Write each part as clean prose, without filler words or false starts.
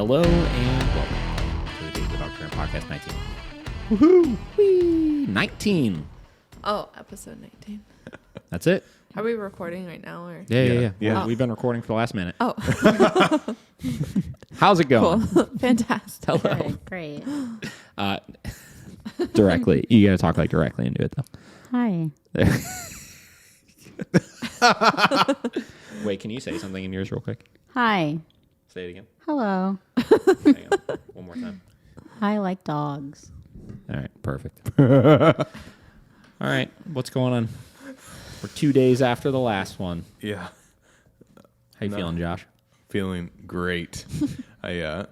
Hello and welcome to the David the Dog Trainer Podcast 19. Woohoo! Whee! 19. Oh, episode 19. That's it. Are we recording right now? Or? Yeah. Oh. We've been recording for the last minute. Oh. How's it going? Cool. Fantastic. Hello. Great. Directly. You got to talk like directly into it, though. Hi. Wait, can you say something in yours real quick? Hi. Say it again. Hello. Hang on. One more time. I like dogs. All right. Perfect. All right. What's going on? We're 2 days after the last one. Yeah. How you feeling, Josh? Feeling great. I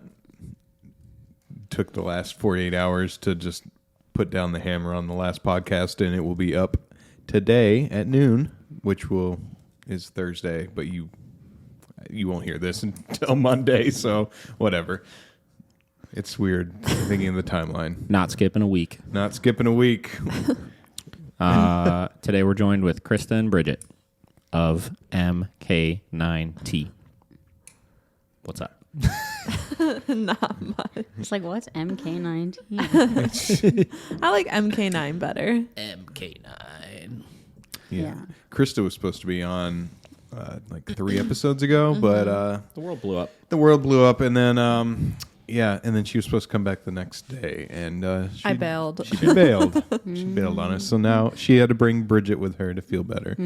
took the last 48 hours to just put down the hammer on the last podcast, and it will be up today at noon, which is Thursday, but you won't hear this until Monday, so whatever. It's weird thinking of the timeline. Not skipping a week. Not skipping a week. Today we're joined with Christa and Bridget of MK9T. What's up? Not much. It's like, what's MK19? I like MK9 better. MK9. Yeah. Christa was supposed to be on like 3 episodes ago, but The world blew up. the world blew up, and then and then she was supposed to come back the next day, and I bailed. She bailed. She bailed on us, so now she had to bring Bridget with her to feel better.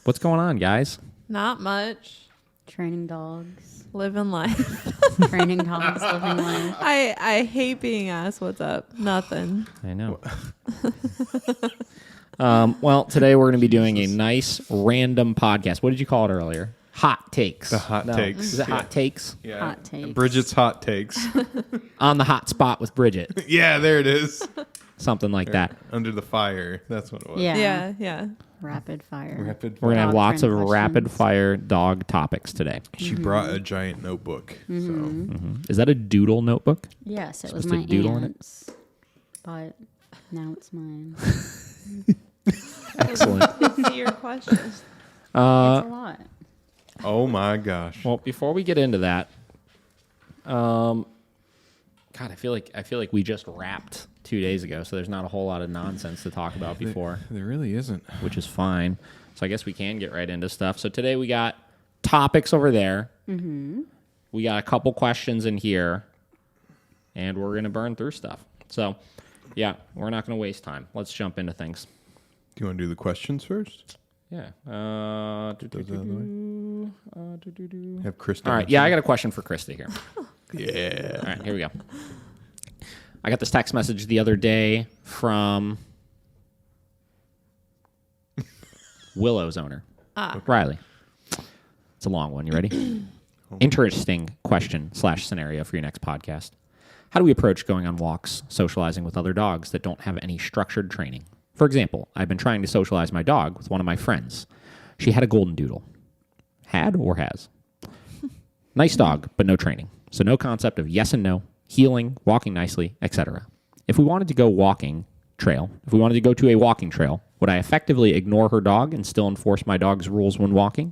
What's going on, guys? Not much. Training dogs. Living life. Training dogs, living life. I hate being asked what's up. Nothing. I know. Well, today we're going to be doing a nice random podcast. What did you call it earlier? Hot takes. The hot takes. Is it hot takes? Yeah. Hot takes. Bridget's hot takes. On the hot spot with Bridget. Yeah, there it is. Something like that. Under the fire. That's what it was. Yeah. Yeah. Rapid fire. Rapid We're going to have Dog lots of training rapid questions. fire dog topics today. She brought a giant notebook. Is that a doodle notebook? Yes, it Supposed was to my doodle in it? aunt's, but now it's mine. Excellent. See your questions. It's a lot. Oh my gosh. Well, before we get into that, God, I feel like we just wrapped 2 days ago, so there's not a whole lot of nonsense to talk about before, There really isn't. which is fine. So I guess we can get right into stuff. So today we got topics over there. Mm-hmm. We got a couple questions in here, and we're gonna burn through stuff. So, yeah, we're not gonna waste time. Let's jump into things. Do you want to do the questions first? Yeah. Have Krista. All right. Yeah, I got a question for Christa here. Yeah. All right, here we go. I got this text message the other day from Willow's owner, Riley. It's a long one. You ready? Interesting question / scenario for your next podcast. How do we approach going on walks, socializing with other dogs that don't have any structured training? For example, I've been trying to socialize my dog with one of my friends. She had a golden doodle. Had or has? Nice dog, but no training. So no concept of yes and no, heeling, walking nicely, etc. If we wanted to go to a walking trail, would I effectively ignore her dog and still enforce my dog's rules when walking?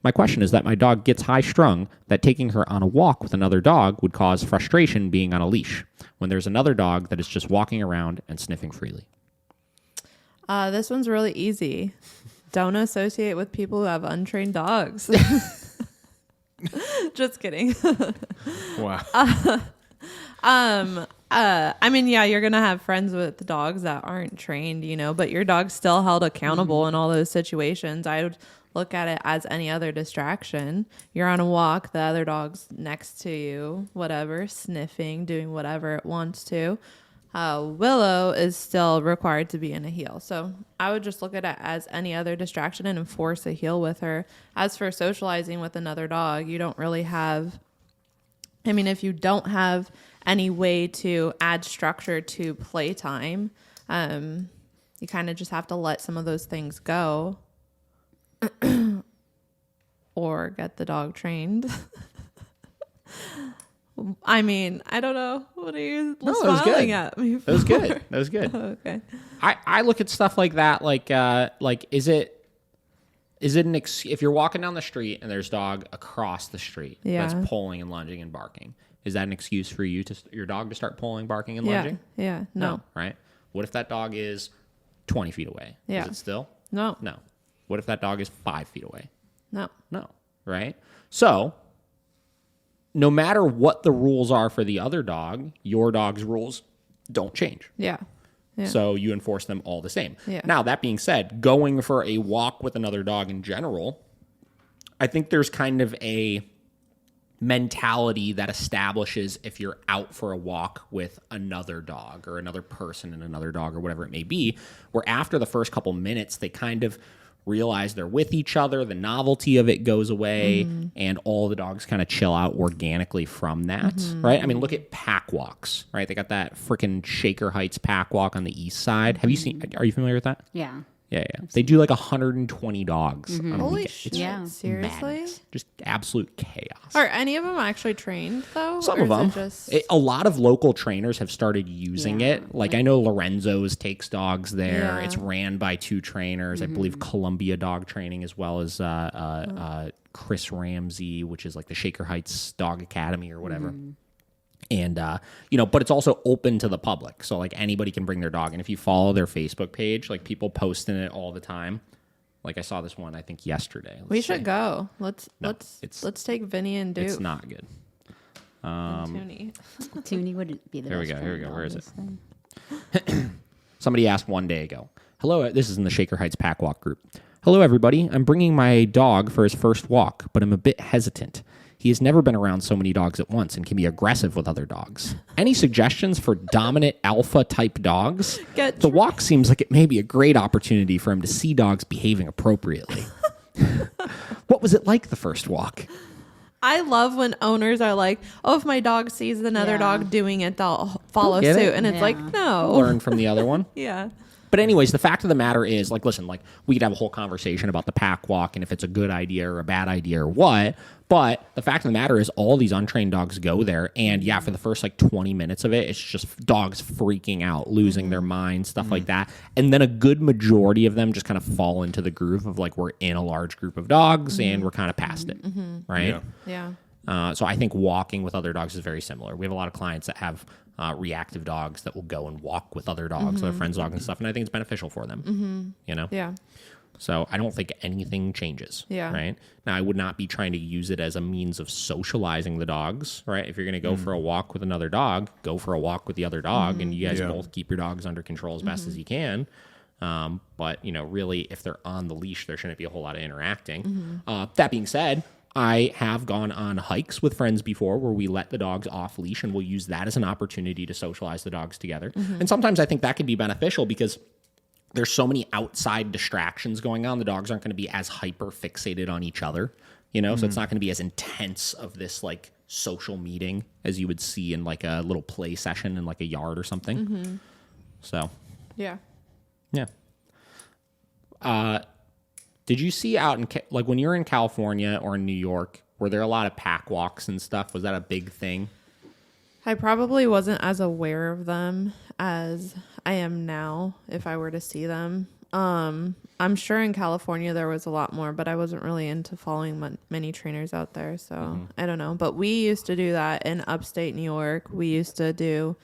My question is that my dog gets high-strung that taking her on a walk with another dog would cause frustration being on a leash when there's another dog that is just walking around and sniffing freely. This one's really easy. Don't associate with people who have untrained dogs. Just kidding. Wow. I mean, yeah, you're going to have friends with dogs that aren't trained, but your dog's still held accountable in all those situations. I would look at it as any other distraction. You're on a walk, the other dog's next to you, whatever, sniffing, doing whatever it wants to. Willow is still required to be in a heel. So I would just look at it as any other distraction and enforce a heel with her. As for socializing with another dog, you don't really have, if you don't have any way to add structure to playtime, you kind of just have to let some of those things go or get the dog trained. I don't know. What are you smiling at me for? That was good. That was good. Okay. I look at stuff like that, like is it Is it if you're walking down the street and there's dog across the street that's pulling and lunging and barking, is that an excuse for your dog to start pulling, barking, and lunging? Yeah. No. Right? What if that dog is 20 feet away? Yeah. Is it still? No. No. What if that dog is 5 feet away? No. No. Right? So, no matter what the rules are for the other dog, your dog's rules don't change. Yeah. So you enforce them all the same. Yeah. Now, that being said, going for a walk with another dog in general, I think there's kind of a mentality that establishes if you're out for a walk with another dog or another person and another dog or whatever it may be, where after the first couple minutes, they kind of realize they're with each other, the novelty of it goes away, and all the dogs kind of chill out organically from that, right? I mean, look at pack walks, right? They got that freaking Shaker Heights pack walk on the east side. Have you seen, are you familiar with that? Yeah. Yeah. They do like 120 dogs. On a Holy weekend. shit. It's Yeah. Seriously? madness. Just absolute chaos. Are any of them actually trained though? Some Or of is them. it just... A lot of local trainers have started using Yeah. it. Like I know Lorenzo's takes dogs there. Yeah. It's ran by 2 trainers. I believe Columbia Dog Training, as well as Chris Ramsey, which is like the Shaker Heights Dog Academy or whatever. And, but it's also open to the public. So like anybody can bring their dog. And if you follow their Facebook page, like people posting it all the time. Like I saw this one, I think yesterday. We should go. Let's take Vinny and Duke. It's not good. And Toonie. Toonie wouldn't be the Here we best go, here we friend, go. Where is it? obviously. Somebody asked one day ago, hello, this is in the Shaker Heights Pack Walk group. Hello, everybody. I'm bringing my dog for his first walk, but I'm a bit hesitant. He has never been around so many dogs at once and can be aggressive with other dogs. Any suggestions for dominant alpha type dogs? The walk seems like it may be a great opportunity for him to see dogs behaving appropriately. What was it like the first walk? I love when owners are like, oh, if my dog sees another Yeah. dog doing it, they'll follow Get suit. it? And it's like, no. Learn from the other one. Yeah. But anyways, the fact of the matter is, like, listen, like, we could have a whole conversation about the pack walk and if it's a good idea or a bad idea or what. But the fact of the matter is all these untrained dogs go there. And yeah, for the first like 20 minutes of it, it's just dogs freaking out, losing their minds, stuff like that. And then a good majority of them just kind of fall into the groove of like, we're in a large group of dogs and we're kind of past it. Right. Yeah. So I think walking with other dogs is very similar. We have a lot of clients that have reactive dogs that will go and walk with other dogs, their friends' dogs and stuff, and I think it's beneficial for them. You know? Yeah. So I don't think anything changes. Yeah. Right? Now, I would not be trying to use it as a means of socializing the dogs, right? If you're going to go for a walk with another dog, go for a walk with the other dog, and you guys both keep your dogs under control as best as you can. But, really, if they're on the leash, there shouldn't be a whole lot of interacting. That being said, I have gone on hikes with friends before where we let the dogs off leash, and we'll use that as an opportunity to socialize the dogs together. And sometimes I think that can be beneficial because there's so many outside distractions going on. The dogs aren't going to be as hyper fixated on each other, so it's not going to be as intense of this like social meeting as you would see in like a little play session in like a yard or something. So, Yeah. yeah. Did you see out in like when you're in California or in New York, were there a lot of pack walks and stuff? Was that a big thing? I probably wasn't as aware of them as I am now if I were to see them. I'm sure in California there was a lot more, but I wasn't really into following many trainers out there. So I don't know. But we used to do that in upstate New York. We used to do,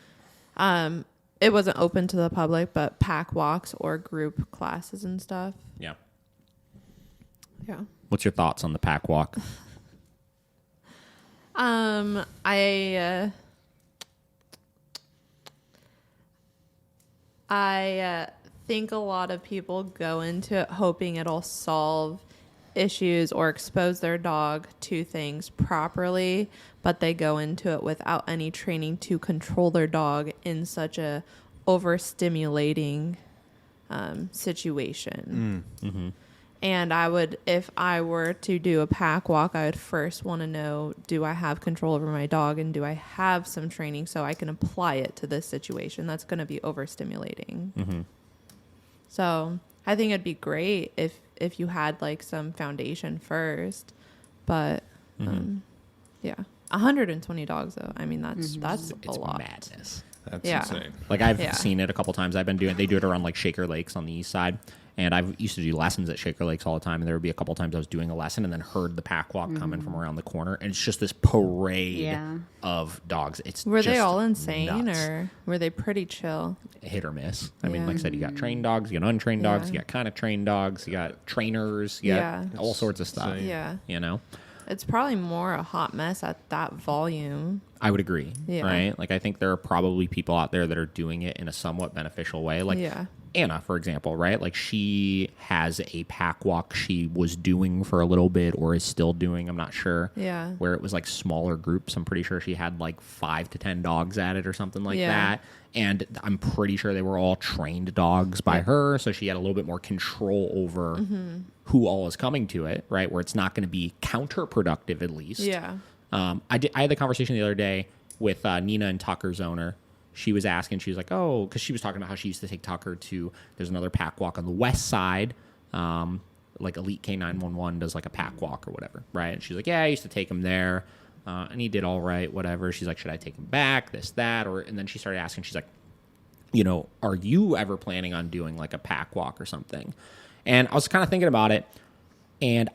it wasn't open to the public, but pack walks or group classes and stuff. Yeah. Yeah. What's your thoughts on the pack walk? I think a lot of people go into it hoping it'll solve issues or expose their dog to things properly, but they go into it without any training to control their dog in such a overstimulating situation. And I would, if I were to do a pack walk, I would first want to know, do I have control over my dog and do I have some training so I can apply it to this situation that's going to be overstimulating? So I think it'd be great if you had like some foundation first, but yeah, 120 dogs though. I mean, that's It's a lot. madness. That's Yeah. insane. Like I've seen it a couple times. They do it around like Shaker Lakes on the east side. And I used to do lessons at Shaker Lakes all the time, and there would be a couple times I was doing a lesson and then heard the pack walk coming from around the corner, and it's just this parade of dogs. Were they just all insane, nuts. or were they pretty chill? Hit or miss. I mean, Yeah. like I said, you got trained dogs, you got untrained dogs, you got kind of trained dogs, you got trainers, you got all sorts of stuff. Insane. Yeah. You know? It's probably more a hot mess at that volume. I would agree. Yeah. Right? Like, I think there are probably people out there that are doing it in a somewhat beneficial way. Like, Yeah. Anna, for example, right? Like, she has a pack walk she was doing for a little bit or is still doing, I'm not sure. Yeah. Where it was like smaller groups. I'm pretty sure she had like 5 to 10 dogs at it or something like Yeah. that. And I'm pretty sure they were all trained dogs by her. So she had a little bit more control over who all is coming to it, right? Where it's not going to be counterproductive, at least. Yeah. I had the conversation the other day with Nina and Tucker's owner. She was asking, she was like, oh, because she was talking about how she used to take Tucker to, there's another pack walk on the west side, like Elite K911 does like a pack walk or whatever, right? And she's like, yeah, I used to take him there, and he did all right, whatever. She's like, should I take him back, this, that? And then she started asking, she's like, you know, are you ever planning on doing like a pack walk or something? And I was kind of thinking about it, and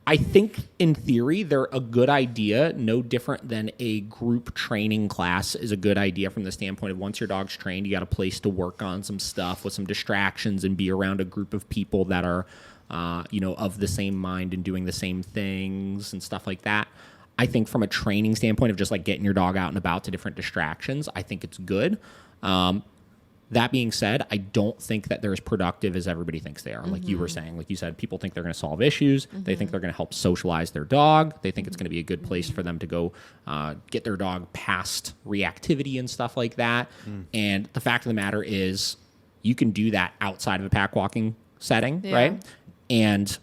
I think in theory they're a good idea, no different than a group training class is a good idea from the standpoint of once your dog's trained, you got a place to work on some stuff with some distractions and be around a group of people that are, you know, of the same mind and doing the same things and stuff like that. I think from a training standpoint of just like getting your dog out and about to different distractions, I think it's good. That being said, I don't think that they're as productive as everybody thinks they are. Like you were saying, like you said, people think they're going to solve issues. They think they're going to help socialize their dog. They think it's going to be a good place for them to go get their dog past reactivity and stuff like that. And the fact of the matter is you can do that outside of a pack walking setting, right? And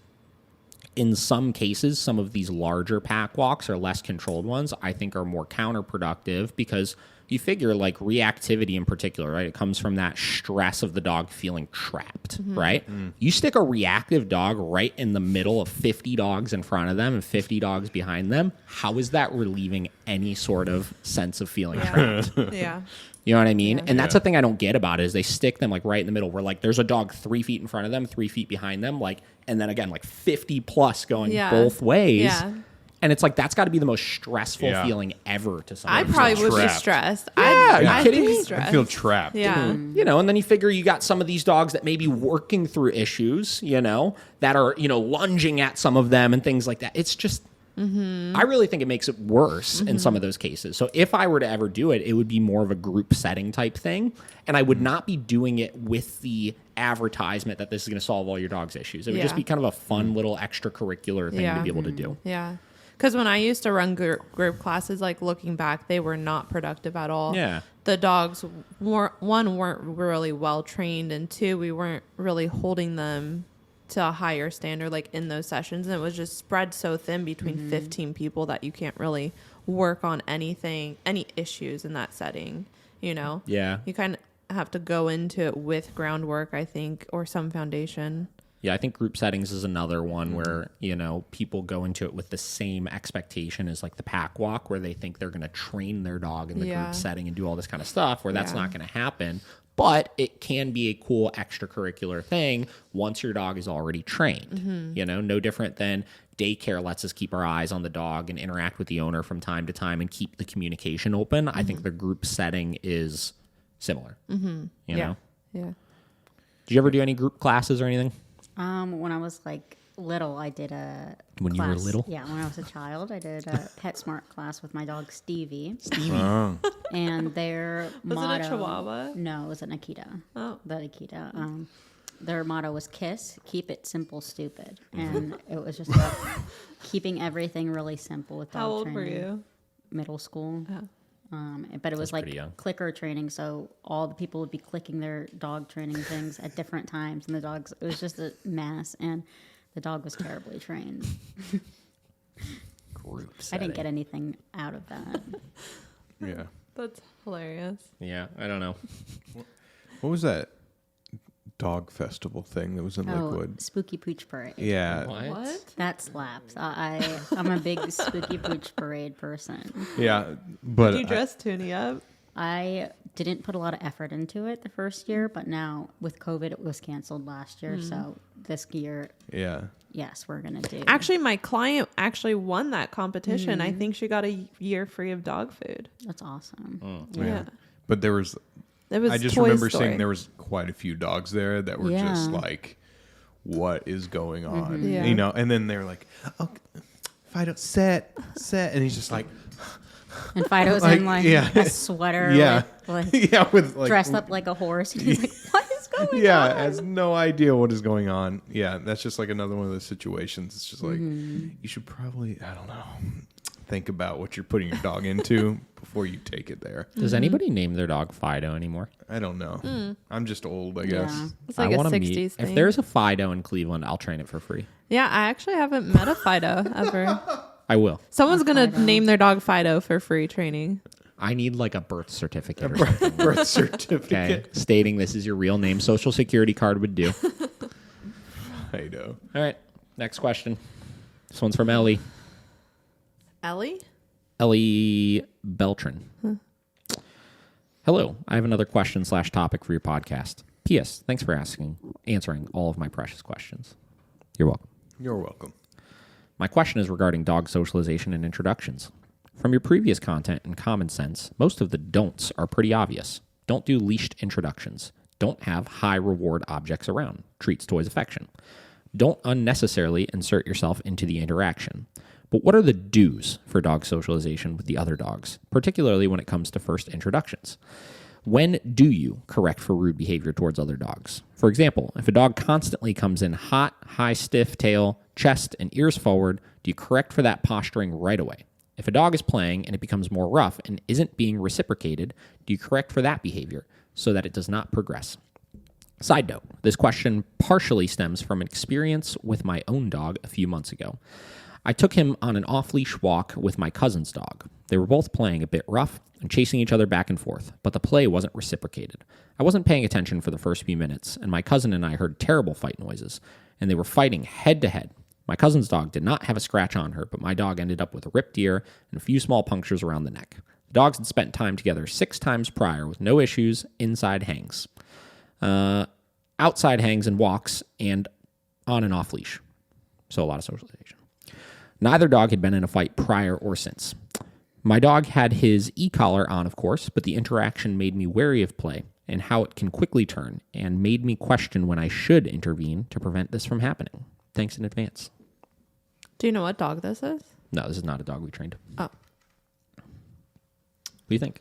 in some cases, some of these larger pack walks or less controlled ones, I think are more counterproductive because you figure like reactivity in particular, right? It comes from that stress of the dog feeling trapped, right? You stick a reactive dog right in the middle of 50 dogs in front of them and 50 dogs behind them. How is that relieving any sort of sense of feeling trapped? Yeah. You know what I mean? Yeah. And that's the thing I don't get about it is they stick them like right in the middle where like there's a dog 3 feet in front of them, 3 feet behind them, like, and then again, like 50 plus going both ways. Yeah. And it's like, that's got to be the most stressful Yeah. feeling ever to someone. I probably would be trapped. stressed. are you I'd kidding be me? stressed. I feel trapped. Yeah. You know, and then you figure you got some of these dogs that may be working through issues, you know, that are, you know, lunging at some of them and things like that. It's just, I really think it makes it worse in some of those cases. So if I were to ever do it, it would be more of a group setting type thing. And I would not be doing it with the advertisement that this is going to solve all your dog's issues. It would just be kind of a fun little extracurricular thing to be able to do. Yeah. Because when I used to run group classes, like looking back, they were not productive at all. Yeah. The dogs, weren't really well trained, and 2, we weren't really holding them to a higher standard like in those sessions. And it was just spread so thin between 15 people that you can't really work on any issues in that setting, you know? Yeah. You kind of have to go into it with groundwork, I think, or some foundation. Yeah, I think group settings is another one where, you know, people go into it with the same expectation as like the pack walk where they think they're going to train their dog in the group setting and do all this kind of stuff where that's not going to happen. But it can be a cool extracurricular thing once your dog is already trained. You know, no different than daycare lets us keep our eyes on the dog and interact with the owner from time to time and keep the communication open. I think the group setting is similar. You know? Yeah. Did you ever do any group classes or anything? When I was like little, I did a When you were class. little? Yeah, when I was a child, I did a PetSmart class with my dog Stevie. Oh. And their Was motto, it a Chihuahua? No, it was an Akita. Oh. The Akita. Their motto was "Kiss, keep it simple, stupid," and it was just about keeping everything really simple with dog How old training. were you? Middle school. Oh. But it was pretty like young. clicker training, so all the people would be clicking their dog training things at different times, and it was just a mess, and the dog was terribly trained. Group I setting. didn't get anything out of that. Yeah. That's hilarious. Yeah, I don't know. What was that dog festival thing that was in Lakewood? Spooky Pooch Parade. Yeah. What? That slaps. I'm a big Spooky Pooch Parade person. Yeah. But Did you dress Toonie up? I didn't put a lot of effort into it the first year, but now with COVID, it was canceled last year. So this year, yes, we're going to do. Actually, my client actually won that competition. I think she got a year free of dog food. That's awesome. Yeah. But there was, It was I just Toy remember Story. seeing there was quite a few dogs there that were just like, what is going on? Yeah. You know, and then they were like, oh, Fido, set. And he's just like, And Fido's Like, in like yeah. a sweater, yeah. with with like, dressed up like a horse. And he's like, what is going yeah, on? has no idea what is going on. Yeah, that's just like another one of those situations. It's just like, you should probably, I don't know, think about what you're putting your dog into before you take it there. Does anybody name their dog Fido anymore? I don't know. I'm just old, I guess. Yeah. It's like I a wanna 60s meet. thing. If there's a Fido in Cleveland, I'll train it for free. Yeah, I actually haven't met a Fido ever. I will. Someone's going to Fido. name their dog Fido for free training. I need like a birth certificate or something. Birth certificate. Okay, stating this is your real name. Social security card would do. Fido. All right, next question. This one's from Ellie. Ellie? Ellie Beltran. Hello, I have another question / topic for your podcast. P.S. Thanks for answering all of my precious questions. You're welcome. You're welcome. My question is regarding dog socialization and introductions. From your previous content and common sense, most of the don'ts are pretty obvious. Don't do leashed introductions. Don't have high reward objects around. Treats, toys, affection. Don't unnecessarily insert yourself into the interaction. But what are the do's for dog socialization with the other dogs, particularly when it comes to first introductions? When do you correct for rude behavior towards other dogs? For example, if a dog constantly comes in hot, high, stiff tail, chest, and ears forward, do you correct for that posturing right away? If a dog is playing and it becomes more rough and isn't being reciprocated, do you correct for that behavior so that it does not progress? Side note, this question partially stems from an experience with my own dog a few months ago. I took him on an off-leash walk with my cousin's dog. They were both playing a bit rough and chasing each other back and forth, but the play wasn't reciprocated. I wasn't paying attention for the first few minutes, and my cousin and I heard terrible fight noises, and they were fighting head-to-head. My cousin's dog did not have a scratch on her, but my dog ended up with a ripped ear and a few small punctures around the neck. The dogs had spent time together 6 times prior with no issues, inside hangs, outside hangs and walks, and on and off leash. So a lot of socialization. Neither dog had been in a fight prior or since. My dog had his e-collar on, of course, but the interaction made me wary of play and how it can quickly turn, and made me question when I should intervene to prevent this from happening. Thanks in advance. Do you know what dog this is? No, this is not a dog we trained. Oh. What do you think?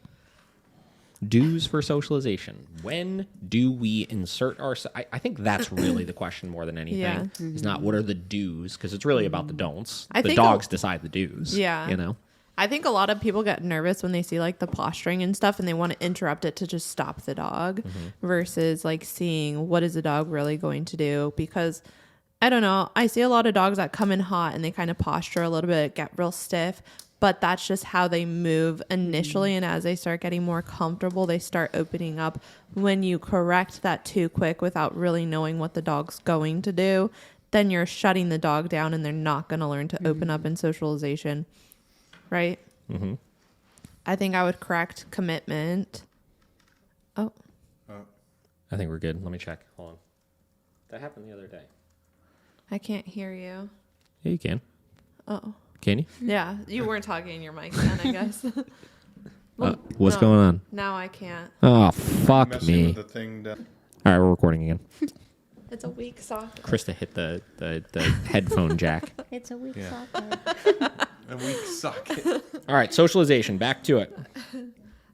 Do's for socialization. When do we insert our... I think that's really the question more than anything. Yeah. It's not what are the do's, because it's really about the don'ts. I The think dogs decide the do's. Yeah. You know? I think a lot of people get nervous when they see like the posturing and stuff and they want to interrupt it to just stop the dog versus like seeing what is the dog really going to do, because I don't know, I see a lot of dogs that come in hot and they kind of posture a little bit, get real stiff, but that's just how they move initially, and as they start getting more comfortable, they start opening up. When you correct that too quick without really knowing what the dog's going to do, then you're shutting the dog down and they're not going to learn to open up in socialization. Right? Mm-hmm. I think I would correct commitment. Oh, I think we're good. Let me check. Hold on. That happened the other day. I can't hear you. Yeah, you can. Oh, Can you? yeah. You weren't talking in your mic then, I guess. What's no. going on? Now I can't. Oh, fuck Messing me. with the thing down. All right, we're recording again. It's a weak socket. Christa hit the headphone jack. It's a weak Yeah. socket. A weak socket. All right, socialization. Back to it.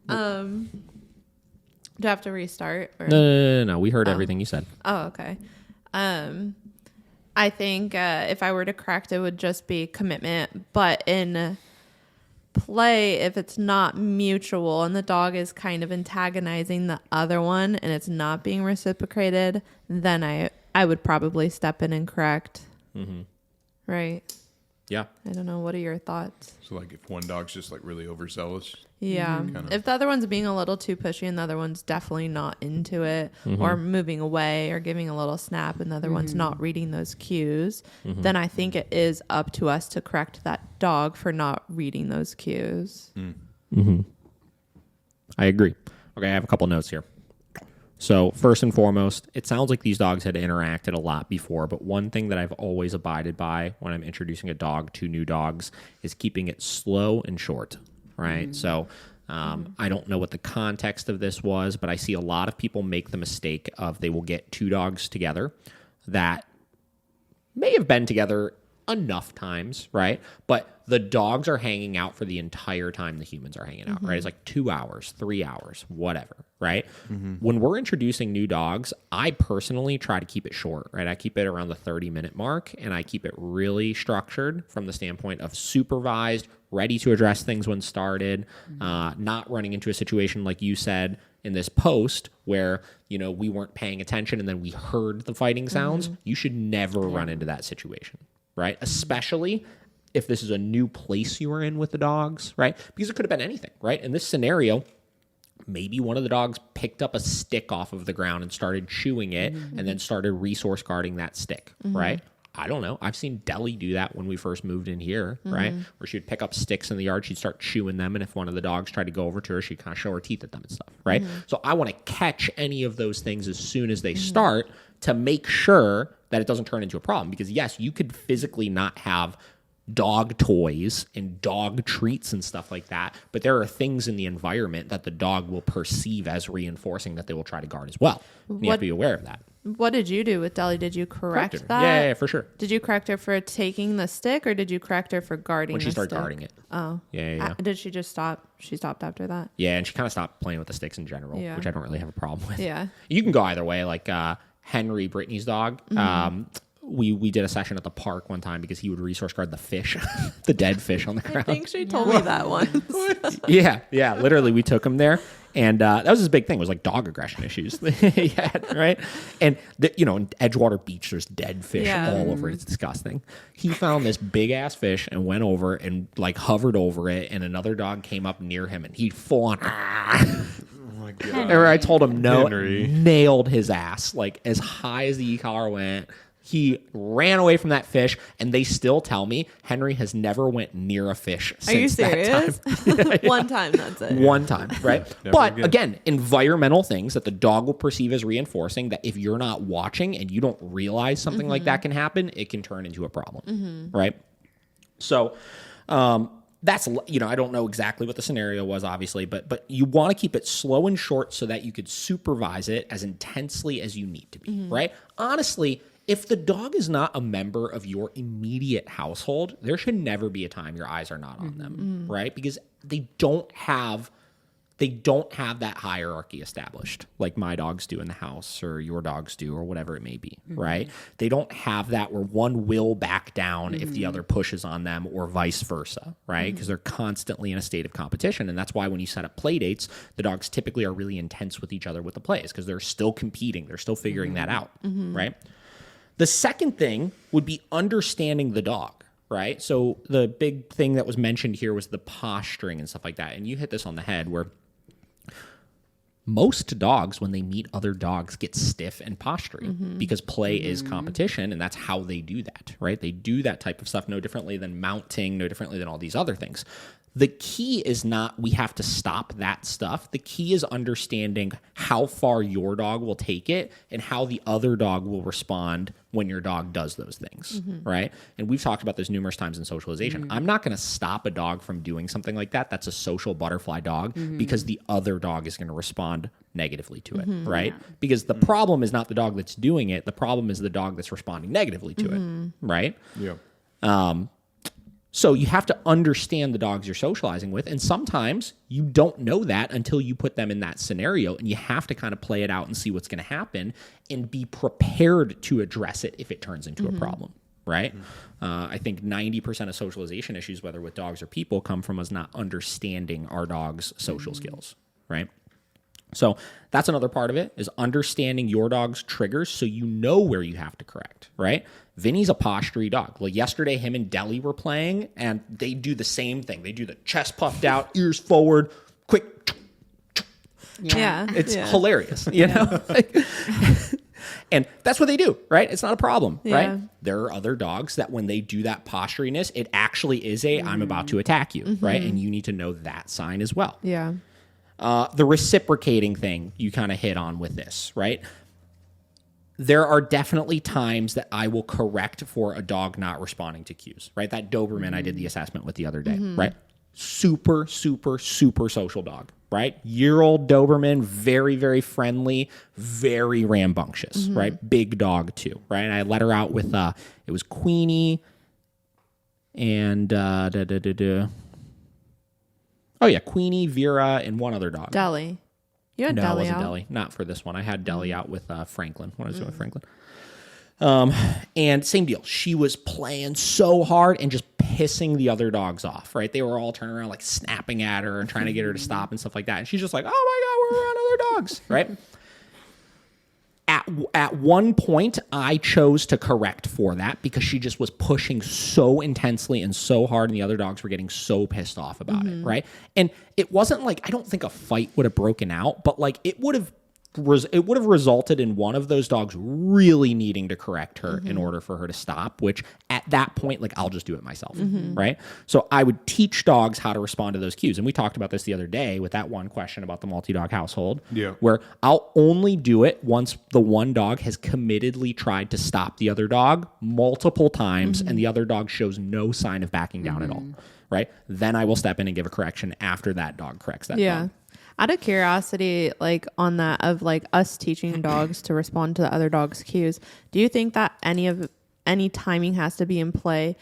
Do I have to restart? Or? No. We heard everything you said. Oh, okay. I think if I were to correct, it would just be commitment. But in play, if it's not mutual and the dog is kind of antagonizing the other one and it's not being reciprocated, then I would probably step in and correct. Mm-hmm. Right? Yeah. I don't know. What are your thoughts? So like if one dog's just like really overzealous. Yeah. Kind of. If the other one's being a little too pushy and the other one's definitely not into it, or moving away or giving a little snap and the other one's not reading those cues, then I think it is up to us to correct that dog for not reading those cues. Mm-hmm. I agree. Okay, I have a couple notes here. So first and foremost, it sounds like these dogs had interacted a lot before, but one thing that I've always abided by when I'm introducing a dog to new dogs is keeping it slow and short, right? So I don't know what the context of this was, but I see a lot of people make the mistake of they will get two dogs together that may have been together enough times, right? But the dogs are hanging out for the entire time the humans are hanging out, right? It's like 2 hours, 3 hours, whatever, right? When we're introducing new dogs, I personally try to keep it short, right? I keep it around the 30-minute mark, and I keep it really structured from the standpoint of supervised, ready to address things when started, not running into a situation like you said in this post where, you know, we weren't paying attention and then we heard the fighting sounds. You should never run into that situation, right? Especially if this is a new place you were in with the dogs, right? Because it could have been anything, right? In this scenario, maybe one of the dogs picked up a stick off of the ground and started chewing it and then started resource guarding that stick, right? I don't know. I've seen Deli do that when we first moved in here, right? Where she'd pick up sticks in the yard, she'd start chewing them, and if one of the dogs tried to go over to her, she'd kind of show her teeth at them and stuff, right? So I want to catch any of those things as soon as they start to make sure that it doesn't turn into a problem. Because yes, you could physically not have dog toys and dog treats and stuff like that, but there are things in the environment that the dog will perceive as reinforcing that they will try to guard as well. You have to be aware of that. What did you do with Deli? Did you correct her. that? Yeah, for sure. Did you correct her for taking the stick, or did you correct her for guarding When she the started stick? guarding it. Oh. Yeah. Did she just stop? She stopped after that? Yeah, and she kind of stopped playing with the sticks in general, which I don't really have a problem with. Yeah. You can go either way. Like Henry, Brittany's dog, we did a session at the park one time because he would resource guard the fish, the dead fish on the I ground. think she told me that once. Yeah. Literally, we took him there. And that was his big thing, was like dog aggression issues he had, right? And, in Edgewater Beach, there's dead fish all over it. It's disgusting. He found this big-ass fish and went over and, like, hovered over it, and another dog came up near him, and he full on... Oh, my God. And I told him no, Henry. Nailed his ass, like, as high as the e-collar went. He ran away from that fish, and they still tell me Henry has never went near a fish since Are you serious? that time. One time, that's it. One time, right? But again, environmental things that the dog will perceive as reinforcing, that if you're not watching and you don't realize something like that can happen, it can turn into a problem, right? So that's, I don't know exactly what the scenario was, obviously, but you want to keep it slow and short so that you could supervise it as intensely as you need to be, right? Honestly, if the dog is not a member of your immediate household, there should never be a time your eyes are not on them, right? Because they don't have that hierarchy established like my dogs do in the house or your dogs do or whatever it may be, right? They don't have that where one will back down if the other pushes on them or vice versa, right? Because they're constantly in a state of competition. And that's why when you set up play dates, the dogs typically are really intense with each other with the plays because they're still competing. They're still figuring that out, right? The second thing would be understanding the dog, right? So the big thing that was mentioned here was the posturing and stuff like that. And you hit this on the head where most dogs, when they meet other dogs, get stiff and posturing because play is competition, and that's how they do that, right? They do that type of stuff no differently than mounting, no differently than all these other things. The key is not we have to stop that stuff. The key is understanding how far your dog will take it and how the other dog will respond when your dog does those things, right? And we've talked about this numerous times in socialization. I'm not going to stop a dog from doing something like that. That's a social butterfly dog because the other dog is going to respond negatively to it, right? Because the problem is not the dog that's doing it. The problem is the dog that's responding negatively to it, right? Yeah. So you have to understand the dogs you're socializing with, and sometimes you don't know that until you put them in that scenario, and you have to kind of play it out and see what's going to happen and be prepared to address it if it turns into a problem, right? I think 90% of socialization issues, whether with dogs or people, come from us not understanding our dog's social skills, right? So that's another part of it, is understanding your dog's triggers so you know where you have to correct, right? Vinny's a postury dog. Like yesterday, him and Deli were playing, and they do the same thing. They do the chest puffed out, ears forward, quick. Yeah. It's hilarious, you know? And that's what they do, right? It's not a problem, right? There are other dogs that when they do that posturiness, it actually is I'm about to attack you, right? And you need to know that sign as well. Yeah. The reciprocating thing you kind of hit on with this, right? There are definitely times that I will correct for a dog not responding to cues, right? That Doberman I did the assessment with the other day, right? Super, super, super social dog, right? Year-old Doberman, very, very friendly, very rambunctious, right? Big dog too, right? And I let her out with, it was Queenie and, oh yeah, Queenie, Vera, and one other dog. Deli. You had No, it Deli wasn't out? Deli. Not for this one. I had Deli out with Franklin when I was doing Franklin. And same deal. She was playing so hard and just pissing the other dogs off, right? They were all turning around like snapping at her and trying to get her to stop and stuff like that. And she's just like, oh my God, we're around other dogs, right? At one point, I chose to correct for that because she just was pushing so intensely and so hard, and the other dogs were getting so pissed off about it, right? And it wasn't like, I don't think a fight would have broken out, but like it would have resulted in one of those dogs really needing to correct her in order for her to stop, which at that point, like, I'll just do it myself, right? So I would teach dogs how to respond to those cues. And we talked about this the other day with that one question about the multi-dog household, where I'll only do it once the one dog has committedly tried to stop the other dog multiple times and the other dog shows no sign of backing down at all, right? Then I will step in and give a correction after that dog corrects that dog. Out of curiosity, like on that of like us teaching dogs to respond to the other dog's cues, do you think that any timing has to be in play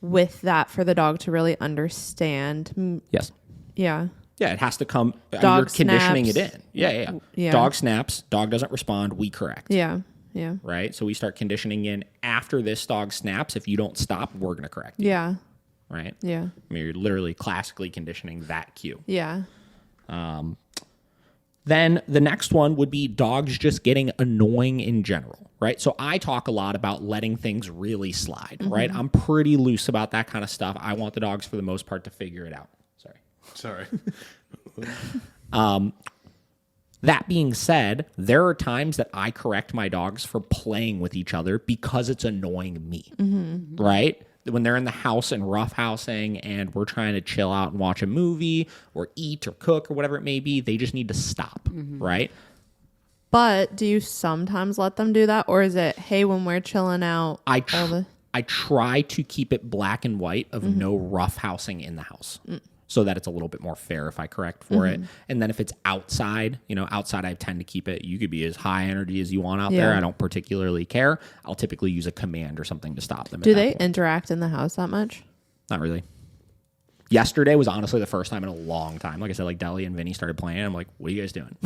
with that for the dog to really understand? Yes. Yeah. Yeah, it has to come. Dog you're conditioning snaps. it in. Yeah. Dog snaps. Dog doesn't respond. We correct. Yeah. Right? So we start conditioning in after this dog snaps. If you don't stop, we're going to correct you. Yeah. Right? Yeah. I mean, you're literally classically conditioning that cue. Yeah. Then the next one would be dogs just getting annoying in general, right? So I talk a lot about letting things really slide, right? I'm pretty loose about that kind of stuff. I want the dogs, for the most part, to figure it out. Sorry. That being said, there are times that I correct my dogs for playing with each other because it's annoying me, right? When they're in the house and roughhousing and we're trying to chill out and watch a movie or eat or cook or whatever it may be, they just need to stop, right? But do you sometimes let them do that? Or is it, hey, when we're chilling out? I try to keep it black and white of no roughhousing in the house so that it's a little bit more fair if I correct for it. And then if it's outside, outside I tend to keep it. You could be as high energy as you want out there. I don't particularly care. I'll typically use a command or something to stop them. Do they interact in the house that much? Not really. Yesterday was honestly the first time in a long time. Like I said, like Deli and Vinny started playing. I'm like, what are you guys doing?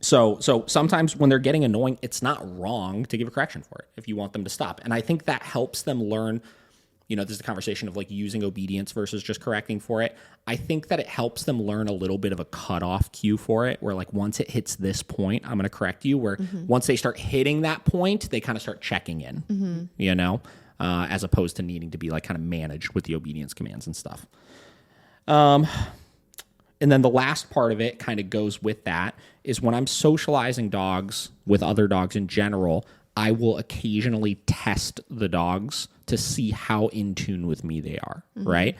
So sometimes when they're getting annoying, it's not wrong to give a correction for it if you want them to stop. And I think that helps them learn. This is a conversation of like using obedience versus just correcting for it. I think that it helps them learn a little bit of a cutoff cue for it, where like once it hits this point, I'm going to correct you, where once they start hitting that point, they kind of start checking in, as opposed to needing to be like kind of managed with the obedience commands and stuff. And then the last part of it kind of goes with that is when I'm socializing dogs with other dogs in general, I will occasionally test the dogs to see how in tune with me they are, right?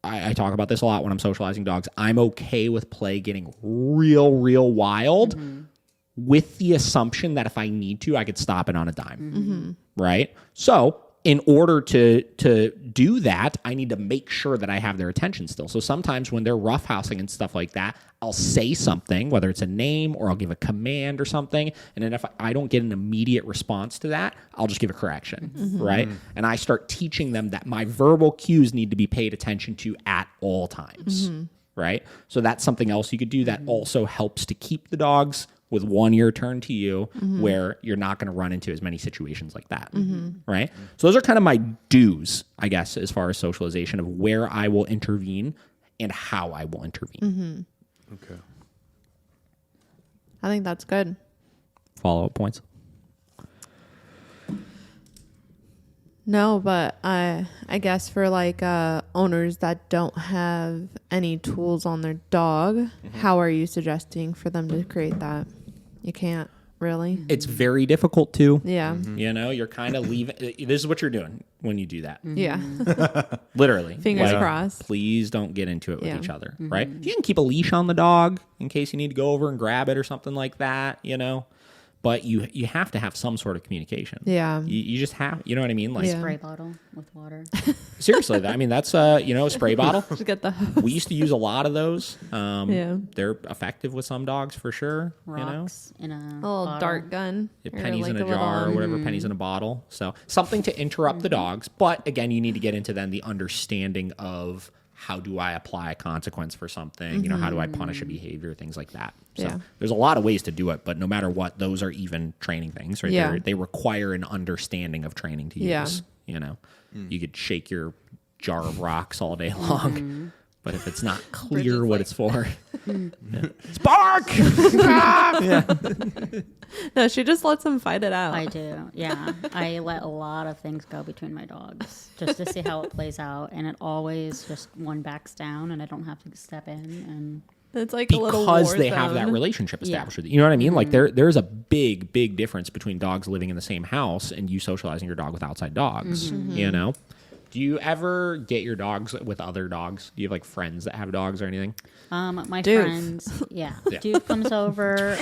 I talk about this a lot when I'm socializing dogs. I'm okay with play getting real wild with the assumption that if I need to, I could stop it on a dime, right? So in order to do that, I need to make sure that I have their attention still. So sometimes when they're roughhousing and stuff like that, I'll say something, whether it's a name or I'll give a command or something. And then if I don't get an immediate response to that, I'll just give a correction, right? And I start teaching them that my verbal cues need to be paid attention to at all times, right? So that's something else you could do that also helps to keep the dogs with one ear turned to you, where you're not going to run into as many situations like that, right? So those are kind of my do's, I guess, as far as socialization of where I will intervene and how I will intervene. Okay. I think that's good. Follow-up points? No, but I guess for like owners that don't have any tools on their dog, how are you suggesting for them to create that? You can't. Really? It's very difficult to. Yeah. You know, you're kind of leaving. This is what you're doing when you do that. Yeah. Literally. Fingers Like, crossed. please don't get into it with Yeah. each other, right? You can keep a leash on the dog in case you need to go over and grab it or something like that, you know? But you have to have some sort of communication. Yeah. You just have, you know what I mean? Like, Yeah. Spray bottle with water. seriously, I mean, that's, a spray bottle. Just get the hose. We used to use a lot of those. Yeah. They're effective with some dogs for sure. Rocks in a little bottle. dart gun. Or Pennies like in a little- jar or whatever, pennies in a bottle. So something to interrupt the dogs. But again, you need to get into then the understanding of how do I apply a consequence for something? You know, how do I punish a behavior? Things like that. So Yeah. there's a lot of ways to do it, but no matter what, those are even training things, right? Yeah. They require an understanding of training to use. Yeah. You know, you could shake your jar of rocks all day long. But if it's not clear what it's for, spark! No, she just lets them fight it out. I do, yeah. I let a lot of things go between my dogs just to see how it plays out, and it always just one backs down, and I don't have to step in. And It's like a little because war they have that zone. relationship Yeah. established with you. You know what I mean? Like there's a big difference between dogs living in the same house and you socializing your dog with outside dogs. You know? Do you ever get your dogs with other dogs? Do you have like friends that have dogs or anything? my Doof. friends, yeah. Yeah. Duke comes over.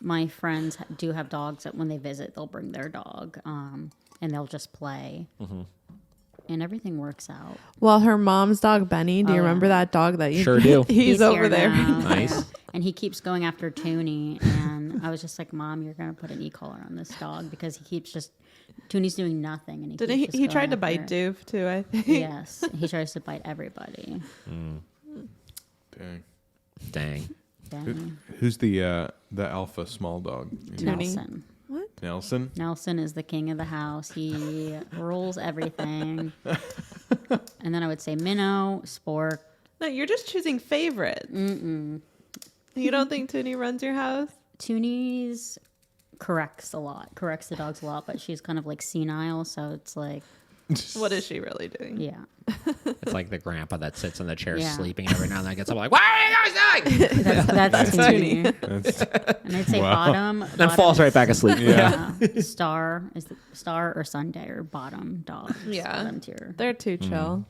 My friends do have dogs that when they visit, they'll bring their dog, and they'll just play. And everything works out. Well, her mom's dog, Benny, do you Oh, remember yeah. that dog that you... Sure do. He's over here there. now, Nice. yeah. And he keeps going after Toonie. And I was just like, Mom, you're going to put an e-collar on this dog because he keeps just... Toonie's doing nothing. And he Didn't keeps just he going tried to after bite it. Doof too, I think. Yes. He tries to bite everybody. Dang. Dang. Dang. Who's the alpha small dog? Toonie. Nelson. Nelson? Nelson is the king of the house. He rules everything. And then I would say Minnow, Spork. No, you're just choosing favorites. You don't think Toonie runs your house? Toonie's corrects the dogs a lot, but she's kind of like senile, so it's like, What is she really doing? yeah. It's like the grandpa that sits in the chair Yeah. sleeping and every now and then gets up like, what are you guys doing? That's Toonie. That's, And I'd say Wow. Bottom. Then Bottom falls is- right back asleep. Yeah. Star is the Star or Sunday or Bottom dog. Yeah. Bottom tier. They're too chill.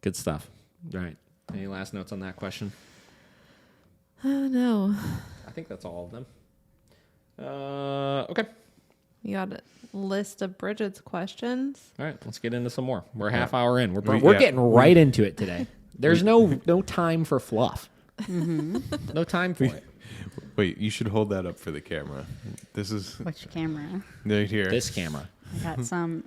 Good stuff. All right. Any last notes on that question? Oh, no. I think that's all of them. Okay. You got a list of Bridget's questions? All right, let's get into some more. We're a half hour in. We're Yeah. getting right into it today. There's no time for fluff. No time for it. wait, you should hold that up for the camera. This is Which camera? right here. This camera. I got some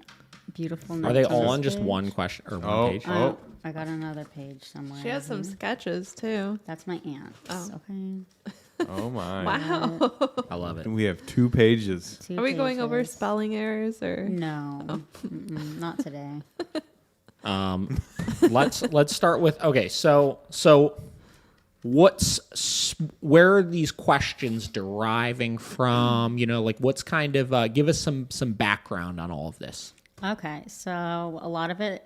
beautiful Are they notes all this on just page. one question or one Oh, page? oh. I got another page somewhere. She has some sketches, too. That's my aunt's. Oh. Okay. Oh my. Wow. I love it. We have 2 pages. 2 Are we going over pages. spelling errors or? No, Mm-mm, not today. Let's start with so where are these questions deriving from? You know, like what's kind of give us some background on all of this. Okay, so a lot of it,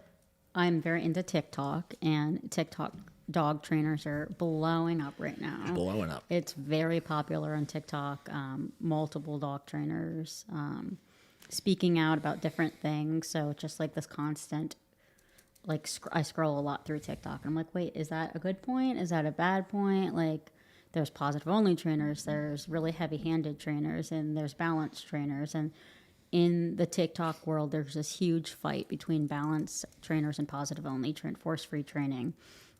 I'm very into TikTok, and TikTok dog trainers are blowing up right now. Blowing up. It's very popular on TikTok. Multiple dog trainers speaking out about different things. So just like this constant, like I scroll a lot through TikTok, and I'm like, wait, is that a good point? Is that a bad point? Like, there's positive only trainers, there's really heavy handed trainers, and there's balanced trainers, and in the TikTok world, there's this huge fight between balance trainers and positive only force-free training.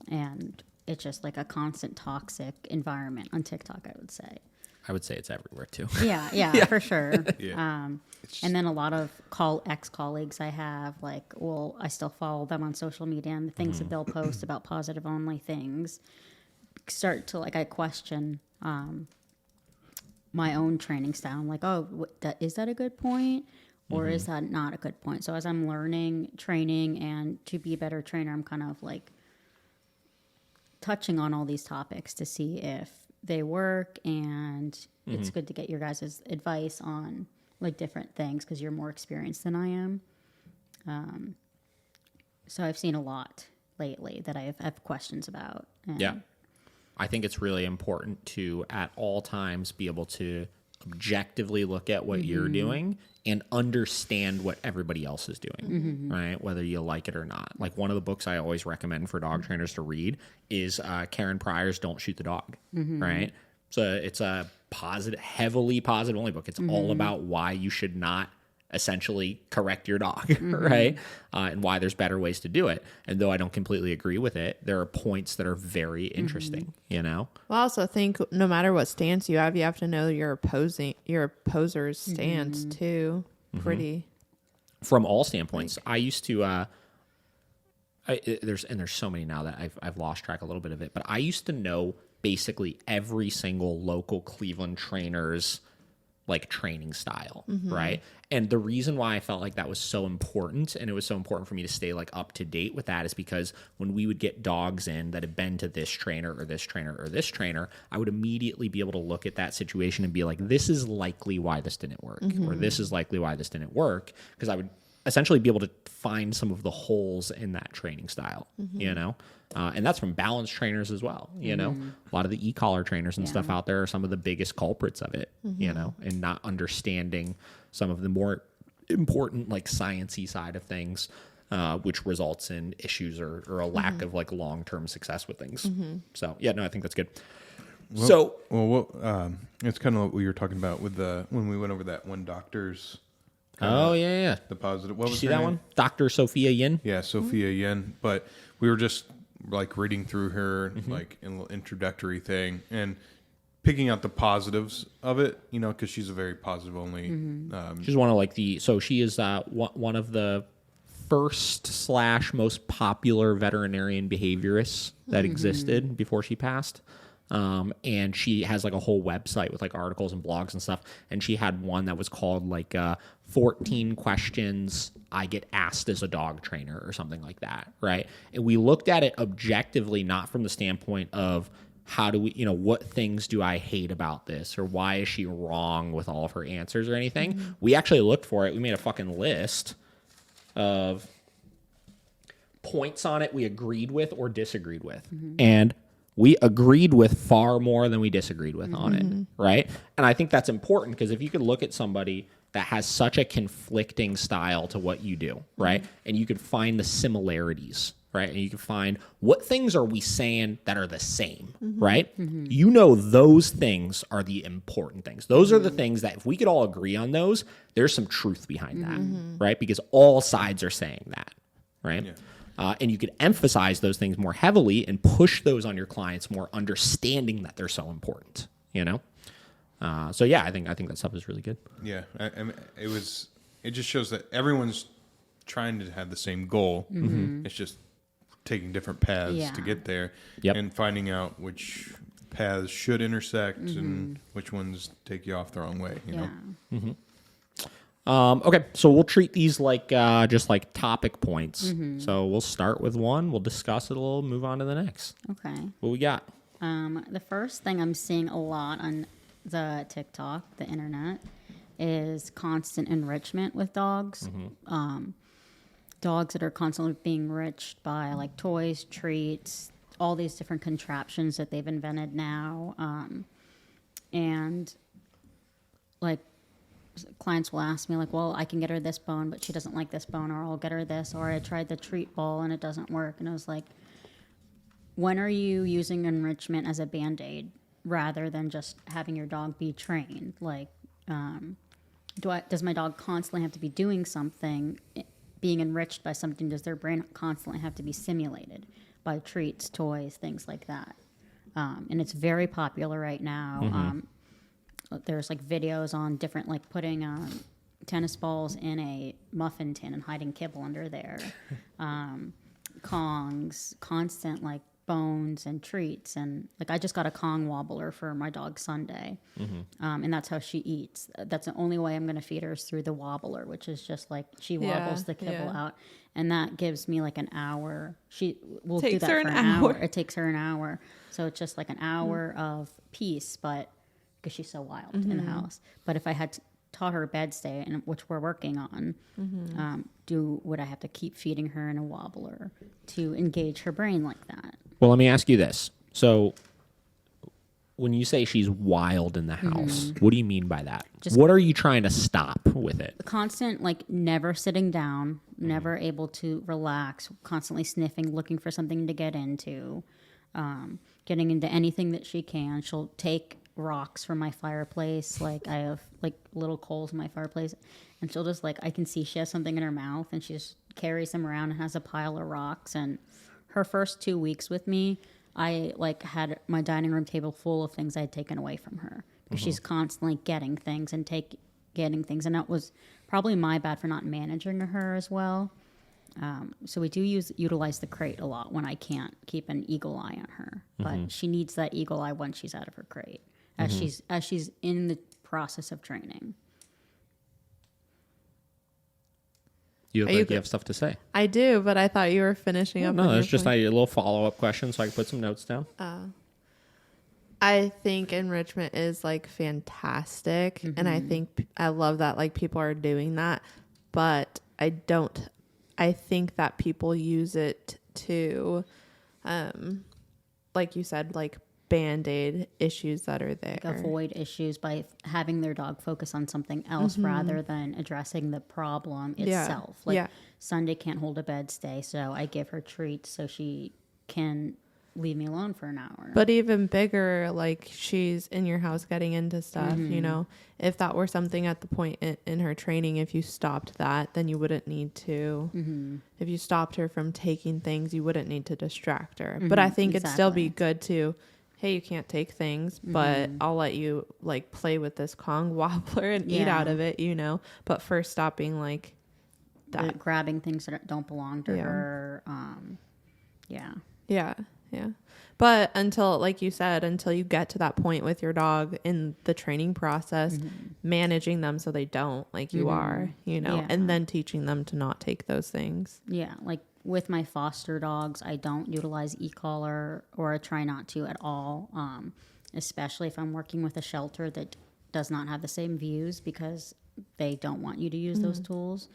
And it's just like a constant toxic environment on TikTok, I would say. I would say it's everywhere too. Yeah, for sure. Yeah. And then a lot of ex-colleagues I have, like, well, I still follow them on social media, and the things that they'll post about positive only things start to, like, I question my own training style. I'm like, oh, is that a good point? Or is that not a good point? So as I'm learning training and to be a better trainer, I'm kind of like touching on all these topics to see if they work, and it's good to get your guys' advice on like different things because you're more experienced than I am. So I've seen a lot lately that I have questions about. And Yeah. I think it's really important to, at all times, be able to objectively look at what you're doing and understand what everybody else is doing, right? Whether you like it or not. Like, one of the books I always recommend for dog trainers to read is Karen Pryor's Don't Shoot the Dog, right? So it's a positive, heavily positive only book. It's all about why you should not essentially correct your dog, right? And why there's better ways to do it. And though I don't completely agree with it, there are points that are very interesting, you know? Well, I also think no matter what stance you have to know your opposer's stance too. Pretty. From all standpoints, I used to, there's so many now that I've lost track a little bit of it, but I used to know basically every single local Cleveland trainer's like training style, right? And the reason why I felt like that was so important, and it was so important for me to stay like up to date with that, is because when we would get dogs in that had been to this trainer or this trainer or this trainer, I would immediately be able to look at that situation and be like, this is likely why this didn't work, or this is likely why this didn't work, because I would essentially be able to find some of the holes in that training style, you know? And that's from balance trainers as well, you know? A lot of the e-collar trainers and stuff out there are some of the biggest culprits of it, you know, and not understanding some of the more important, like, sciencey side of things, which results in issues or a lack of, like, long-term success with things. So, yeah, no, I think that's good. It's kind of what we were talking about with when we went over that one doctor's. Oh, yeah. The positive. Did you see that one? Dr. Sophia Yin? Yeah, Sophia Yin. But we were just like reading through her, like in a little introductory thing, and picking out the positives of it, you know, because she's a very positive only. She's one of like so she is one of the first / most popular veterinarian behaviorists that existed before she passed. And she has like a whole website with like articles and blogs and stuff. And she had one that was called like 14 questions I get asked as a dog trainer or something like that, right? And we looked at it objectively, not from the standpoint of how do we, you know, what things do I hate about this, or why is she wrong with all of her answers or anything. We actually looked for it. We made a fucking list of points on it we agreed with or disagreed with. And we agreed with far more than we disagreed with on it, right? And I think that's important, because if you could look at somebody that has such a conflicting style to what you do, right? And you could find the similarities, right? And you can find what things are we saying that are the same, right? You know, those things are the important things. Those are the things that if we could all agree on those, there's some truth behind that, right? Because all sides are saying that, right? Yeah. And you could emphasize those things more heavily and push those on your clients more, understanding that they're so important, you know? So yeah, I think that stuff is really good. Yeah, I mean, it just shows that everyone's trying to have the same goal. It's just taking different paths to get there, and finding out which paths should intersect and which ones take you off the wrong way. You know. Okay, so we'll treat these like just like topic points. So we'll start with one, we'll discuss it a little, move on to the next. Okay. What we got? The first thing I'm seeing a lot on the TikTok, the internet, is constant enrichment with dogs. Dogs that are constantly being enriched by like toys, treats, all these different contraptions that they've invented now. And like clients will ask me like, well, I can get her this bone, but she doesn't like this bone, or I'll get her this, or I tried the treat ball and it doesn't work. And I was like, when are you using enrichment as a Band-Aid rather than just having your dog be trained? Like, does my dog constantly have to be doing something, being enriched by something? Does their brain constantly have to be simulated by treats, toys, things like that? And it's very popular right now. There's like videos on different, like putting tennis balls in a muffin tin and hiding kibble under there. Kongs, constant like bones and treats. And like I just got a Kong wobbler for my dog Sunday. And that's how she eats. That's the only way I'm going to feed her is through the wobbler, which is just like she wobbles the kibble out. And that gives me like an hour. She will do that for an hour. It takes her an hour. So it's just like an hour of peace, but because she's so wild in the house. But if I had taught her bed stay, and which we're working on, would I have to keep feeding her in a wobbler to engage her brain like that? Well, let me ask you this. So when you say she's wild in the house, what do you mean by that? What are you trying to stop with it? Constant, like, never sitting down, never able to relax, constantly sniffing, looking for something to get into, getting into anything that she can. She'll take rocks from my fireplace. Like, I have, like, little coals in my fireplace, and she'll just, like, I can see she has something in her mouth, and she just carries them around and has a pile of rocks. And her first 2 weeks with me, I, like, had my dining room table full of things I had taken away from her. Because she's constantly getting things and getting things. And that was probably my bad for not managing her as well. So we do utilize the crate a lot when I can't keep an eagle eye on her. But she needs that eagle eye when she's out of her crate, as she's in the process of training. You look like you have stuff to say. I do, but I thought you were finishing up. No, it's just a little follow-up question so I can put some notes down. I think enrichment is, like, fantastic. And I think I love that, like, people are doing that. But I think that people use it to, like you said, like, Band-Aid issues that are there. Like, avoid issues by having their dog focus on something else rather than addressing the problem itself. Like, Sunday can't hold a bed stay, so I give her treats so she can leave me alone for an hour. But even bigger, like, she's in your house getting into stuff, you know. If that were something at the point in her training, if you stopped that, then you wouldn't need to. If you stopped her from taking things, you wouldn't need to distract her. But I think it'd still be good to, hey, you can't take things, but I'll let you, like, play with this Kong wobbler and eat out of it, you know. But first stopping, like, that. Grabbing things that don't belong to her. Yeah. But until, like you said, until you get to that point with your dog in the training process, managing them so they don't, like you are, you know, and then teaching them to not take those things. Yeah, like with my foster dogs, I don't utilize e-collar, or I try not to at all, especially if I'm working with a shelter that does not have the same views, because they don't want you to use those tools.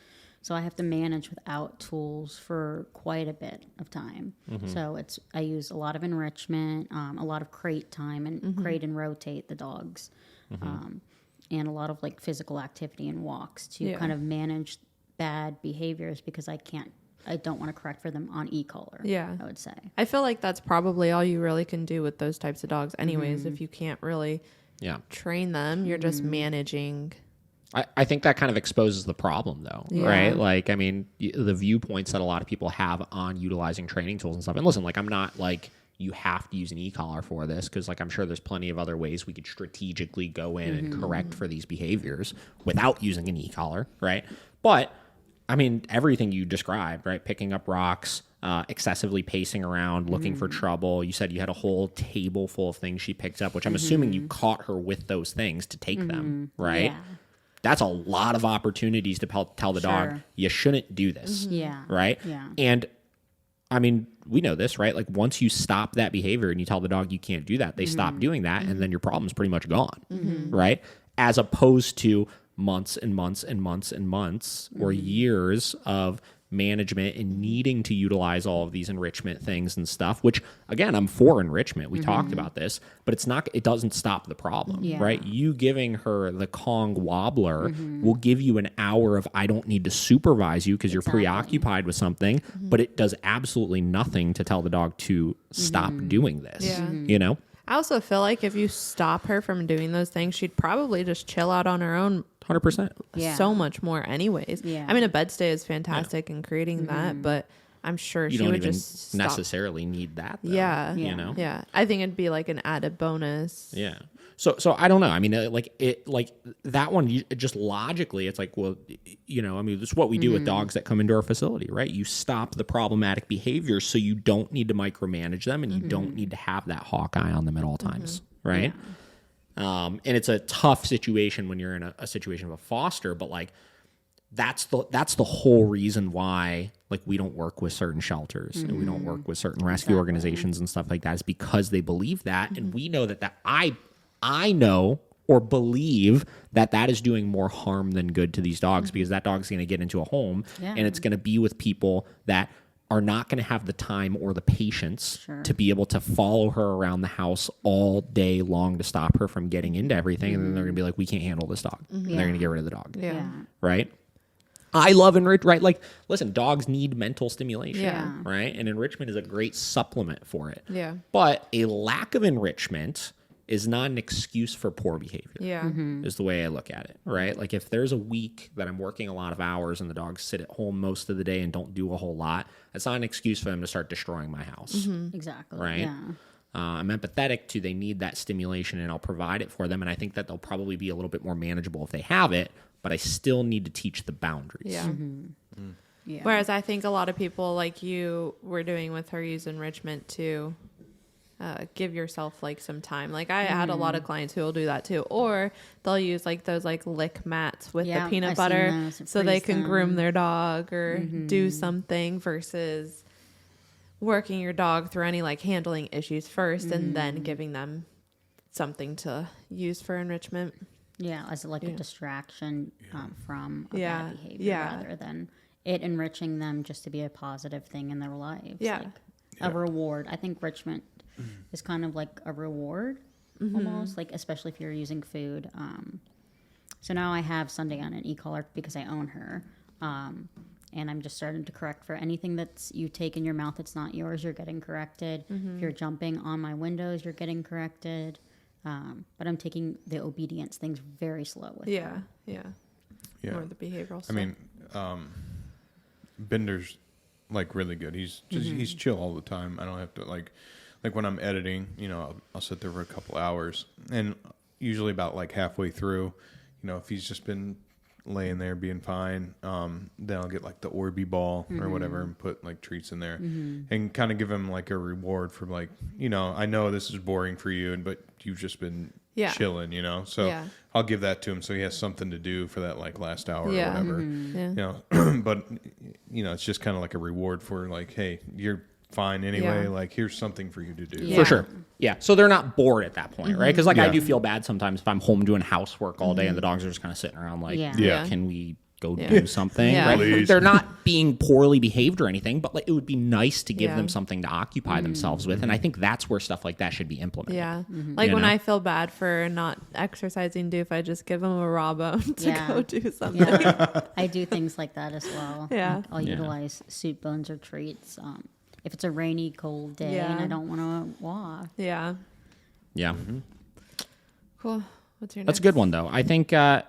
So I have to manage without tools for quite a bit of time. So I use a lot of enrichment, a lot of crate time, and crate and rotate the dogs, and a lot of, like, physical activity and walks to kind of manage bad behaviors, because I don't want to correct for them on e-collar. I would say. I feel like that's probably all you really can do with those types of dogs anyways. If you can't really train them, you're just managing. I think that kind of exposes the problem, though, right? Like, I mean, the viewpoints that a lot of people have on utilizing training tools and stuff. And listen, like, I'm not like, you have to use an e-collar for this, because, like, I'm sure there's plenty of other ways we could strategically go in and correct for these behaviors without using an e-collar, right? But, I mean, everything you described, right? Picking up rocks, excessively pacing around, looking for trouble. You said you had a whole table full of things she picked up, which I'm assuming you caught her with those things to take them, right? Yeah. That's a lot of opportunities to tell the dog, you shouldn't do this. Right? Yeah. And I mean, we know this, right? Like, once you stop that behavior and you tell the dog you can't do that, they stop doing that, and then your problem's pretty much gone. Right? As opposed to months and months and months and months or years of management and needing to utilize all of these enrichment things and stuff, which, again, I'm for enrichment. We talked about this, but it doesn't stop the problem, right? You giving her the Kong wobbler will give you an hour of, I don't need to supervise you because you're preoccupied with something, but it does absolutely nothing to tell the dog to stop doing this, you know? I also feel like if you stop her from doing those things, she'd probably just chill out on her own 100%. so much more anyways. I mean, a bed stay is fantastic in creating that, but I'm sure she would just necessarily need that, though, you know? Yeah. I think it'd be like an added bonus. Yeah. So I don't know. I mean, like that one, just logically, it's like, well, you know, I mean, it's what we do with dogs that come into our facility, right? You stop the problematic behavior so you don't need to micromanage them, and you don't need to have that hawk eye on them at all times, right? And it's a tough situation when you're in a situation of a foster, but, like, that's the whole reason why, like, we don't work with certain shelters and we don't work with certain rescue organizations and stuff like that, is because they believe that, and we know that I know or believe that is doing more harm than good to these dogs, because that dog's going to get into a home and it's going to be with people that are not going to have the time or the patience to be able to follow her around the house all day long to stop her from getting into everything. And then they're going to be like, we can't handle this dog. And they're going to get rid of the dog. Yeah. Right? I love right? Like, listen, dogs need mental stimulation, right? And enrichment is a great supplement for it. Yeah. But a lack of enrichment is not an excuse for poor behavior. Yeah. Is the way I look at it, right? Like if there's a week that I'm working a lot of hours and the dogs sit at home most of the day and don't do a whole lot, that's not an excuse for them to start destroying my house. Exactly. Right? Yeah. I'm empathetic to they need that stimulation and I'll provide it for them. And I think that they'll probably be a little bit more manageable if they have it, but I still need to teach the boundaries. Yeah. Yeah. Whereas I think a lot of people like you were doing with her use enrichment to give yourself like some time. Like I had a lot of clients who will do that too, or they'll use like those like lick mats with the peanut butter so they can groom their dog or do something versus working your dog through any like handling issues first and then giving them something to use for enrichment. Yeah, as like a distraction from a bad behavior rather than it enriching them just to be a positive thing in their lives. Yeah. Like a reward. I think enrichment is kind of like a reward almost, like especially if you're using food. So now I have Sunday on an e-collar because I own her. And I'm just starting to correct for anything that's you take in your mouth that's not yours, you're getting corrected. If you're jumping on my windows, you're getting corrected. But I'm taking the obedience things very slow with her. Yeah. More the behavioral stuff. I mean, Bender's like really good. He's just he's chill all the time. I don't have to like when I'm editing, you know, I'll sit there for a couple hours, and usually about like halfway through, you know, if he's just been laying there being fine, then I'll get like the Orby ball or whatever and put like treats in there and kind of give him like a reward for like, you know, I know this is boring for you, but you've just been chilling, you know, so I'll give that to him so he has something to do for that like last hour or whatever, you know. But you know, it's just kind of like a reward for like, hey, you're fine anyway, like here's something for you to do. For sure. Yeah. So they're not bored at that point, right? Because like I do feel bad sometimes if I'm home doing housework all day and the dogs are just kind of sitting around like, can we go do something? Right? Please. They're not being poorly behaved or anything, but like it would be nice to give them something to occupy themselves with. And I think that's where stuff like that should be implemented. Yeah. Like when I feel bad for not exercising, if I just give them a raw bone to go do something. Yeah. I do things like that as well. Yeah. Like I'll utilize soup bones or treats. If it's a rainy, cold day and I don't want to walk. Yeah. Yeah. Cool. What's your That's next? a good one, though. I think, I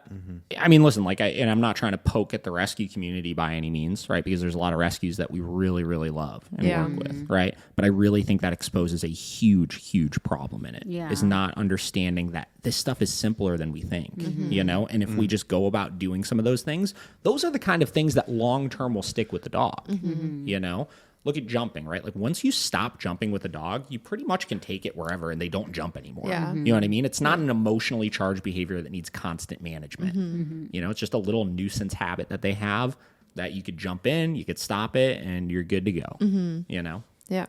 mean, listen, like, and I'm not trying to poke at the rescue community by any means, right? Because there's a lot of rescues that we really, really love and work with, right? But I really think that exposes a huge, huge problem in it. Is not understanding that this stuff is simpler than we think, you know? And if we just go about doing some of those things, those are the kind of things that long-term will stick with the dog, you know? Look at jumping, right? Like once you stop jumping with a dog, you pretty much can take it wherever and they don't jump anymore. Yeah. You know what I mean? It's not an emotionally charged behavior that needs constant management. You know, it's just a little nuisance habit that they have that you could jump in, you could stop it, and you're good to go. You know? Yeah.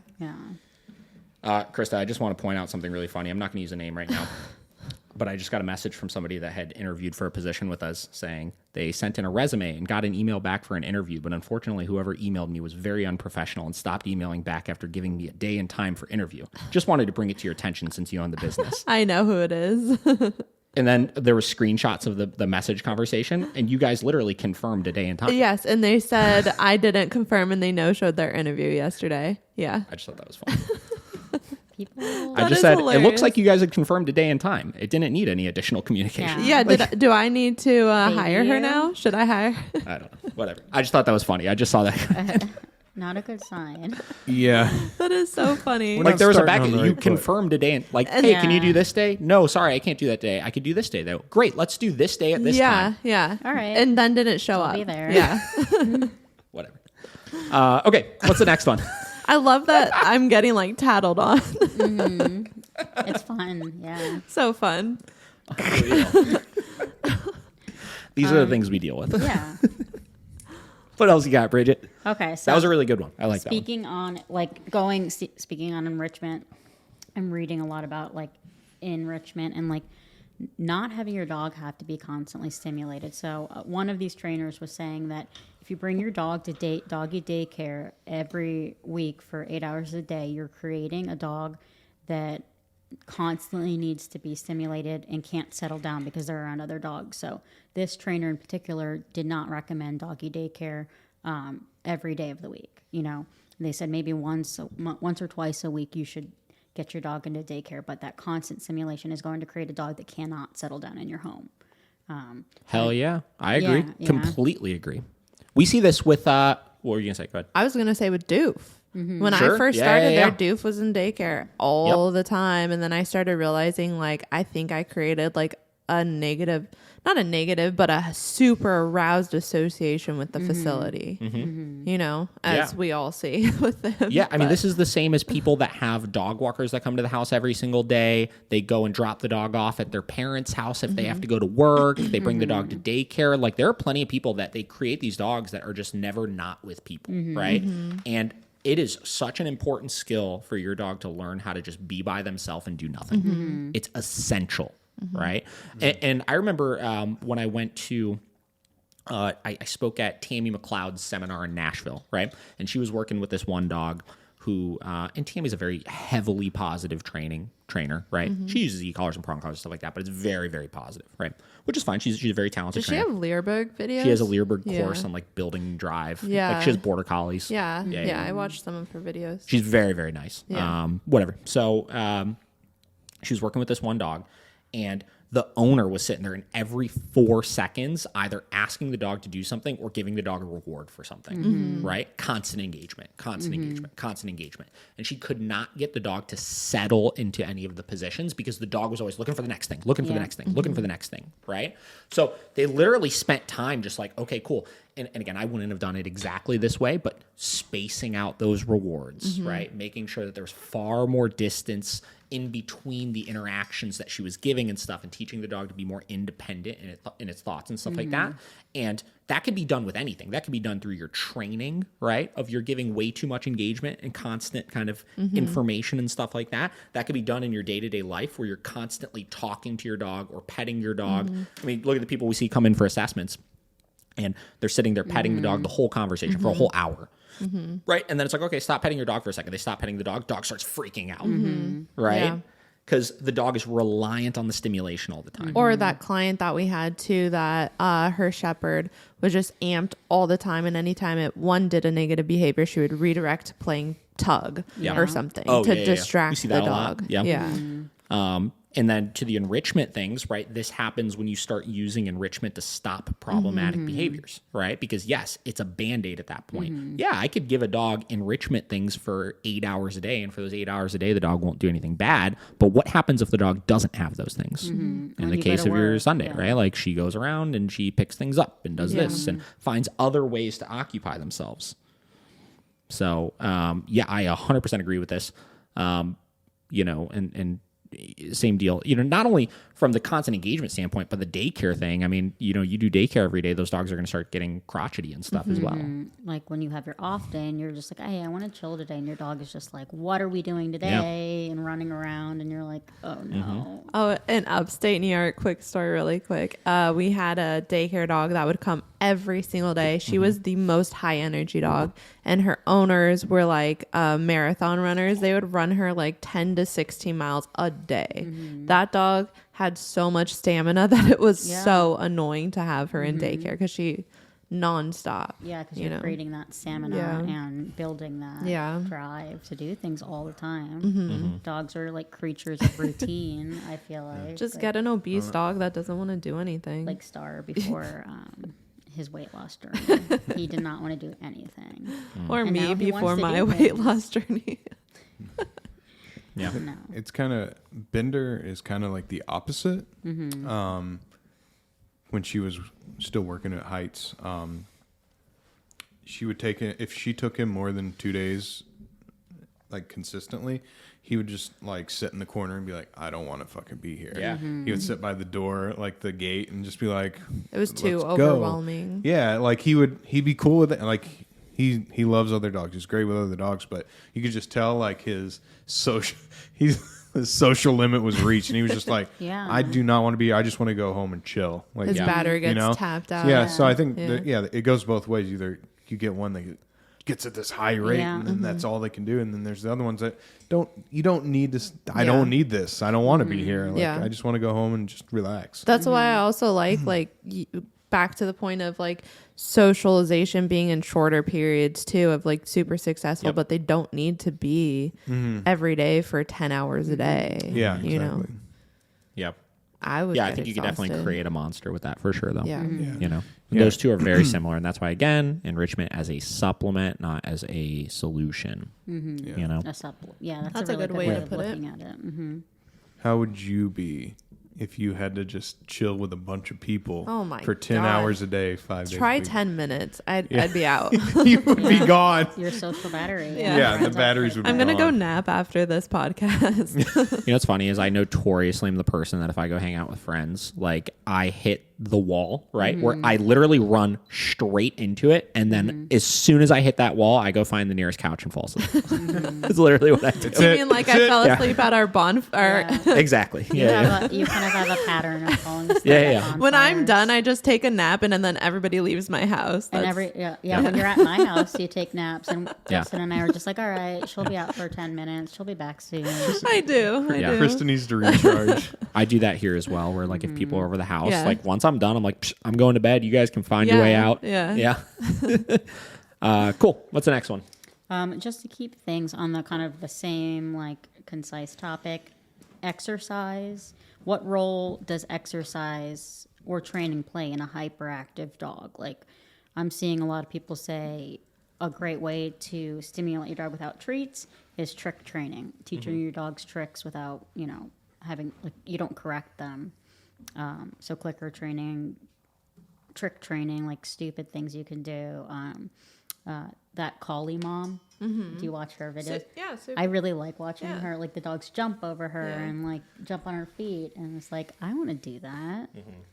Christa, I just want to point out something really funny. I'm not going to use a name right now. But I just got a message from somebody that had interviewed for a position with us saying they sent in a resume and got an email back for an interview. But unfortunately, whoever emailed me was very unprofessional and stopped emailing back after giving me a day and time for interview. Just wanted to bring it to your attention since you own the business. I know who it is. And then there were screenshots of the message conversation, and you guys literally confirmed a day and time. Yes, and they said I didn't confirm, and they no-showed their interview yesterday. Yeah. I just thought that was funny. People. I just said, it looks like you guys had confirmed a day and time. It didn't need any additional communication. Yeah, do I need to hire her now? Should I hire? I don't know. Whatever. I just thought that was funny. I just saw that. Not a good sign. Yeah. That is so funny. Like there was a starting back, on the you right foot. confirmed a day and like, hey, can you do this day? No, sorry, I can't do that day. I could do this day though. Great, let's do this day at this time. Yeah. All right. And then didn't show I'll up. be there. Yeah. Whatever. Okay, what's the next one? I love that I'm getting like tattled on. It's fun. Yeah. So fun. These are the things we deal with. Yeah. What else you got, Bridget? Okay. So That was a really good one. I like that one. speaking on enrichment, I'm reading a lot about like enrichment and like not having your dog have to be constantly stimulated. So one of these trainers was saying that if if you bring your dog to doggy daycare every week for 8 hours a day, you're creating a dog that constantly needs to be stimulated and can't settle down because they're around other dogs. So this trainer in particular did not recommend doggy daycare every day of the week. You know, they said maybe once or twice a week you should get your dog into daycare, but that constant stimulation is going to create a dog that cannot settle down in your home. Hell yeah. I agree. Yeah. Completely agree. We see this with, what were you going to say? Go ahead. I was going to say with Doof. When Sure. I first Yeah, started yeah, there, Doof was in daycare all the time. And then I started realizing, like, I think I created, like, a negative, not a negative, but a super aroused association with the facility, you know, as we all see with them. Yeah, I mean, this is the same as people that have dog walkers that come to the house every single day. They go and drop the dog off at their parents' house if they have to go to work. They bring the dog to daycare. Like, there are plenty of people that they create these dogs that are just never not with people, right? And it is such an important skill for your dog to learn how to just be by themselves and do nothing. It's essential, right? And I remember when I went to, I spoke at Tammy McLeod's seminar in Nashville, right? And she was working with this one dog who, and Tammy's a very heavily positive trainer, right? She uses e-collars and prong collars and stuff like that, but it's very, very positive, right? Which is fine. She's a very talented Does she trainer. have Learberg videos? She has a Learberg course on like building drive. Yeah. Like she has border collies. Yeah. I watched some of her videos. She's very, very nice. Yeah. Whatever. So she was working with this one dog, and the owner was sitting there, and every 4 seconds, either asking the dog to do something or giving the dog a reward for something, right? Constant engagement. And she could not get the dog to settle into any of the positions because the dog was always looking for the next thing, looking for the next thing, right? So they literally spent time just like, okay, cool. And again, I wouldn't have done it exactly this way, but spacing out those rewards, right? Making sure that there's far more distance in between the interactions that she was giving and stuff, and teaching the dog to be more independent in its thoughts and stuff like that. And that could be done with anything. That could be done through your training, right? Of you're giving way too much engagement and constant kind of information and stuff like that. That could be done in your day-to-day life where you're constantly talking to your dog or petting your dog. I mean, look at the people we see come in for assessments, and they're sitting there petting the dog the whole conversation for a whole hour. Right? And then it's like, okay, stop petting your dog for a second. They stop petting the dog starts freaking out. Right? Because the dog is reliant on the stimulation all the time. Or that client that we had too, that her shepherd was just amped all the time, and anytime it did a negative behavior, she would redirect to playing tug or something to distract We see the that a lot. dog. Yeah. And then to the enrichment things, right? This happens when you start using enrichment to stop problematic behaviors, right? Because yes, it's a Band-Aid at that point. Yeah, I could give a dog enrichment things for 8 hours a day, and for those 8 hours a day, the dog won't do anything bad. But what happens if the dog doesn't have those things? In the case of your Sunday, right? Like she goes around and she picks things up and does this and finds other ways to occupy themselves. So, I 100% agree with this. And same deal, not only from the constant engagement standpoint, but the daycare thing. I mean, you do daycare every day, those dogs are going to start getting crotchety and stuff as well. Like when you have your off day and you're just like, hey, I want to chill today. And your dog is just like, what are we doing today? And running around, and you're like, oh no. Oh, in upstate New York, quick story really quick. We had a daycare dog that would come every single day. She was the most high energy dog, and her owners were like marathon runners. They would run her like 10 to 16 miles a day. That dog had so much stamina that it was so annoying to have her in daycare because she nonstop. Yeah, because you're creating that stamina and building that drive to do things all the time. Dogs are like creatures of routine, I feel like. Just get an obese dog that doesn't want to do anything. Like Star before his weight loss journey. He did not want to do anything. Or And me now he before wants to my do weight things. loss journey. Yeah. No. It's kind of, Bender is kind of like the opposite. When she was still working at Heights, she would take it, if she took him more than 2 days, like consistently, he would just like sit in the corner and be like, I don't want to fucking be here. Yeah. He would sit by the door, like the gate, and just be like, It was too "Let's go." overwhelming. Yeah, like he'd be cool with it. Like he loves other dogs. He's great with other dogs, but you could just tell like his social limit was reached, and he was just like, Yeah. I do not want to be. I just want to go home and chill. Like His battery gets tapped out. Yeah, so I think Yeah. it goes both ways. Either you get one that gets at this high rate, Yeah. and then that's all they can do, and then there's the other ones that you don't need this. I don't need this. I don't want to be here. Like, Yeah. I just want to go home and just relax. That's why I also like back to the point of like socialization being in shorter periods too, of like super successful, but they don't need to be every day for 10 hours a day. Yeah, exactly. You know, Yep. I would. Yeah, I get think you could definitely exhausted. create a monster with that for sure, though. Yeah. Yeah. You know, Yeah. those two are very similar, and that's why again, enrichment as a supplement, not as a solution. Yeah. You know, That's That's a really good way to of put it. looking at it. Mm-hmm. How would you be if you had to just chill with a bunch of people Oh my for 10 God. hours a day, 5 days Try a week? 10 minutes. I'd be out. You would be gone. Your social battery. Yeah. The batteries would be I'm gonna go gone. nap after this podcast. you know what's funny is I notoriously am the person that if I go hang out with friends, like I hit the wall, right? Where I literally run straight into it, and then as soon as I hit that wall, I go find the nearest couch and fall asleep. That's literally what I do. I mean, like I fell asleep at our bonfire. Yeah. Exactly. You, Yeah. you kind of have a pattern of falling asleep. Yeah, at yeah. When I'm bonfires. done, I just take a nap, and then everybody leaves my house. And That's- when you're at my house, you take naps, and Yeah. Justin and I are just like, all right, she'll be out for 10 minutes, she'll be back soon. I do. I Yeah. do. Krista needs to recharge. I do that here as well, where like if people are over the house, Yeah. like once I'm done, I'm like, Psh, I'm going to bed. You guys can find your way out. Yeah. Yeah. Cool. What's the next one? Just to keep things on the kind of the same like concise topic, exercise. What role does exercise or training play in a hyperactive dog? Like, I'm seeing a lot of people say a great way to stimulate your dog without treats is trick training, teaching your dogs tricks without, having, like, you don't correct them. So clicker training, trick training, like stupid things you can do. That collie mom, do you watch her videos? Yeah. I really like watching Yeah. her. Like the dogs jump over her Yeah. and like jump on her feet, and it's like I want to do that.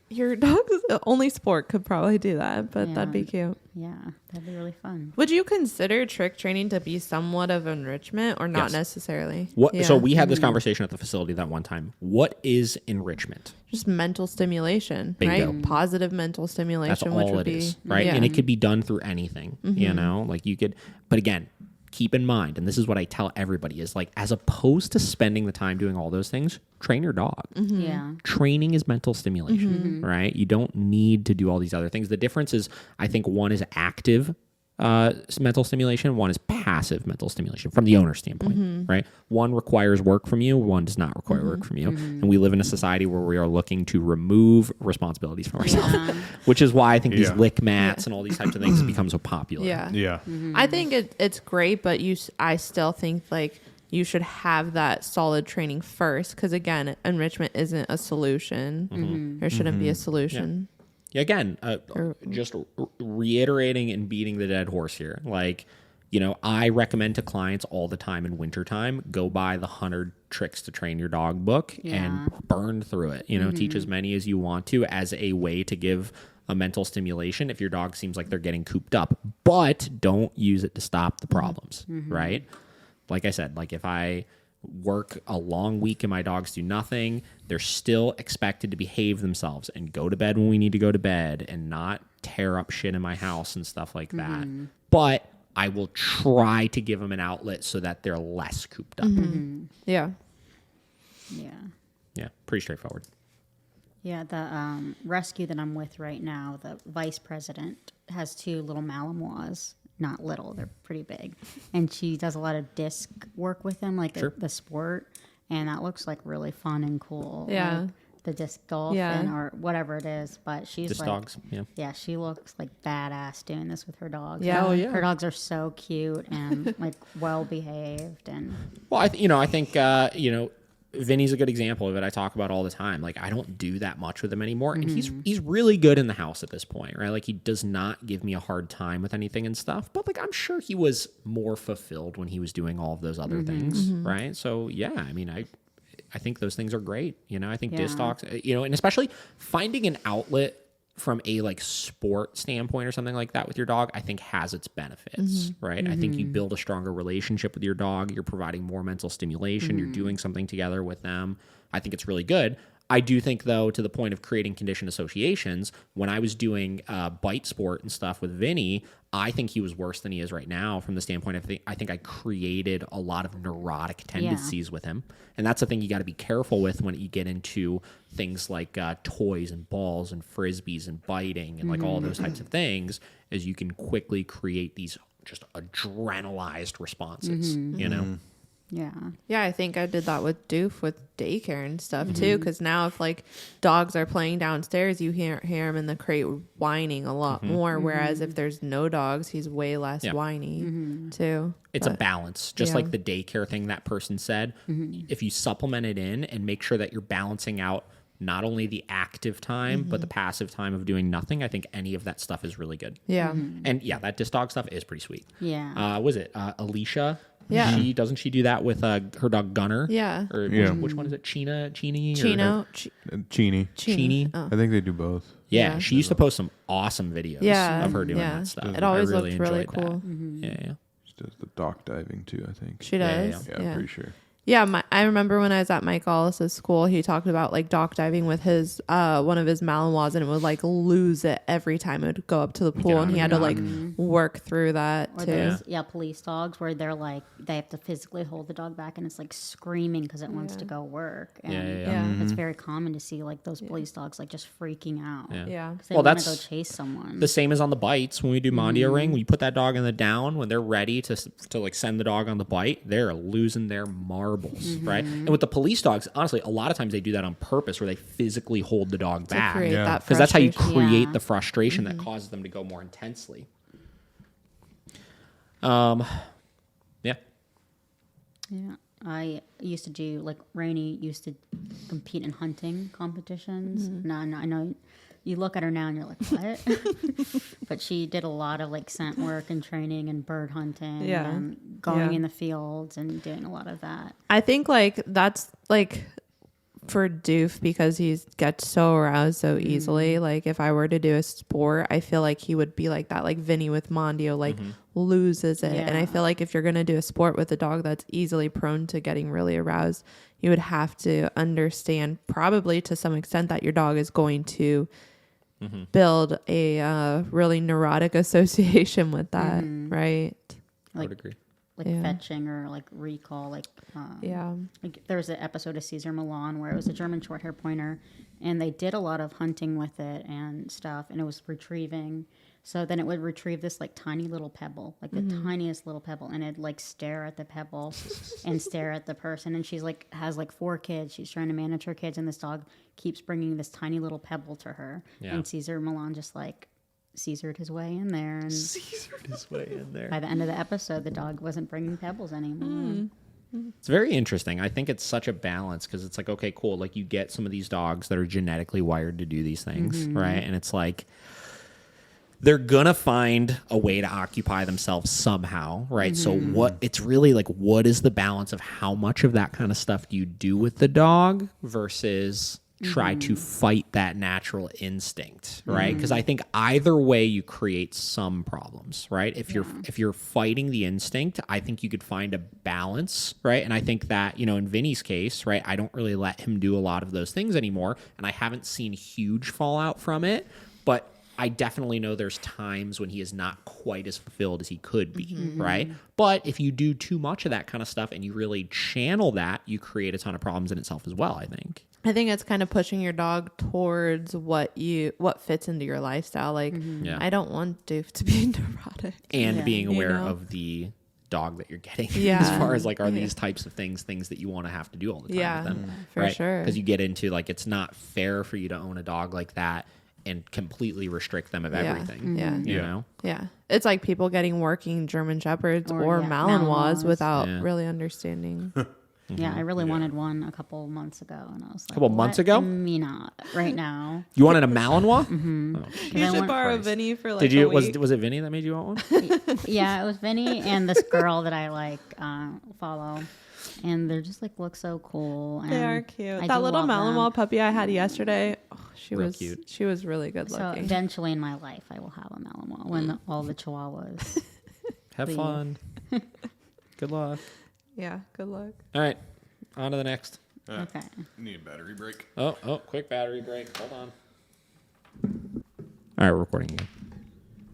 Your dog's only sport could probably do that, but Yeah. that'd be cute. Yeah, that'd be really fun. Would you consider trick training to be somewhat of enrichment or not Yes. necessarily? What? Yeah. So we had this conversation at the facility that one time. What is enrichment? just mental stimulation, Bingo. right? Positive mental stimulation, That's which all would it be is, right? Yeah. And it could be done through anything, you know, like you could, but again, keep in mind, and this is what I tell everybody is like, as opposed to spending the time doing all those things, train your dog. Yeah, Training is mental stimulation, right? You don't need to do all these other things. The difference is, I think one is active mental stimulation, one is passive mental stimulation from the owner standpoint, right? One requires work from you, one does not require work from you. And we live in a society where we are looking to remove responsibilities from ourselves, which is why I think these Yeah. lick mats and all these types of things become so popular. Yeah. Yeah. I think it's great, but I still think like you should have that solid training first, because again, enrichment isn't a solution. There shouldn't be a solution. Yeah, again, just reiterating and beating the dead horse here. Like, you know, I recommend to clients all the time in wintertime, go buy the 100 Tricks to Train Your Dog book and burn through it. You know, teach as many as you want to as a way to give a mental stimulation if your dog seems like they're getting cooped up. But don't use it to stop the problems, right? Like I said, like if I work a long week and my dogs do nothing, they're still expected to behave themselves and go to bed when we need to go to bed and not tear up shit in my house and stuff like that. But I will try to give them an outlet so that they're less cooped up. Yeah. yeah. Yeah, pretty straightforward. Yeah, the rescue that I'm with right now, the vice president has 2 little Malinois. Not little, they're pretty big. And she does a lot of disc work with them, like the sport. And that looks like really fun and cool. Yeah. Like the disc dolphin or whatever it is. But she's Just like, dogs, yeah. yeah, she looks like badass doing this with her dogs. Yeah. Oh, yeah. Her dogs are so cute and like well behaved. And Well, I think, you know, Vinny's a good example of it. I talk about all the time. Like, I don't do that much with him anymore. And he's really good in the house at this point, right? Like, he does not give me a hard time with anything and stuff. But, like, I'm sure he was more fulfilled when he was doing all of those other things, right? So, yeah, I mean, I think those things are great. You know, I think disc dogs, you know, and especially finding an outlet from a like sport standpoint or something like that with your dog, I think has its benefits, right? I think you build a stronger relationship with your dog. You're providing more mental stimulation. You're doing something together with them. I think it's really good. I do think, though, to the point of creating conditioned associations, when I was doing bite sport and stuff with Vinny, I think he was worse than he is right now from the standpoint of I think I created a lot of neurotic tendencies with him. And that's the thing you got to be careful with when you get into things like toys and balls and frisbees and biting and like all those types of things, is you can quickly create these just adrenalized responses, you know? Yeah. Yeah, I think I did that with Doof with daycare and stuff too. Because now if like dogs are playing downstairs, you hear him in the crate whining a lot more. Whereas if there's no dogs, he's way less whiny too. It's a balance, just like the daycare thing that person said. If you supplement it in and make sure that you're balancing out not only the active time, but the passive time of doing nothing, I think any of that stuff is really good. Yeah. And yeah, that disc dog stuff is pretty sweet. Yeah. Was it Alicia? Yeah. Doesn't she do that with her dog Gunner? Yeah. Or which one is it? Chino? Chino. Cheenie. Oh. I think they do both. Yeah, she used to post some awesome videos of her doing that stuff. It always I looked really enjoyed cool. that. Yeah. She does the dock diving too, I think. She does. Yeah, I'm pretty sure. Yeah, I remember when I was at Mike Hollis's school, he talked about like dock diving with his one of his Malinois, and it would like lose it every time it would go up to the pool, and he had to like work through that Or too. those, police dogs where they're like, they have to physically hold the dog back and it's like screaming because it wants to go work. And it's very common to see like those police dogs like just freaking out. Yeah. Because they want to go chase someone. The same as on the bites. When we do Mondio ring, when you put that dog in the down, when they're ready to like send the dog on the bite, they're losing their marbles, right? And with the police dogs, honestly, a lot of times they do that on purpose, where they physically hold the dog back, because that's how you create the frustration that causes them to go more intensely. Yeah. I used to do, like, Rainey used to compete in hunting competitions. No, I know you look at her now and you're like, what? But she did a lot of, like, scent work and training and bird hunting and going in the fields and doing a lot of that. I think, like, that's, like, for Doof, because he gets so aroused so easily. Like, if I were to do a sport, I feel like he would be like that. Like Vinny with Mondio, like, loses it. And I feel like if you're going to do a sport with a dog that's easily prone to getting really aroused, you would have to understand, probably to some extent, that your dog is going to build a really neurotic association with that, right? I would agree. Like fetching or like recall, like like there was an episode of Caesar Milan where it was a German short hair pointer, and they did a lot of hunting with it and stuff, and it was retrieving. So then it would retrieve this like tiny little pebble, like the tiniest little pebble, and it'd like stare at the pebble and stare at the person. And she's like has like 4 kids. She's trying to manage her kids, and this dog keeps bringing this tiny little pebble to her. And Caesar Milan just like Caesared his way in there, and by the end of the episode, the dog wasn't bringing pebbles anymore. It's very interesting. I think it's such a balance, because it's like, okay, cool. Like, you get some of these dogs that are genetically wired to do these things, right? And it's like, they're gonna find a way to occupy themselves somehow, right? So it's really like, what is the balance of how much of that kind of stuff do you do with the dog versus try to fight that natural instinct, right? Because I think either way you create some problems, right? If you're fighting the instinct, I think you could find a balance, right? And I think that, in Vinny's case, right, I don't really let him do a lot of those things anymore, and I haven't seen huge fallout from it, but I definitely know there's times when he is not quite as fulfilled as he could be, right? But if you do too much of that kind of stuff and you really channel that, you create a ton of problems in itself as well, I think. I think it's kind of pushing your dog towards what fits into your lifestyle. Like, I don't want Doof to be neurotic. And being aware of the dog that you're getting as far as like, are these types of things that you want to have to do all the time with them? For sure. Because you get into like, it's not fair for you to own a dog like that and completely restrict them of everything. You know? Yeah. It's like people getting working German Shepherds or Malinois without really understanding. Yeah, I really wanted one a couple months ago, and I was like, couple months ago? Me not right now. You wanted a Malinois? You should borrow Vinny for like a week. Was it Vinny that made you want one? Yeah, it was Vinny and this girl that I like follow, and they're just like look so cool. And they are cute. That little Malinois puppy I had yesterday, Real cute. She was really good So looking. eventually in my life, I will have a Malinois when all the Chihuahuas. Have leave. fun. Good luck. Yeah, good luck. All right, on to the next. Okay. Need a battery break. Oh, quick battery break. Hold on. All right, we're recording again.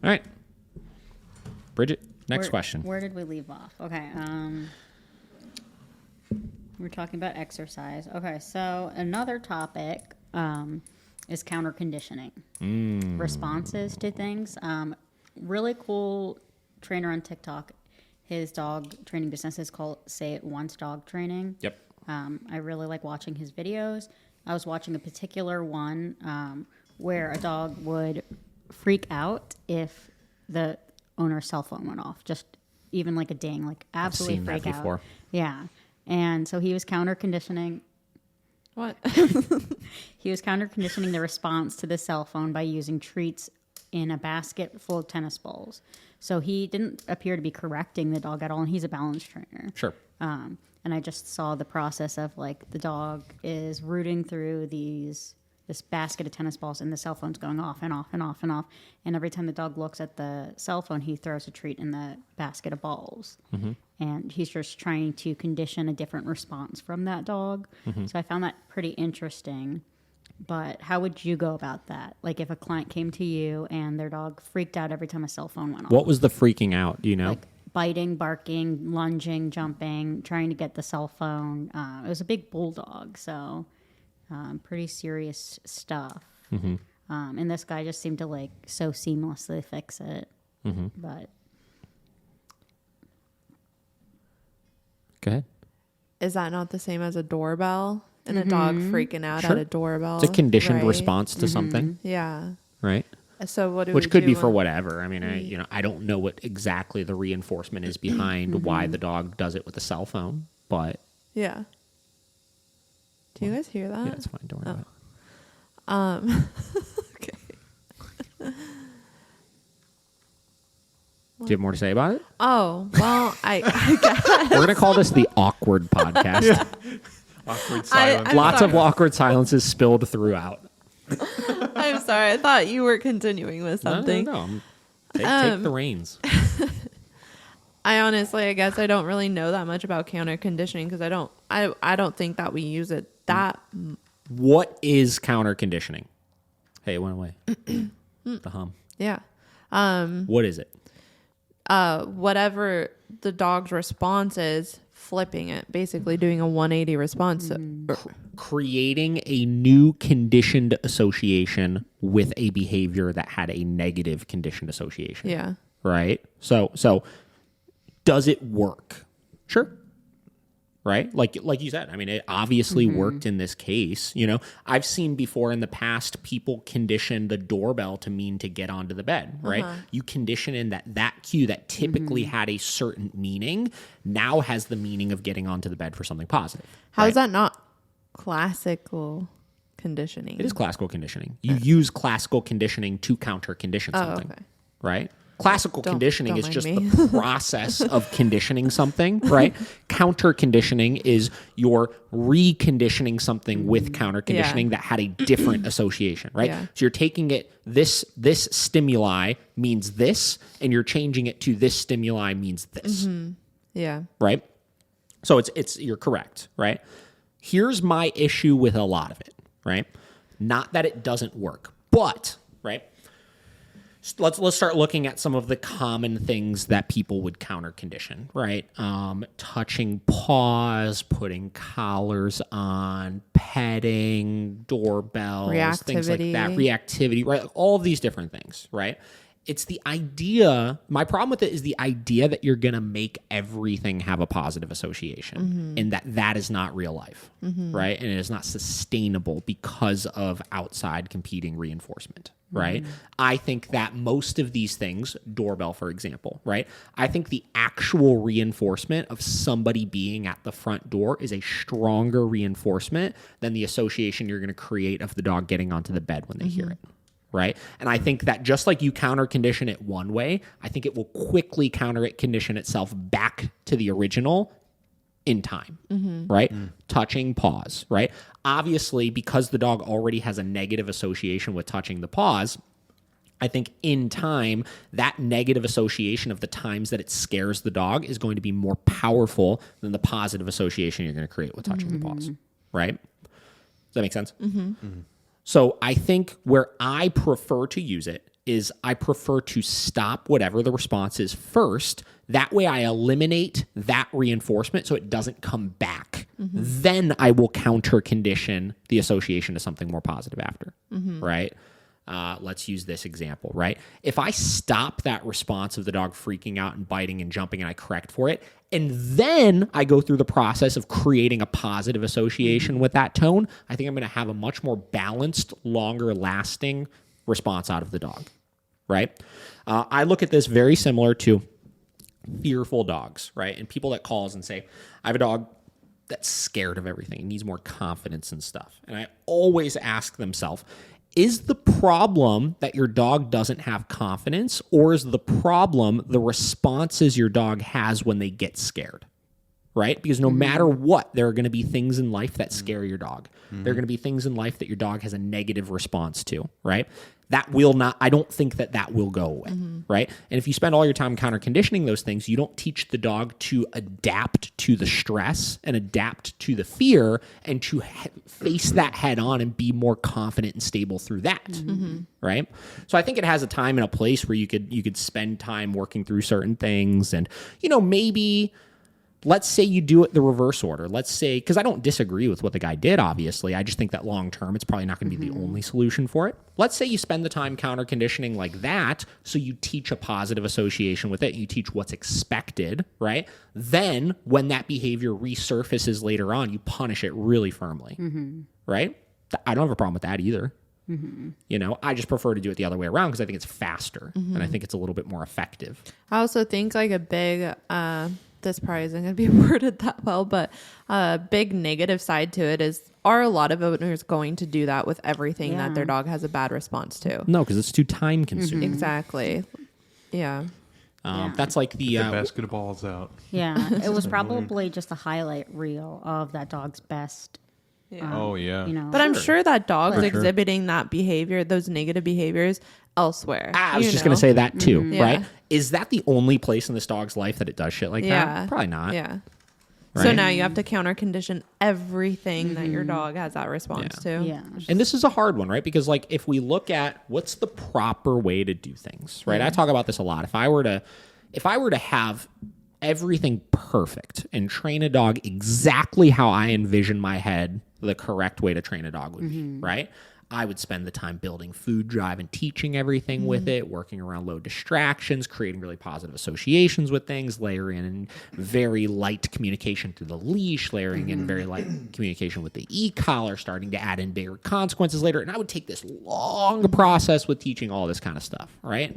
All right. Bridget, next question. Where did we leave off? Okay. We're talking about exercise. Okay, so another topic is counter conditioning. Responses to things. Really cool trainer on TikTok. His dog training business is called Say It Once Dog Training. Yep. I really like watching his videos. I was watching a particular one where a dog would freak out if the owner's cell phone went off. Just even like a ding, like absolutely seen that freak before. out. Yeah. And so he was counter conditioning. What? He was counter conditioning the response to the cell phone by using treats in a basket full of tennis balls. So he didn't appear to be correcting the dog at all, and he's a balance trainer. Sure. And I just saw the process of like the dog is rooting through this basket of tennis balls, and the cell phone's going off and off and off and off. And every time the dog looks at the cell phone, he throws a treat in the basket of balls. And he's just trying to condition a different response from that dog. So I found that pretty interesting. But how would you go about that? Like if a client came to you and their dog freaked out every time a cell phone went off. What was the freaking out? Do you know? Like biting, barking, lunging, jumping, trying to get the cell phone. It was a big bulldog, so pretty serious stuff. And this guy just seemed to like so seamlessly fix it. But Go ahead. Is that not the same as a doorbell? And a dog freaking out Sure. at a doorbell? It's a conditioned right? response to something, Yeah. right? So what do Which we could do be for when- whatever. I mean, I don't know what exactly the reinforcement is behind why the dog does it with a cell phone, but Yeah. Do you guys hear that? yeah, it's fine. Don't worry about it. Okay. Do you have more to say about it? Oh, well, I guess. We're gonna call this the awkward podcast. Awkward silence. I'm Lots of sorry. awkward silences spilled throughout. I'm sorry. I thought you were continuing with something. No. Take the reins. I honestly, I guess I don't really know that much about counter conditioning because I don't think that we use it that. What is counter conditioning? Hey, it went away. The hum. Yeah. What is it? Whatever the dog's response is, flipping it, basically doing a 180 response. Creating a new conditioned association with a behavior that had a negative conditioned association. Yeah. Right? So does it work? Sure. Right? Like you said, I mean, it obviously worked in this case. You know, I've seen before in the past people condition the doorbell to mean to get onto the bed, right? You condition in that cue that typically had a certain meaning now has the meaning of getting onto the bed for something positive. How right? is that not classical conditioning? It is classical conditioning. You use classical conditioning to counter condition something, okay. right? Classical conditioning don't is just mind the process of conditioning something, right? Counter conditioning is you're reconditioning something with counter conditioning that had a different association, right? Yeah. So you're taking it, this stimuli means this, and you're changing it to this stimuli means this, Yeah. right? So it's you're correct, right? Here's my issue with a lot of it, right? Not that it doesn't work, but, right? Let's start looking at some of the common things that people would counter condition, right? Touching paws, putting collars on, petting, doorbells, things like that, reactivity, right? All of these different things, right? It's the idea, my problem with it is the idea that you're going to make everything have a positive association and that is not real life, right? And it is not sustainable because of outside competing reinforcement, right? I think that most of these things, doorbell, for example, right? I think the actual reinforcement of somebody being at the front door is a stronger reinforcement than the association you're going to create of the dog getting onto the bed when they hear it. Right. And I think that just like you counter condition it one way, I think it will quickly counter it condition itself back to the original in time, right? Touching paws, right? Obviously, because the dog already has a negative association with touching the paws, I think in time, that negative association of the times that it scares the dog is going to be more powerful than the positive association you're going to create with touching the paws, right? Does that make sense? So I think where I prefer to use it is I prefer to stop whatever the response is first. That way I eliminate that reinforcement so it doesn't come back. Then I will counter condition the association to something more positive after, right? Let's use this example, right? If I stop that response of the dog freaking out and biting and jumping and I correct for it, and then I go through the process of creating a positive association with that tone, I think I'm going to have a much more balanced, longer lasting response out of the dog, right? I look at this very similar to fearful dogs, right? And people that call us and say, I have a dog that's scared of everything and needs more confidence and stuff. And I always ask themselves, is the problem that your dog doesn't have confidence, or is the problem the responses your dog has when they get scared? Right? Because no matter what, there are going to be things in life that scare your dog. There are going to be things in life that your dog has a negative response to, right? That will not, I don't think that will go away, right? And if you spend all your time counter conditioning those things, you don't teach the dog to adapt to the stress and adapt to the fear and to face that head on and be more confident and stable through that, right? So I think it has a time and a place where you could spend time working through certain things and, maybe... Let's say you do it the reverse order. Let's say, because I don't disagree with what the guy did, obviously. I just think that long term, it's probably not going to be the only solution for it. Let's say you spend the time counter conditioning like that, so you teach a positive association with it. You teach what's expected, right? Then when that behavior resurfaces later on, you punish it really firmly, right? I don't have a problem with that either. I just prefer to do it the other way around because I think it's faster and I think it's a little bit more effective. I also think like a big... this probably isn't going to be worded that well, but a big negative side to it is, are a lot of owners going to do that with everything that their dog has a bad response to? No, because it's too time consuming. Exactly. Yeah. That's like the basketball's out. Yeah, it was probably just a highlight reel of that dog's best. Yeah. But I'm sure that dog's exhibiting that behavior, those negative behaviors elsewhere. I was just going to say that too, right? Is that the only place in this dog's life that it does shit like that? Probably not. Yeah. Right? So now you have to counter condition everything that your dog has that response to. Yeah. And this is a hard one, right? Because like if we look at what's the proper way to do things, right? I talk about this a lot. If I were to have everything perfect and train a dog exactly how I envision my head the correct way to train a dog would be, right? I would spend the time building food drive and teaching everything with it, working around low distractions, creating really positive associations with things, layering in very light communication through the leash, layering in very light communication with the e-collar, starting to add in bigger consequences later. And I would take this long process with teaching all this kind of stuff, right?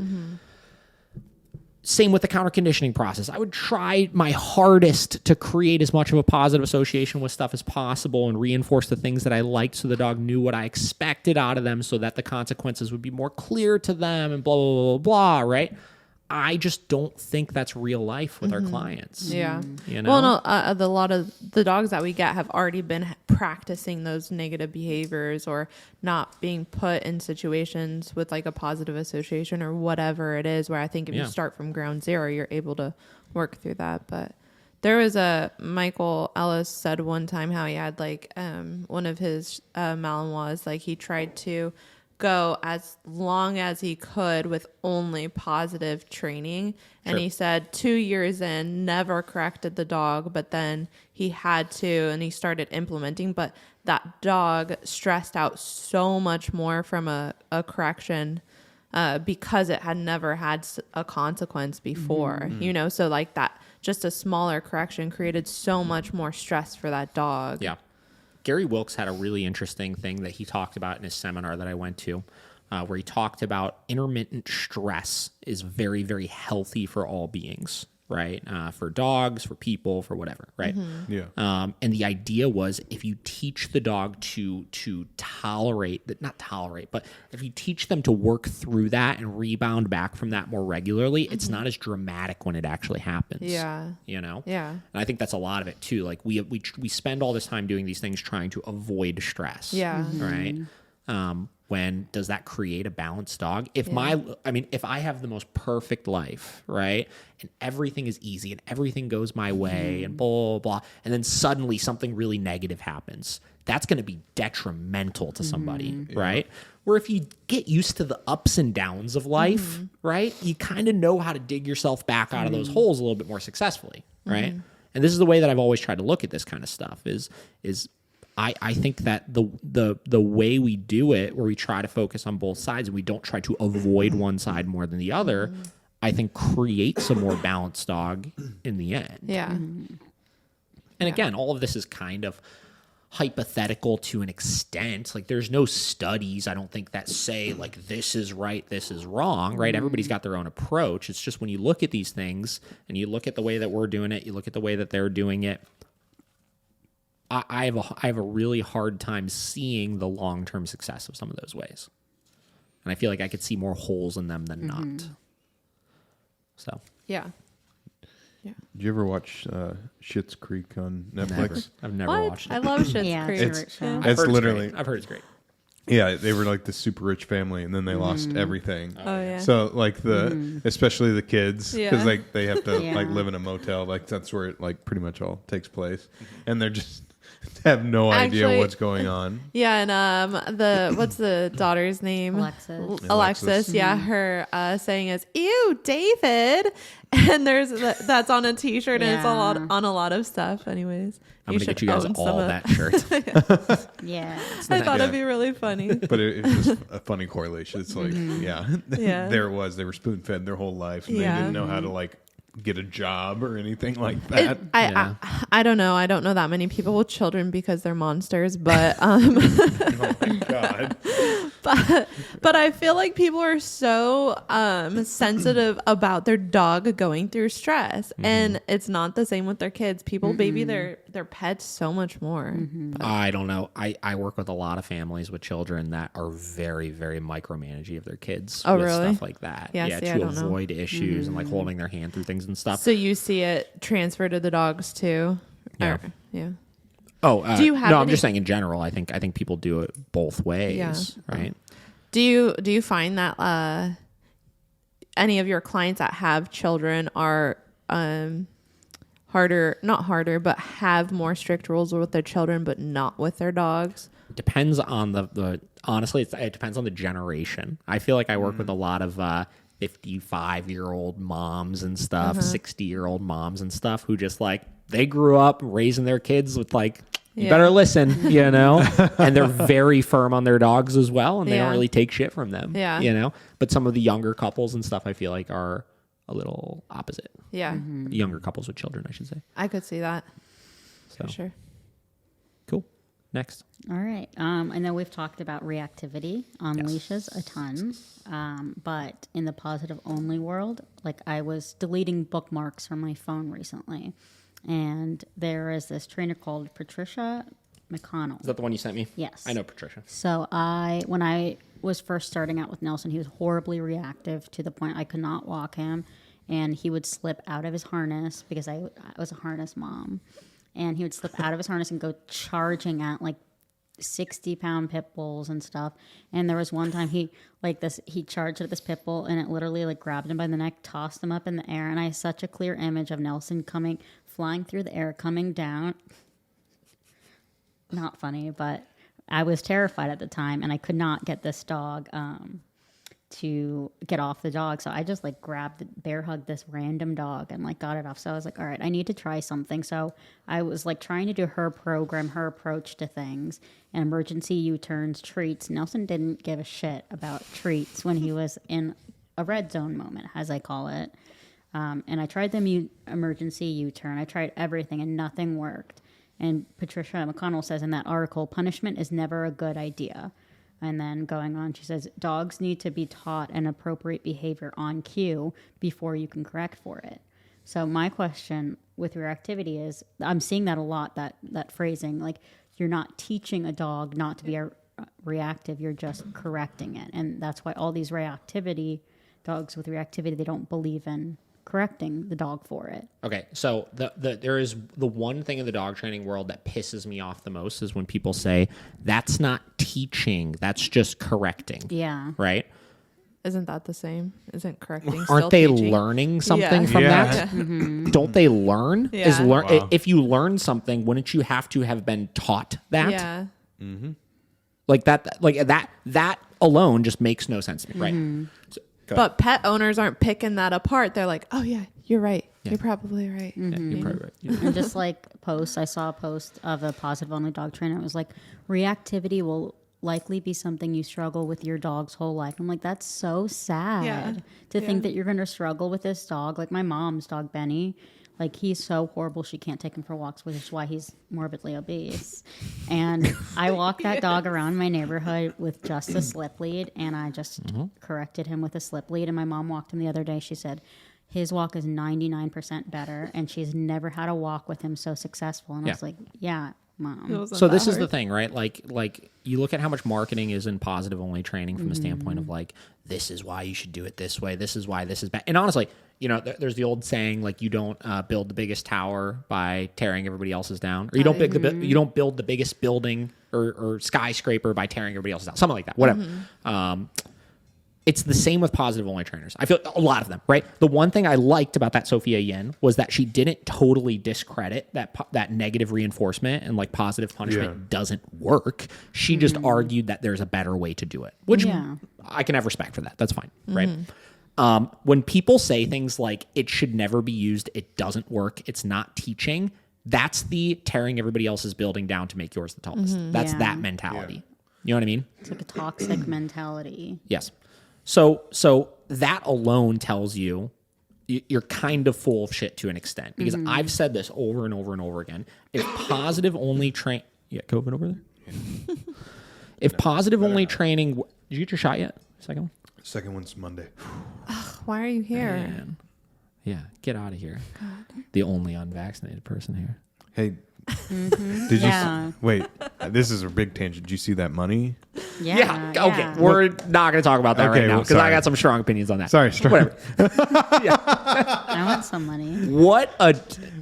Same with the counter conditioning process. I would try my hardest to create as much of a positive association with stuff as possible and reinforce the things that I liked so the dog knew what I expected out of them so that the consequences would be more clear to them and blah, blah, blah, blah, right? I just don't think that's real life with our clients. Yeah. Well, no, a lot of the dogs that we get have already been practicing those negative behaviors or not being put in situations with like a positive association or whatever it is, where I think if you start from ground zero, you're able to work through that. But there was Michael Ellis said one time how he had like one of his Malinois, like he tried to go as long as he could with only positive training. And he said 2 years in, never corrected the dog, but then he had to, and he started implementing. But that dog stressed out so much more from a correction because it had never had a consequence before, so like that, just a smaller correction created so much more stress for that dog. Yeah. Gary Wilkes had a really interesting thing that he talked about in his seminar that I went to, where he talked about intermittent stress is very, very healthy for all beings. right? For dogs, for people, for whatever, right? Yeah. And the idea was if you teach the dog to not tolerate, but if you teach them to work through that and rebound back from that more regularly, it's not as dramatic when it actually happens. Yeah. You know? Yeah. And I think that's a lot of it too. Like we spend all this time doing these things trying to avoid stress. Yeah. Right? When does that create a balanced dog? If if I have the most perfect life, right, and everything is easy and everything goes my way and blah, blah, blah, and then suddenly something really negative happens, that's going to be detrimental to somebody, right? Where if you get used to the ups and downs of life, right, you kind of know how to dig yourself back out of those holes a little bit more successfully, right? And this is the way that I've always tried to look at this kind of stuff is I think that the way we do it, where we try to focus on both sides and we don't try to avoid one side more than the other, I think creates a more balanced dog in the end. Yeah. And again, all of this is kind of hypothetical to an extent. Like there's no studies, I don't think, that say like this is right, this is wrong, right? Everybody's got their own approach. It's just when you look at these things and you look at the way that we're doing it, you look at the way that they're doing it, I have a really hard time seeing the long-term success of some of those ways. And I feel like I could see more holes in them than not. So. Yeah. Did you ever watch Schitt's Creek on Netflix? I've never What? watched I it. love Schitt's Yeah, Creek. it's a great show. It's literally, I've heard it's great. yeah, they were like the super rich family, and then they lost everything. Oh, yeah. So like especially the kids, because Yeah. like they have to Yeah. like live in a motel, like that's where it like pretty much all takes place, and they're just have no idea Actually- what's going on. Yeah, and what's the daughter's name? Alexis. Alexis. Yeah, her saying is "Ew, David," and that's on a T-shirt and it's on a lot of stuff. Anyways, I'm gonna get you guys own some all of- that shirt. Yeah. I thought Yeah. it'd be really funny. But it's just a funny correlation. It's like, Yeah. there it was. They were spoon fed their whole life, and they Yeah. didn't know how to like get a job or anything like that. I don't know. I don't know that many people with children because they're monsters, but Oh my god! but I feel like people are so sensitive about their dog going through stress, and it's not the same with their kids. People baby their pets so much more. I don't know. I work with a lot of families with children that are very, very micromanaging of their kids. Oh, with really? stuff like that. Yeah, see, I to don't know. avoid issues and like holding their hand through things and stuff. So you see it transfer to the dogs too? Yeah. Or- yeah. Oh, Do you have no, I'm any- just saying in general. I think people do it both ways, right? Do you find that any of your clients that have children are not harder, but have more strict rules with their children, but not with their dogs? Depends on the honestly, it depends on the generation. I feel like I work with a lot of 55-year-old moms and stuff, 60-year-old moms and stuff who just like they grew up raising their kids with like, you better listen, you know, and they're very firm on their dogs as well, and they don't really take shit from them, you know. But some of the younger couples and stuff, I feel like are a little opposite. Yeah, Younger couples with children, I should say. I could see that So for sure. cool. Next. All right. I know we've talked about reactivity on leashes a ton, but in the positive only world, like I was deleting bookmarks from my phone recently, and there is this trainer called Patricia McConnell. Is that the one you sent me? Yes. I know Patricia. So when I was first starting out with Nelson, he was horribly reactive to the point I could not walk him, and he would slip out of his harness because I was a harness mom, and he would slip out of his harness and go charging at like 60-pound pit bulls and stuff. And there was one time he charged at this pit bull, and it literally like grabbed him by the neck, tossed him up in the air, and I have such a clear image of Nelson flying through the air, coming down. Not funny, but I was terrified at the time, and I could not get this dog to get off the dog. So I just like bear hugged this random dog and like got it off. So I was like, all right, I need to try something. So I was like trying to do her program, her approach to things, and emergency U-turns, treats. Nelson didn't give a shit about treats when he was in a red zone moment, as I call it. And I tried the emergency U-turn. I tried everything and nothing worked. And Patricia McConnell says in that article, punishment is never a good idea. And then going on, she says, dogs need to be taught an appropriate behavior on cue before you can correct for it. So my question with reactivity is, I'm seeing that a lot, that phrasing, like you're not teaching a dog not to be reactive, you're just correcting it. And that's why all these dogs with reactivity, they don't believe in correcting the dog for it. Okay, so there is the one thing in the dog training world that pisses me off the most is when people say, that's not teaching, that's just correcting. Yeah. Right? Isn't that the same? Isn't correcting Aren't still they teaching? learning something from Yeah. that? Don't they learn? Yeah. Wow. If you learn something, wouldn't you have to have been taught that? Yeah. Like that alone just makes no sense to me, right? So, go ahead. But pet owners aren't picking that apart. They're like, oh, yeah, you're right. Yeah. You're probably right. Yeah, you're probably right. Yeah. And just like I saw a post of a positive only dog trainer. It was like, reactivity will likely be something you struggle with your dog's whole life. I'm like, that's so sad to think that you're going to struggle with this dog. Like my mom's dog, Benny, like he's so horrible she can't take him for walks, which is why he's morbidly obese. And I walk that dog around my neighborhood with just a slip lead, and I just corrected him with a slip lead. And my mom walked him the other day. She said, his walk is 99% better, and she's never had a walk with him so successful. And I was like, yeah, Mom. So this is the thing, right? Like you look at how much marketing is in positive only training from the standpoint of like, this is why you should do it this way. This is why this is bad. And honestly, you know, there's the old saying, like, you don't build the biggest tower by tearing everybody else's down, or you don't you don't build the biggest building or skyscraper by tearing everybody else's down, something like that. Whatever. It's the same with positive only trainers. I feel a lot of them, right? The one thing I liked about that Sophia Yin was that she didn't totally discredit that negative reinforcement and like positive punishment doesn't work. She just argued that there's a better way to do it, which I can have respect for that. That's fine, right? When people say things like it should never be used, it doesn't work, it's not teaching, that's the tearing everybody else's building down to make yours the tallest. That's that mentality. You know what I mean? It's like a toxic mentality. Yes. So that alone tells you you're kind of full of shit to an extent, because I've said this over and over and over again. If positive only COVID over there? Yeah. If positive only training, did you get your shot yet? Second one? Second one's Monday. Why are you here? Man. Yeah, get out of here. God. The only unvaccinated person here. Hey, did you wait, this is a big tangent. Did you see that money? Yeah. Okay. We're not going to talk about that right now, because I got some strong opinions on that. Sorry. Whatever. I want some money. What a...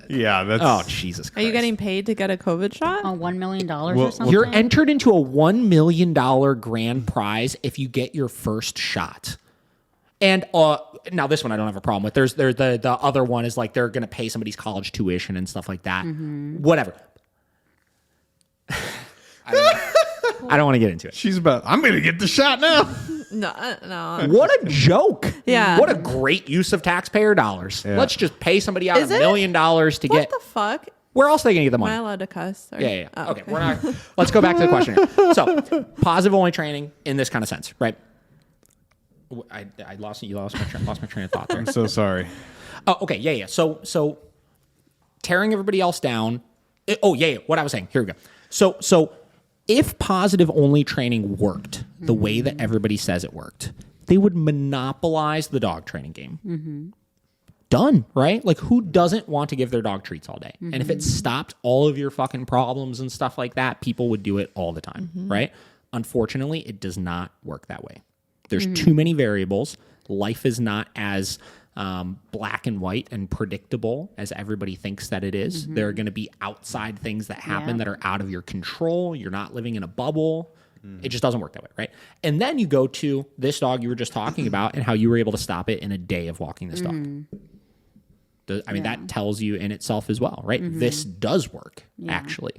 Yeah, that's... Oh, Jesus Christ. Are you getting paid to get a COVID shot? Oh, $1 million or something? You're entered into a $1 million grand prize if you get your first shot. And now this one I don't have a problem with. There's the other one is like they're going to pay somebody's college tuition and stuff like that. Whatever. I don't want to get into it. She's about, I'm going to get the shot now. No. What a joke. Yeah. What a great use of taxpayer dollars. Yeah. Let's just pay somebody out Is $1 it? million to What get... the fuck? Where else are they going to get the Am I money? allowed to cuss? Or? Yeah. Oh, Okay, we're not... Let's go back to the question here. So, positive only training in this kind of sense, right? I lost my train of thought there. I'm so sorry. Oh, okay, yeah. So tearing everybody else down. What I was saying. Here we go. So if positive only training worked the way that everybody says it worked, they would monopolize the dog training game. Done, right? Like, who doesn't want to give their dog treats all day? And if it stopped all of your fucking problems and stuff like that, people would do it all the time, right? Unfortunately, it does not work that way. There's too many variables. Life is not as black and white and predictable as everybody thinks that it is. There are going to be outside things that happen that are out of your control. You're not living in a bubble. It just doesn't work that way, right? And then you go to this dog you were just talking about and how you were able to stop it in a day of walking this dog. I mean, that tells you in itself as well, right? This does work, actually.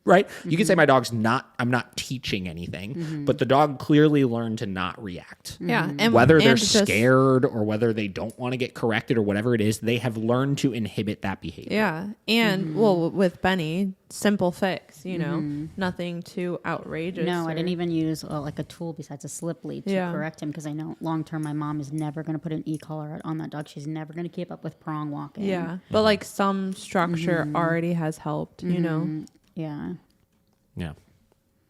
Right? You can say I'm not teaching anything, but the dog clearly learned to not react. Yeah. And whether they're just scared or whether they don't want to get corrected or whatever it is, they have learned to inhibit that behavior. Yeah. And well, with Benny, simple fix, you know, nothing too outrageous. No, I didn't even use like a tool besides a slip lead to correct him, because I know long term my mom is never going to put an e-collar on that dog. She's never going to keep up with prong walking. Yeah. But like some structure already has helped, you know? Yeah.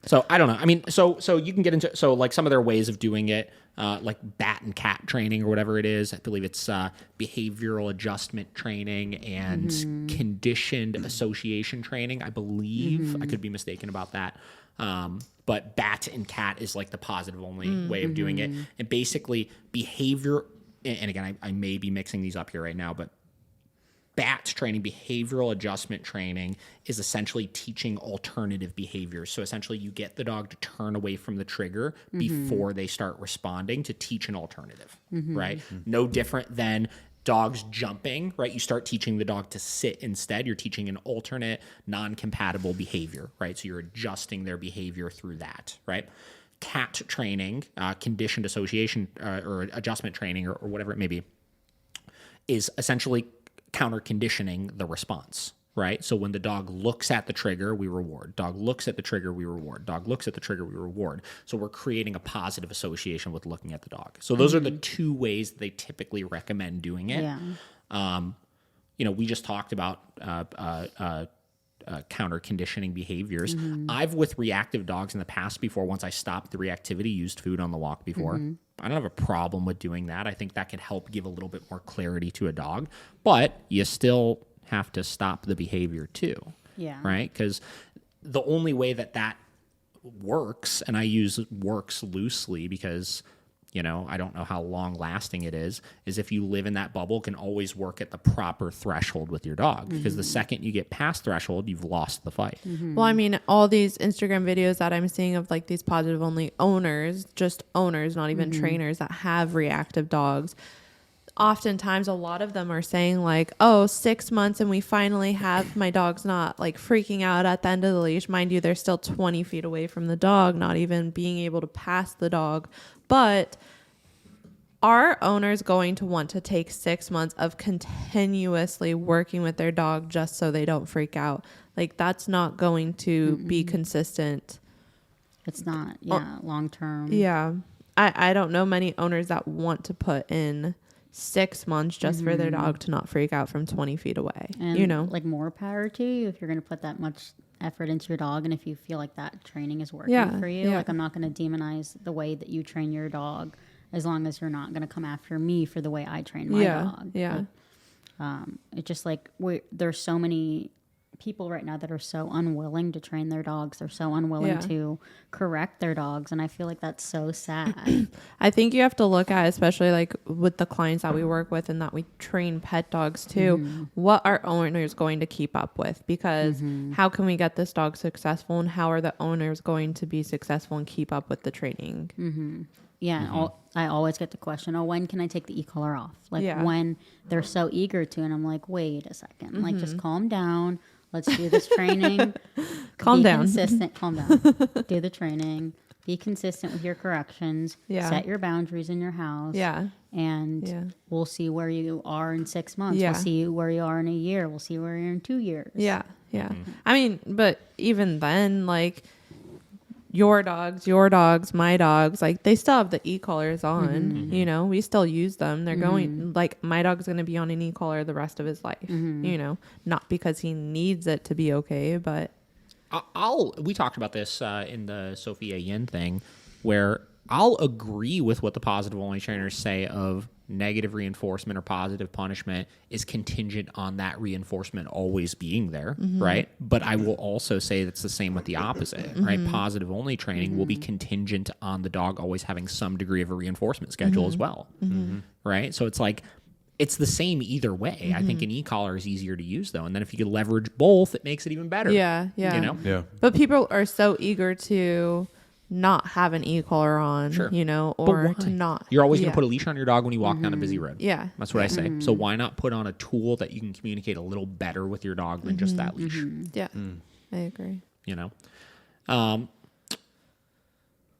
So I don't know. I mean, so you can get into like some of their ways of doing it, like bat and cat training or whatever it is. I believe it's behavioral adjustment training and conditioned association training. I believe I could be mistaken about that. But bat and cat is like the positive only way of doing it. And basically behavior, and again, I may be mixing these up here right now, but BAT training, behavioral adjustment training, is essentially teaching alternative behaviors. So essentially you get the dog to turn away from the trigger before they start responding to teach an alternative, right? No different than dogs jumping, right? You start teaching the dog to sit instead. You're teaching an alternate, non-compatible behavior, right? So you're adjusting their behavior through that, right? Cat training, conditioned association or adjustment training or whatever it may be, is essentially counter conditioning the response, right? So when the dog looks at the trigger, we reward. Dog looks at the trigger, we reward. Dog looks at the trigger, we reward. So we're creating a positive association with looking at the dog. So those are the two ways they typically recommend doing it. Yeah. We just talked about counter conditioning behaviors. I've with reactive dogs in the past before, once I stopped the reactivity, used food on the walk before. I don't have a problem with doing that. I think that could help give a little bit more clarity to a dog, but you still have to stop the behavior too. Yeah. Right? Because the only way that works, and I use works loosely because, I don't know how long lasting it is if you live in that bubble, can always work at the proper threshold with your dog. Because the second you get past threshold, you've lost the fight. Well, I mean, all these Instagram videos that I'm seeing of like these positive only owners, just owners, not even trainers that have reactive dogs. Oftentimes, a lot of them are saying like, 6 months and we finally have my dog's not like freaking out at the end of the leash. Mind you, they're still 20 feet away from the dog, not even being able to pass the dog. But are owners going to want to take 6 months of continuously working with their dog just so they don't freak out? Like, that's not going to be consistent. It's not, long term. Yeah. I don't know many owners that want to put in 6 months just for their dog to not freak out from 20 feet away. And like, more power to you if you're going to put that much effort into your dog, and if you feel like that training is working for you. Like, I'm not going to demonize the way that you train your dog, as long as you're not going to come after me for the way I train my dog. It's just like there's so many people right now that are so unwilling to train their dogs. They're so unwilling to correct their dogs, and I feel like that's so sad. I think you have to look at, especially like with the clients that we work with and that we train pet dogs too, what are owners going to keep up with? Because how can we get this dog successful, and how are the owners going to be successful and keep up with the training? I always get the question, when can I take the e-collar off? Like, when they're so eager to, and I'm like, wait a second, like, just calm down. Let's do this training. Calm down. Consistent. Calm down. Do the training. Be consistent with your corrections. Set your boundaries in your house. And we'll see where you are in 6 months. We'll see where you are in a year. We'll see where you're in 2 years. I mean, but even then, like, your dogs, my dogs, like, they still have the e-collars on, we still use them. They're going, like, my dog's going to be on an e-collar the rest of his life, not because he needs it to be okay, but. We talked about this in the Sophia Yin thing, where I'll agree with what the positive only trainers say of negative reinforcement or positive punishment is contingent on that reinforcement always being there, right? But I will also say that's the same with the opposite, right? Positive only training will be contingent on the dog always having some degree of a reinforcement schedule as well, right? So it's like, it's the same either way. I think an e-collar is easier to use though. And then if you could leverage both, it makes it even better. But people are so eager to not have an e-collar on, or to not. You're always going to put a leash on your dog when you walk down a busy road. Yeah. That's what I say. So why not put on a tool that you can communicate a little better with your dog than just that leash? Yeah. I agree.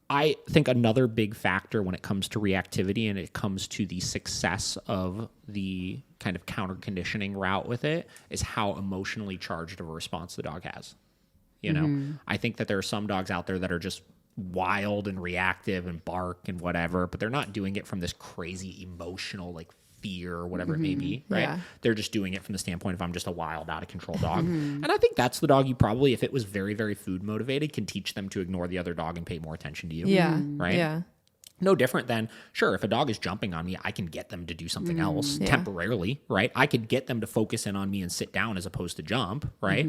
I think another big factor when it comes to reactivity and it comes to the success of the kind of counter conditioning route with it is how emotionally charged of a response the dog has. I think that there are some dogs out there that are just wild and reactive and bark and whatever, but they're not doing it from this crazy emotional, like, fear or whatever it may be, right? Yeah. They're just doing it from the standpoint of I'm just a wild, out of control dog. And I think that's the dog you probably, if it was very, very food motivated, can teach them to ignore the other dog and pay more attention to you. Yeah. Right? Yeah. No different than, sure, if a dog is jumping on me, I can get them to do something else temporarily, right? I could get them to focus in on me and sit down as opposed to jump, right?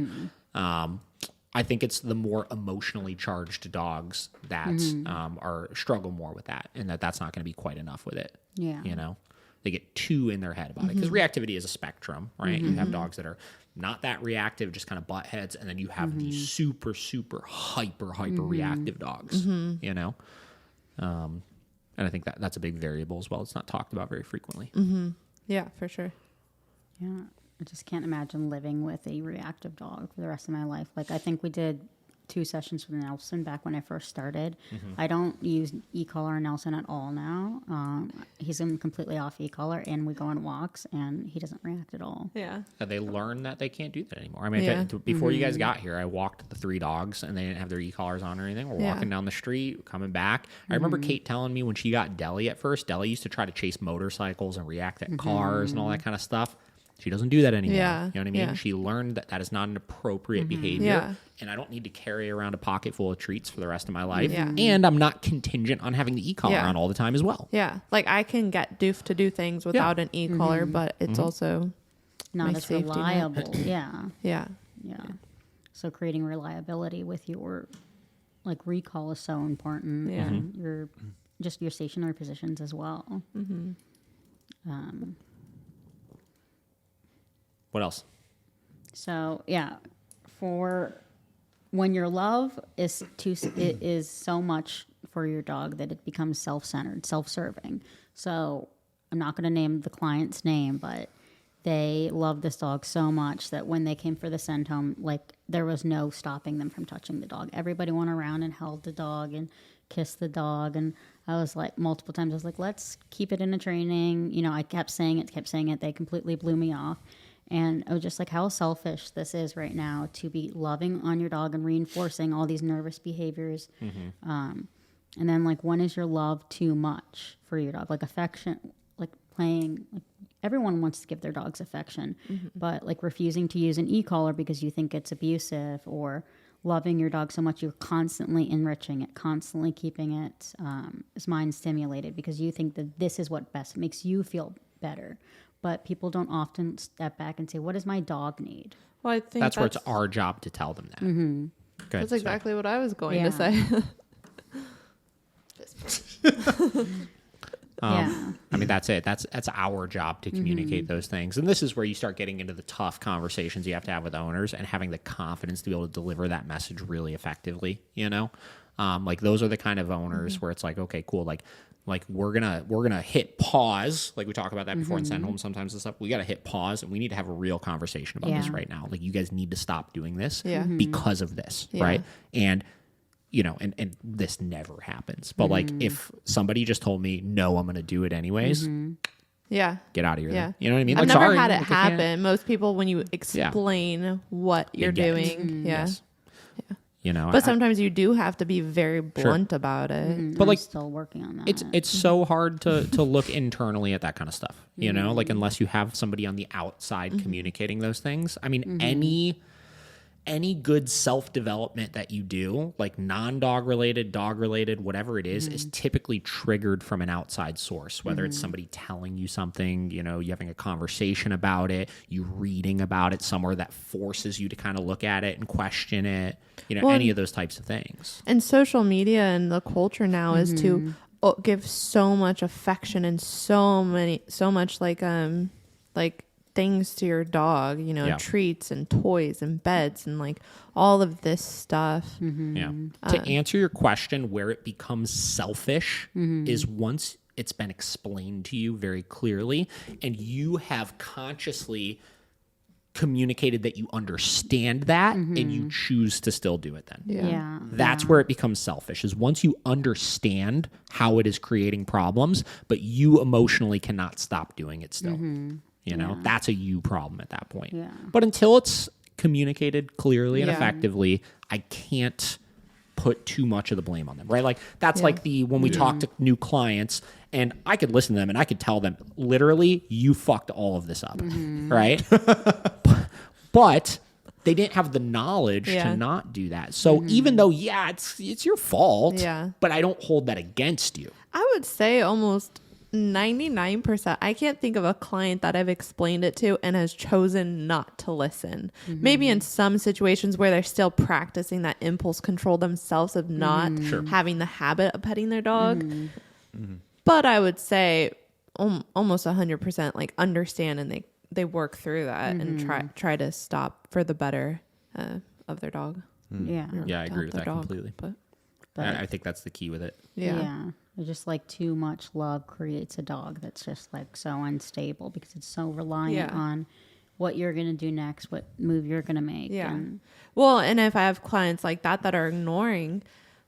I think it's the more emotionally charged dogs that are struggle more with that, and that's not going to be quite enough with it. Yeah. You know, they get too in their head about it because reactivity is a spectrum, right? You have dogs that are not that reactive, just kind of butt heads, and then you have these super, super hyper reactive dogs, you know? And I think that's a big variable as well. It's not talked about very frequently. Yeah, for sure. Yeah. I just can't imagine living with a reactive dog for the rest of my life. Like, I think we did 2 sessions with Nelson back when I first started. I don't use e-collar on Nelson at all now. He's completely off e-collar, and we go on walks, and he doesn't react at all. Yeah. They learn that they can't do that anymore. I mean, before you guys got here, I walked the 3 dogs, and they didn't have their e-collars on or anything. We're walking down the street, coming back. I remember Kate telling me when she got Deli at first, Deli used to try to chase motorcycles and react at cars and all that kind of stuff. She doesn't do that anymore. Yeah. You know what I mean? Yeah. She learned that that is not an appropriate behavior. Yeah. And I don't need to carry around a pocket full of treats for the rest of my life. Yeah. And I'm not contingent on having the e-collar on all the time as well. Yeah. Like, I can get Doof to do things without an e-collar, but it's also Not my as safety net. reliable. Yeah. Yeah. Yeah. So creating reliability with your like recall is so important. Yeah. And your just your stationary positions as well. What else? So yeah, for when your love is it is so much for your dog that it becomes self-centered, self-serving. So I'm not going to name the client's name, but they love this dog so much that when they came for the send home, like there was no stopping them from touching the dog. Everybody went around and held the dog and kissed the dog. And I was like, multiple times, I was like, let's keep it in a training. You know, I kept saying it. They completely blew me off. And I was just like, how selfish this is right now to be loving on your dog and reinforcing all these nervous behaviors. And then, like, when is your love too much for your dog? Like, affection, like playing, like, everyone wants to give their dogs affection, but like refusing to use an e-collar because you think it's abusive, or loving your dog so much you're constantly enriching it, constantly keeping it its mind stimulated because you think that this is what best makes you feel better. But people don't often step back and say, what does my dog need? Well, I think That's where it's our job to tell them that. Go ahead, That's exactly what I was going to say. Yeah. I mean, that's it. That's our job to communicate those things. And this is where you start getting into the tough conversations you have to have with owners and having the confidence to be able to deliver that message really effectively, you know? Like those are the kind of owners where it's like, okay, cool. Like we're gonna hit pause. Like we talk about that before in send home sometimes and stuff. We got to hit pause and we need to have a real conversation about this right now. Like you guys need to stop doing this because of this, right? And you know, and this never happens. But like if somebody just told me, no, I'm gonna do it anyways. Yeah. Get out of here. Yeah. Then. You know what I mean? I've Like, never sorry, had it like, I can't. happen. Most people, when you explain what you're get it. doing, Yes. You know, But sometimes you do have to be very blunt about it. But I'm like still working on that. it's so hard to look internally at that kind of stuff, you know, like unless you have somebody on the outside communicating those things. I mean, any good self-development that you do, like non-dog related, dog related, whatever it is typically triggered from an outside source, whether it's somebody telling you something, you know, you having a conversation about it, you reading about it somewhere that forces you to kind of look at it and question it, you know, any of those types of things. And social media and the culture now is to give so much affection and so much like things to your dog, you know, treats and toys and beds and like all of this stuff. Yeah. To answer your question, where it becomes selfish is once it's been explained to you very clearly and you have consciously communicated that you understand that and you choose to still do it then. Yeah. That's where it becomes selfish, is once you understand how it is creating problems, but you emotionally cannot stop doing it still. You know, that's a you problem at that point. Yeah. But until it's communicated clearly and effectively, I can't put too much of the blame on them, right? Like that's like when we talk to new clients And I could listen to them and I could tell them, literally, you fucked all of this up, right? But they didn't have the knowledge to not do that. So even though, it's your fault, but I don't hold that against you. I would say almost 99%. I can't think of a client that I've explained it to and has chosen not to listen. Maybe in some situations where they're still practicing that impulse control themselves of not having the habit of petting their dog. But I would say almost 100% like understand, and they work through that and try to stop for the better of their dog. Yeah. Yeah, I agree with that completely. But I think that's the key with it. Yeah. Just like too much love creates a dog that's just like so unstable because it's so reliant on what you're going to do next, what move you're going to make. Yeah. Well, and if I have clients like that are ignoring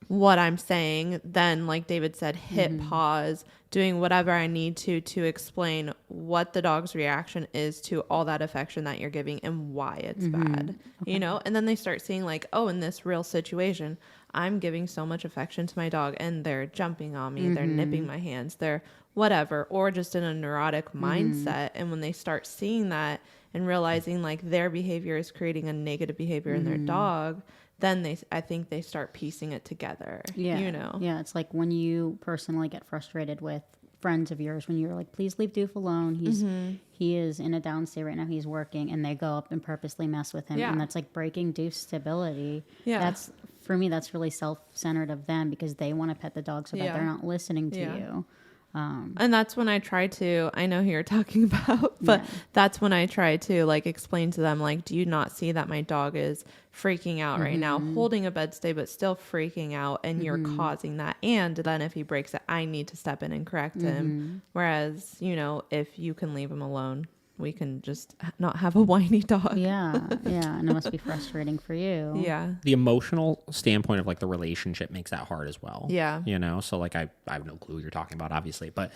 what I'm saying, then like David said, hit pause, doing whatever I need to explain what the dog's reaction is to all that affection that you're giving and why it's bad, you know? And then they start seeing like, oh, in this real situation, I'm giving so much affection to my dog and they're jumping on me, they're nipping my hands, they're whatever, or just in a neurotic mindset. And when they start seeing that and realizing like their behavior is creating a negative behavior in their dog, then I think they start piecing it together. Yeah. You know? Yeah. It's like when you personally get frustrated with friends of yours, when you're like, please leave Doof alone. He is in a down state right now. He's working, and they go up and purposely mess with him. Yeah. And that's like breaking Doof's stability. Yeah. That's, for me, that's really self-centered of them because they want to pet the dog so that they're not listening to you. And that's when I try to, I know who you're talking about, but that's when I try to like explain to them, like, do you not see that my dog is freaking out right now, holding a bed stay, but still freaking out, and you're causing that. And then if he breaks it, I need to step in and correct him. Whereas, you know, if you can leave him alone, we can just not have a whiny dog. Yeah. And it must be frustrating for you. Yeah. The emotional standpoint of like the relationship makes that hard as well. Yeah. You know, so like I have no clue what you're talking about, obviously, but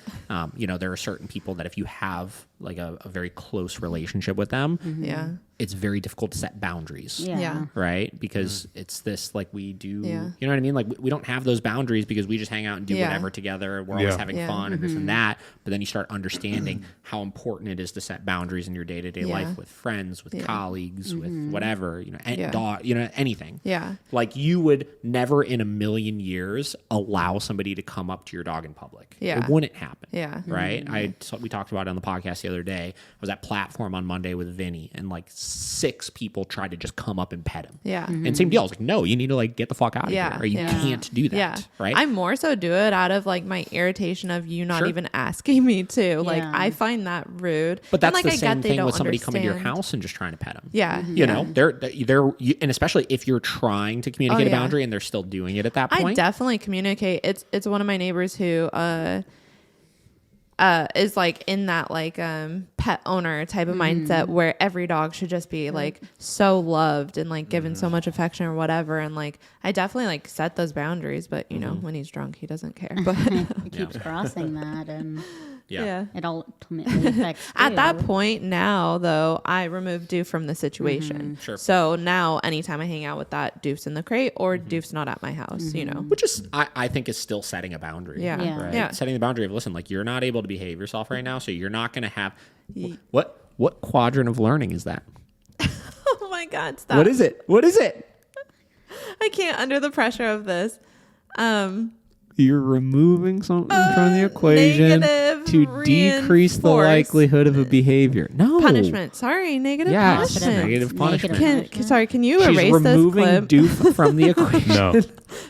you know, there are certain people that if you have like a very close relationship with them, it's very difficult to set boundaries. Yeah. Right? Because it's this like we do, Yeah. you know what I mean? Like we don't have those boundaries because we just hang out and do whatever together. We're always having fun and this and that. But then you start understanding how important it is to set boundaries in your day-to-day life with friends, with colleagues, with whatever, you know, dog, you know, anything. Yeah. Like you would never in a million years allow somebody to come up to your dog in public. Yeah. It wouldn't happen. Yeah. Right? We talked about it on the podcast the other day. I was at Platform on Monday with Vinny, and like 6 people tried to just come up and pet him. Yeah. And same deal. I was like, no, you need to like get the fuck out of here, or you can't do that. Yeah. Right? I more so do it out of like my irritation of you not even asking me to. Like I find that rude. But that's and, like, the I same get they thing don't with somebody coming to your understand. house and just trying to pet them. Yeah. You know, and especially if you're trying to communicate a boundary and they're still doing it at that point. I definitely communicate. It's one of my neighbors who is like in that like pet owner type of mindset where every dog should just be like so loved and like given so much affection or whatever. And like I definitely like set those boundaries, but you know, when he's drunk he doesn't care. But He keeps crossing that, and it ultimately affects at you. that point now though, I removed Doof from the situation. Sure. So now anytime I hang out with that, Doof's in the crate or Doof's not at my house, you know. Which is, I think, is still setting a boundary. Yeah. Right? Yeah. Setting the boundary of, listen, like you're not able to behave yourself right now, so you're not going to have. What quadrant of learning is that? Oh my God, stop. What is it? What is it? I can't under the pressure of this. You're removing something from the equation negative to decrease the reinforce. likelihood of a behavior. No. Punishment. Sorry, negative Yes, punishment. negative punishment. Can you She's erase this removing clip? Doof from the equation. No.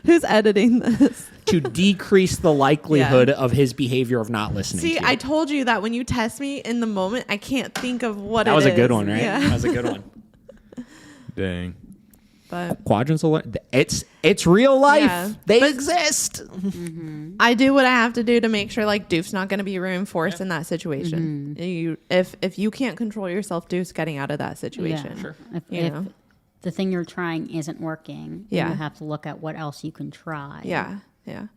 Who's editing this? To decrease the likelihood of his behavior of not listening See, to you. I told you that when you test me in the moment, I can't think of what That was it a good is. one, right? Yeah. That was a good one. Dang. But Quadrants of learning. It's real life. Yeah. They exist. I do what I have to do to make sure like Doof's not going to be reinforced in that situation. If you can't control yourself, Doof's getting out of that situation. Yeah. Sure. If the thing you're trying isn't working, then Yeah. you have to look at what else you can try. Yeah. Yeah.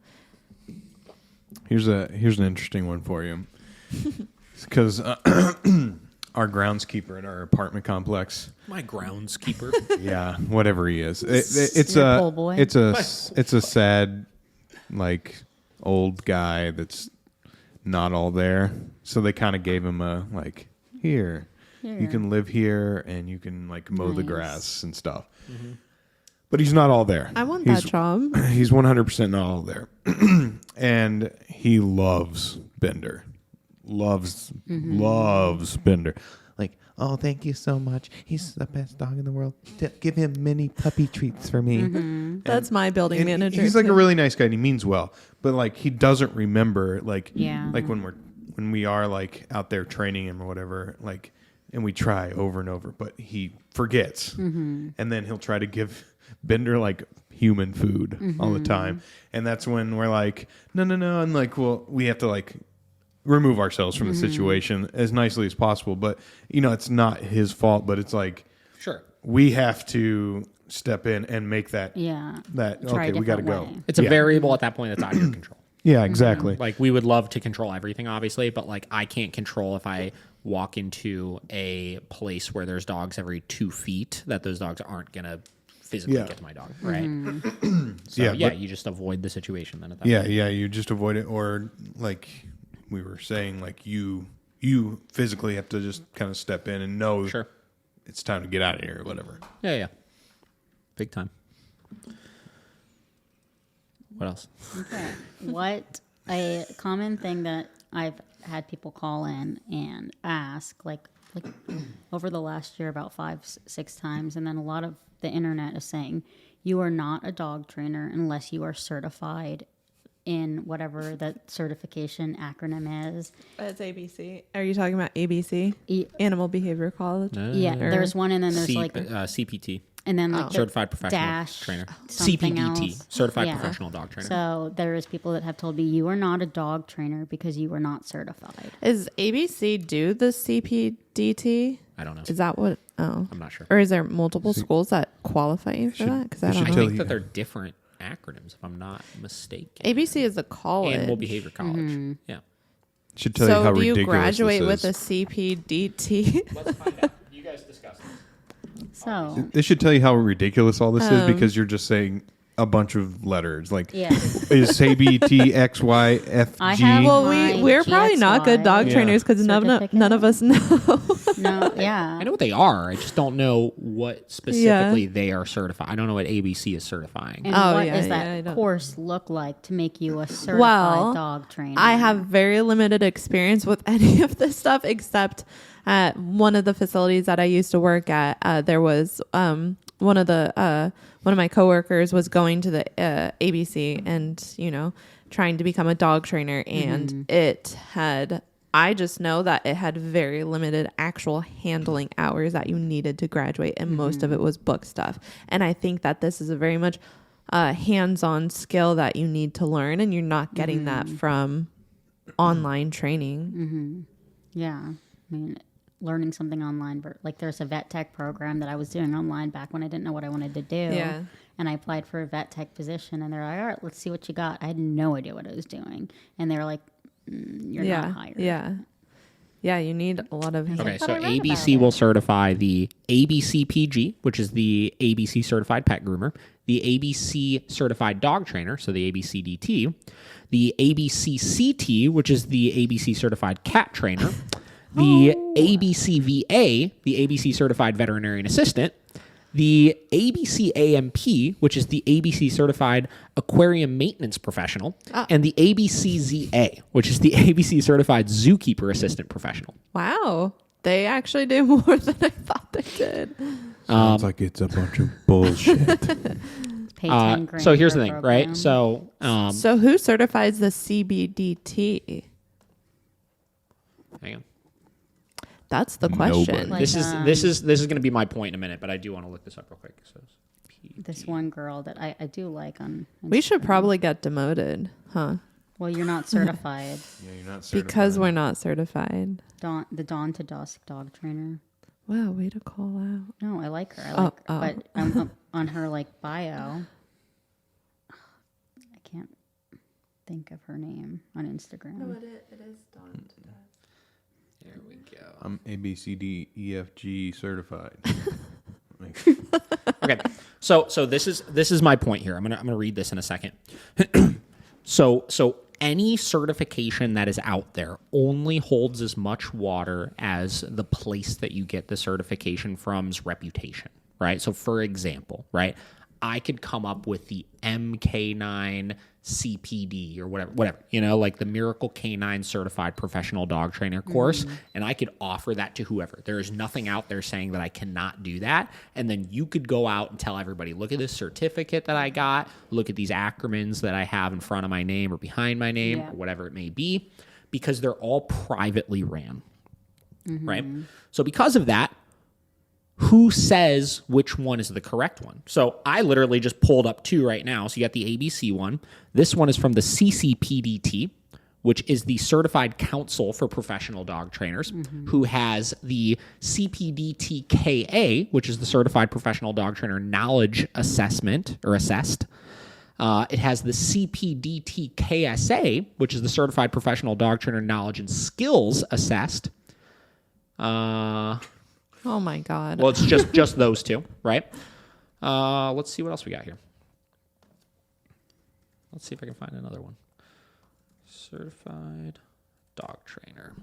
Here's an interesting one for you, because our groundskeeper in our apartment complex, My groundskeeper. yeah, whatever he is, it's Your a pole boy. it's a sad like old guy that's not all there. So they kind of gave him a like, here, you can live here and you can like mow the grass and stuff. Mm-hmm. But he's not all there. I want that job. He's 100% not all there. And he loves Bender. Loves Bender. Like, oh, thank you so much. He's the best dog in the world. Give him many puppy treats for me. Mm-hmm. That's my building manager. He's like a really nice guy and he means well. But like he doesn't remember like when we are like out there training him or whatever, like, and we try over and over, but he forgets. Mm-hmm. And then he'll try to give Bender like human food all the time. And that's when we're like, no. And like, well, we have to like remove ourselves from the situation as nicely as possible. But, you know, it's not his fault, but it's like, sure, we have to step in and make that, Try okay, we got to go. it's a variable at that point that's out of your control. Yeah, exactly. Like we would love to control everything, obviously, but like I can't control if I walk into a place where there's dogs every 2 feet that those dogs aren't going to physically get to my dog, right? So you just avoid the situation then at that point. Yeah, you just avoid it. Or like we were saying, like you physically have to just kind of step in and know it's time to get out of here or whatever. Yeah. Big time. What else? Okay. What a common thing that I've had people call in and ask, like over the last year, about 5-6 times, and then a lot of the internet is saying you are not a dog trainer unless you are certified in whatever that certification acronym is. It's ABC. Are you talking about ABC? Animal Behavior College? Yeah, there's one, and then there's CPT. And then like Certified Professional dash Trainer. something CPDT. else. Certified Professional Dog Trainer. So there's people that have told me you are not a dog trainer because you are not certified. Is ABC do the CPDT? I don't know. Is that what? Oh, I'm not sure. Or is there multiple schools that qualify you for that? Because I don't I know. think that they're different acronyms, if I'm not mistaken. ABC is a college. Animal Behavior College. Yeah. Should tell you how do ridiculous you graduate this with a is. CPDT? Let's find out. You guys discuss this. So This should tell you how ridiculous all this is because you're just saying a bunch of letters. Like, is CBT X, Y, F, I G? have Well, my we're probably not good dog GXY trainers because none of us know. No, yeah. I know what they are. I just don't know what specifically they are certified. I don't know what ABC is certifying. And Oh, what yeah, does yeah, I that don't- course look like to make you a certified dog trainer? I have very limited experience with any of this stuff except at one of the facilities that I used to work at. There was one of my coworkers was going to the ABC and trying to become a dog trainer, and I just know that it had very limited actual handling hours that you needed to graduate, and most of it was book stuff. And I think that this is a very much hands-on skill that you need to learn, and you're not getting that from online training. Yeah. I mean, learning something online, like there's a vet tech program that I was doing online back when I didn't know what I wanted to do. Yeah. And I applied for a vet tech position, and they're like, all right, let's see what you got. I had no idea what I was doing. And they were like, you're not hired. Yeah, you need a lot of... Okay, But so I read about ABC it. will certify the ABCPG, which is the ABC Certified Pet Groomer, the ABC Certified Dog Trainer, so the ABCDT, the ABCCT, which is the ABC Certified Cat Trainer, the ABCVA, the ABC Certified Veterinarian Assistant, the ABCAMP, which is the ABC Certified Aquarium Maintenance Professional, and the ABCZA, which is the ABC Certified Zookeeper Assistant Professional. Wow. They actually do more than I thought they did. Sounds like it's a bunch of bullshit. Pay 10 grand So here's for the a thing, program. right? So, So who certifies the CBDT? hang on. That's the Nobody. question. Like, This is going to be my point in a minute, but I do want to look this up real quick. So, this one girl that I do like on We should Instagram. probably get demoted, huh? Well, you're not certified. Yeah, you're not certified. Because we're not certified. The Dawn to Dusk dog trainer. Wow, way to call out. No, I like her. I like Oh, her. But I'm on her bio. I can't think of her name on Instagram. it is Dawn. there we go. I'm ABCDEFG certified. Okay, so this is my point here. I'm gonna read this in a second. So any certification that is out there only holds as much water as the place that you get the certification from's reputation, right? So for example, right, I could come up with the MK9 CPD or whatever, you know, like the Miracle K9 Certified Professional Dog Trainer course, and I could offer that to whoever. There is nothing out there saying that I cannot do that. And then you could go out and tell everybody, look at this certificate that I got, look at these acronyms that I have in front of my name or behind my name or whatever it may be, because they're all privately ran, right? So because of that, who says which one is the correct one? So I literally just pulled up 2 right now. So you got the ABC one. This one is from the CCPDT, which is the Certified Council for Professional Dog Trainers, who has the CPDTKA, which is the Certified Professional Dog Trainer Knowledge Assessment or Assessed. It has the CPDTKSA, which is the Certified Professional Dog Trainer Knowledge and Skills Assessed. Oh my God. Well, it's just those 2, right? Let's see what else we got here. Let's see if I can find another one. Certified Dog Trainer.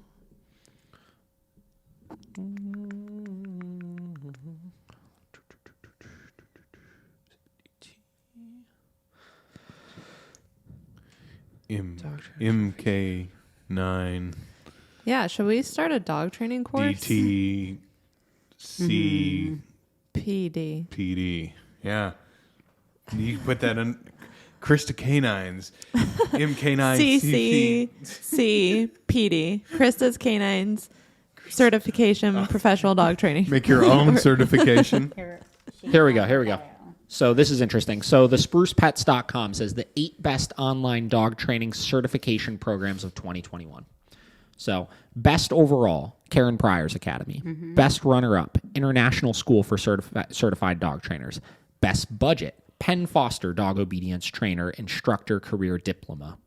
MK9 Yeah, should we start a dog training course? DT PD. PD. Yeah. You can put that on Christa Canines. MK9 CC PD. Krista's Canines Certification Professional Dog Training. Make your own certification. Here we go. So this is interesting. So the sprucepets.com says the 8 best online dog training certification programs of 2021. So best overall, Karen Pryor's Academy. Best runner-up, International School for Certified Dog Trainers. Best budget, Penn Foster Dog Obedience Trainer Instructor Career Diploma.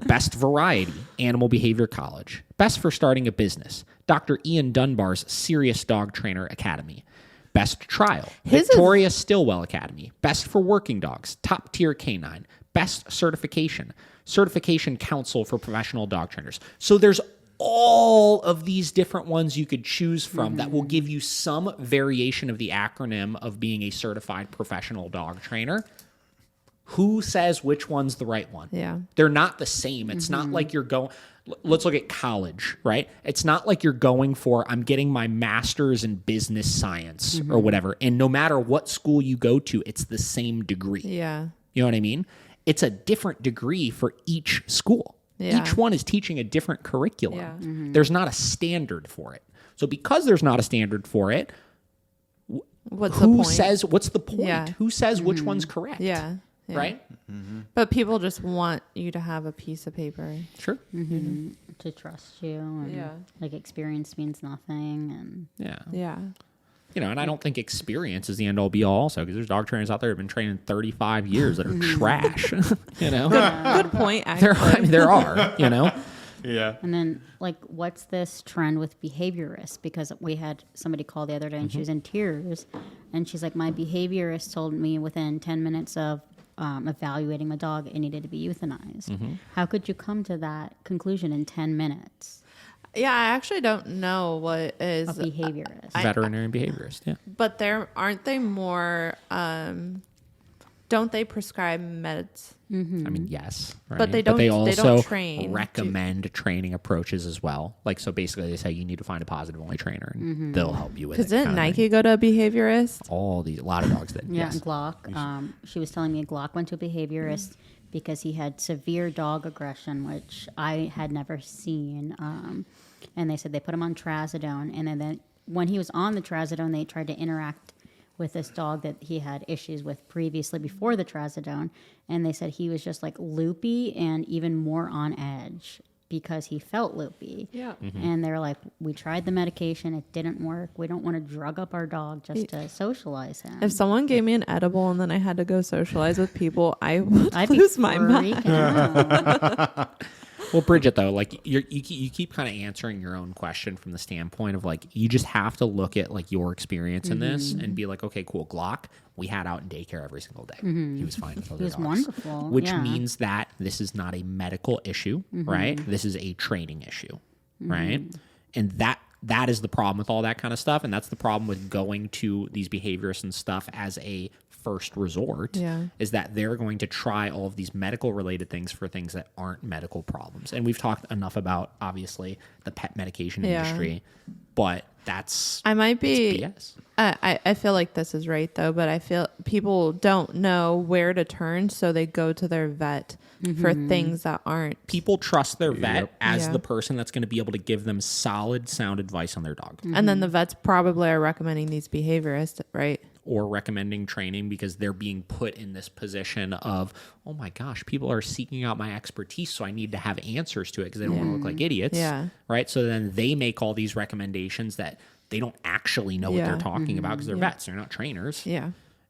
Best variety, Animal Behavior College. Best for starting a business, Dr. Ian Dunbar's Serious Dog Trainer Academy. Best trial, Victoria Stilwell Academy. Best for working dogs, Top Tier Canine. Best certification, Certification Council for Professional Dog Trainers. So there's all of these different ones you could choose from that will give you some variation of the acronym of being a certified professional dog trainer. Who says which one's the right one? Yeah. They're not the same. It's not like you're going, let's look at college, right? It's not like you're going for, I'm getting my master's in business science or whatever. And no matter what school you go to, it's the same degree. Yeah. You know what I mean? It's a different degree for each school. Yeah. Each one is teaching a different curriculum. Yeah. There's not a standard for it. So because there's not a standard for it, What's who the point? says, what's the point? Yeah. Who says which one's correct? Yeah. Right? But people just want you to have a piece of paper. Sure. To trust you. And Yeah. Like experience means nothing. And Yeah. Yeah. You know, and I don't think experience is the end all be all also, because there's dog trainers out there who have been training 35 years that are trash. You know? Good point, actually. There are, you know? Yeah. And then, like, what's this trend with behaviorists? Because we had somebody call the other day and she was in tears. And she's like, my behaviorist told me within 10 minutes of evaluating my dog, it needed to be euthanized. How could you come to that conclusion in 10 minutes? Yeah, I actually don't know what is A behaviorist. Veterinary behaviorist, yeah. but aren't they more don't they prescribe meds? I mean, yes. Right? But they don't- they they don't also train. recommend training approaches as well. Like, so basically they say you need to find a positive only trainer and they'll help you with it. Because didn't kind of thing. Nike go to a behaviorist? A lot of dogs did. Yeah, Yes. Glock. She was telling me Glock went to a behaviorist because he had severe dog aggression, which I had never seen. And they said they put him on trazodone, and then when he was on the trazodone, they tried to interact with this dog that he had issues with previously before the trazodone, and they said he was just like loopy and even more on edge because he felt loopy. Yeah. And they're like, we tried the medication, it didn't work. We don't want to drug up our dog just to socialize him. If someone gave me an edible and then I had to go socialize with people, I would I'd lose be my mind. freaking out. Well, Bridget, though, like you keep kind of answering your own question from the standpoint of like you just have to look at like your experience in this and be like, okay, cool. Glock, we had out in daycare every single day. He was fine with other dogs. He was wonderful. Which means that this is not a medical issue, right? This is a training issue, right? And that is the problem with all that kind of stuff, and that's the problem with going to these behaviorists and stuff as a first resort, is that they're going to try all of these medical related things for things that aren't medical problems. And we've talked enough about, obviously, the pet medication industry, but that's BS. I feel like this is right though, but I feel people don't know where to turn, so they go to their vet for things that aren't. People trust their vet as the person that's going to be able to give them solid, sound advice on their dog. And then the vets probably are recommending these behaviorists, right? Or recommending training because they're being put in this position of, oh my gosh, people are seeking out my expertise, so I need to have answers to it because they don't want to look like idiots. Right? So then they make all these recommendations that they don't actually know what they're talking about because they're vets. They're not trainers.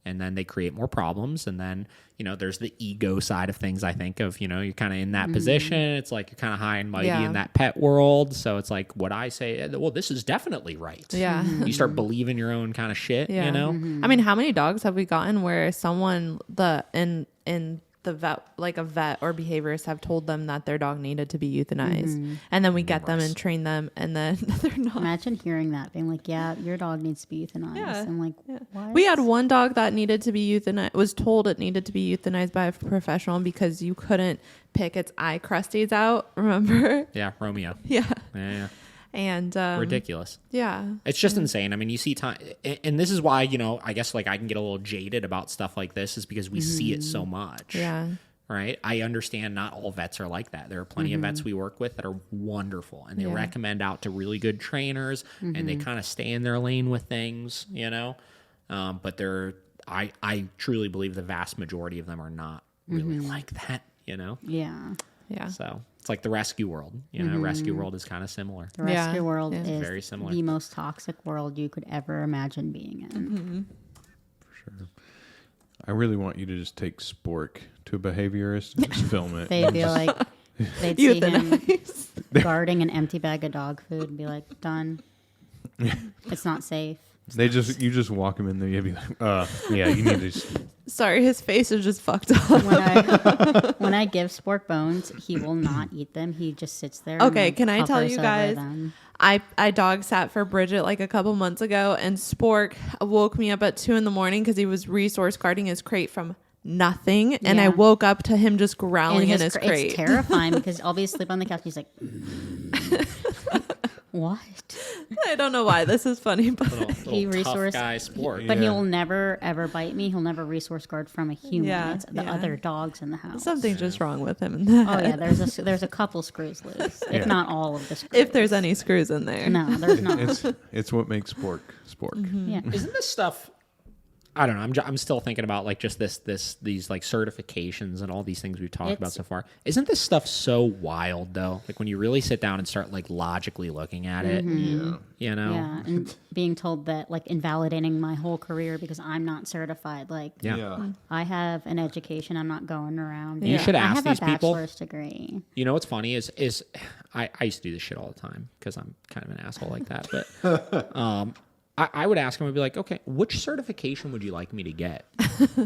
And then they create more problems. And then, there's the ego side of things, I think, of, you're kind of in that position. It's like you're kind of high and mighty in that pet world. So it's like what I say, well, this is definitely right. You start believing your own kind of shit, I mean, how many dogs have we gotten where someone in the vet, like a vet or behaviorist, have told them that their dog needed to be euthanized, and then we get them and train them, and then they're not. Imagine hearing that, being like, "Yeah, your dog needs to be euthanized." I'm like, what? We had one dog that needed to be euthanized. Was told it needed to be euthanized by a professional because you couldn't pick its eye crusties out. Remember? Yeah, Romeo. Yeah. And ridiculous. Yeah. It's just insane. I mean, you see time, and this is why, I guess like I can get a little jaded about stuff like this is because we see it so much. Right. I understand not all vets are like that. There are plenty of vets we work with that are wonderful and they recommend out to really good trainers and they kind of stay in their lane with things, but I truly believe the vast majority of them are not really like that, Yeah. So it's like the rescue world. Rescue world is kind of similar. The rescue world is very similar. The most toxic world you could ever imagine being in. For sure. I really want you to just take Spork to a behaviorist and just film it. They'd be like, they'd see him guarding an empty bag of dog food and be like, done. It's not safe. You just walk him in there. You'd be like, yeah, you need to. Sorry, his face is just fucked up. When I give Spork bones, he will not eat them. He just sits there. Okay, can I tell you guys? I dog sat for Bridget like a couple months ago, and Spork woke me up at 2 a.m. because he was resource guarding his crate from nothing, and I woke up to him just growling in his crate. It's terrifying because I'll be asleep on the couch. He's like, what? I don't know why this is funny, but he resource guy Spork, but he'll never ever bite me. He'll never resource guard from a human. It's the other dogs in the house. Something's just wrong with him in the head. Oh yeah, there's a couple screws loose, if not all of the screws. If there's any screws in there. No, there's not. It's what makes Spork. Yeah. Isn't this stuff? I don't know. I'm still thinking about like just these like certifications and all these things we've talked about so far. Isn't this stuff so wild though? Like when you really sit down and start like logically looking at it, Yeah, and being told that like invalidating my whole career because I'm not certified. Like, I have an education. I'm not going around. You should ask these people. I have a bachelor's degree. You know what's funny is I used to do this shit all the time because I'm kind of an asshole like that, but I would ask them, I'd be like, okay, which certification would you like me to get?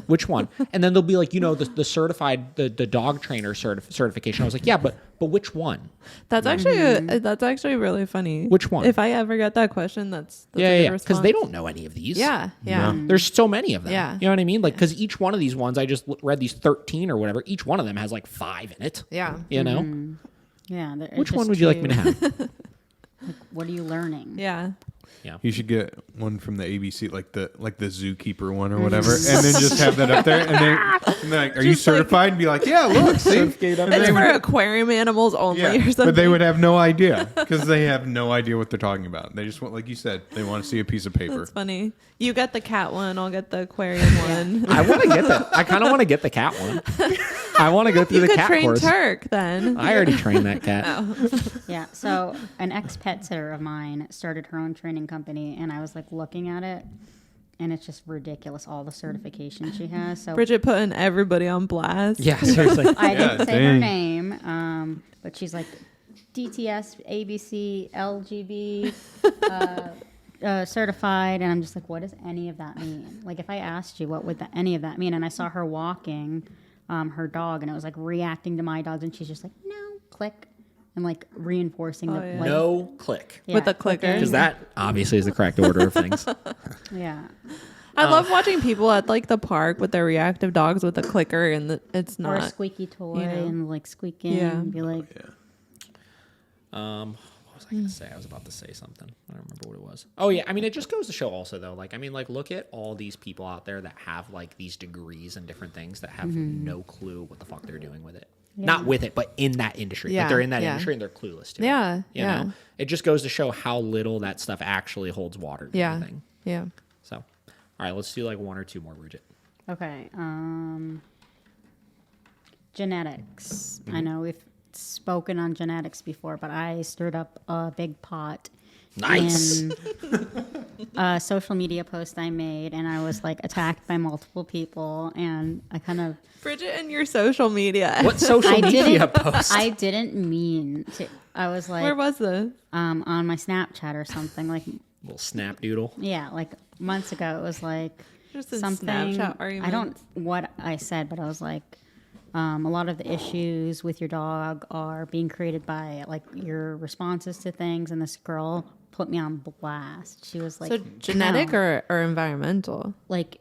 Which one? And then they'll be like, the certified, the dog trainer certification. I was like, yeah, but which one? That's actually really funny. Which one? If I ever get that question, that's a good response. Because they don't know any of these. Yeah. There's so many of them. Yeah. You know what I mean? Like, because each one of these ones, I just read these 13 or whatever. Each one of them has like 5 in it. Yeah. You know? Yeah. Which one would you like me to have? Like, what are you learning? Yeah. Yeah. You should get one from the ABC, like the zookeeper one or whatever, and then just have that up there. And they're like, "Are you certified?" And be like, "Yeah, look, see, it's for aquarium animals only, or something." But they would have no idea because they have no idea what they're talking about. They just want, like you said, they want to see a piece of paper. That's funny. You get the cat one, I'll get the aquarium one. I want to get that. I kind of want to get the cat one. I want to go through the cat course. You could train Turk then. I already trained that cat. Yeah. So an ex-pet sitter of mine started her own training company, and I was like looking at it, and it's just ridiculous, all the certifications she has. So Bridget putting everybody on blast. Yeah, seriously. I didn't say her dang. name, but she's like DTS, ABC, LGB certified, and I'm just like, what does any of that mean? Like, if I asked you, what would any of that mean? And I saw her walking her dog, and it was like reacting to my dogs, and she's just like, no, click, and like reinforcing the yeah. like, No click. yeah, With the clicker. clicking. Because that obviously is the correct order of things. Yeah. I love watching people at like the park with their reactive dogs with a clicker, and it's Or a not. squeaky toy you know. and like squeaking Yeah. and be like, What was I going to say? I was about to say something. I don't remember what it was. Oh, yeah. I mean, it just goes to show also, though. Like, I mean, like, look at all these people out there that have, like, these degrees and different things that have no clue what the fuck they're doing with it. Yeah. Not with it, but in that industry. Yeah, Like, they're in that yeah. industry and they're clueless to Yeah, it. You yeah. know? It just goes to show how little that stuff actually holds water. To Yeah. anything. Yeah. So, all right, let's do, like, one or two more, Bridget. okay, genetics. I know we've spoken on genetics before, but I stirred up a big pot Nice. in a social media post I made, and I was like attacked by multiple people, and I kind of Bridget and your social media. What social media post? I didn't mean to. I was like, Where was this? on my Snapchat or something, like, Little snap doodle. yeah, like months ago. It was like Just a something. Snapchat argument. I don't what I said, but I was like, a lot of the issues with your dog are being created by like your responses to things. And this girl put me on blast. She was like, So genetic "No." or environmental? like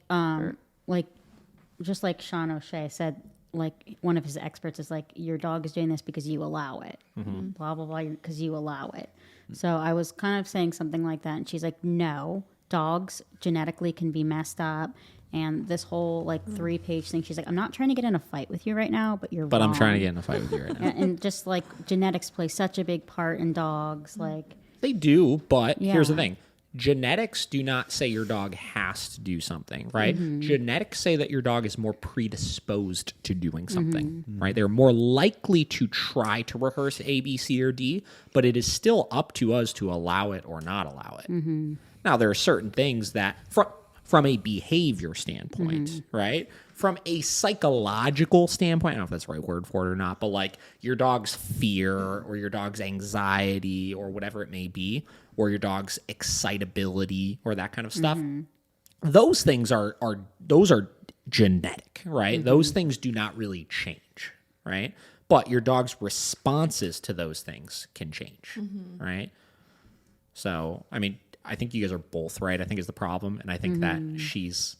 just like Sean O'Shea said, like one of his experts is like, your dog is doing this because you allow it, blah blah blah, because you allow it. So I was kind of saying something like that, and she's like, no, dogs genetically can be messed up. And this whole like 3-page thing, she's like, I'm not trying to get in a fight with you right now, but you're But wrong. I'm trying to get in a fight with you right now. and just like genetics play such a big part in dogs, like They do, but here's the Yeah. thing. Genetics do not say your dog has to do something, right? Genetics say that your dog is more predisposed to doing something, right? They're more likely to try to rehearse A, B, C, or D, but it is still up to us to allow it or not allow it. Now, there are certain things that, from a behavior standpoint, right? From a psychological standpoint, I don't know if that's the right word for it or not, but like your dog's fear or your dog's anxiety or whatever it may be, or your dog's excitability or that kind of stuff, those things are genetic, right? Those things do not really change, right? But your dog's responses to those things can change, right? So, I mean, I think you guys are both right, I think is the problem. And I think that she's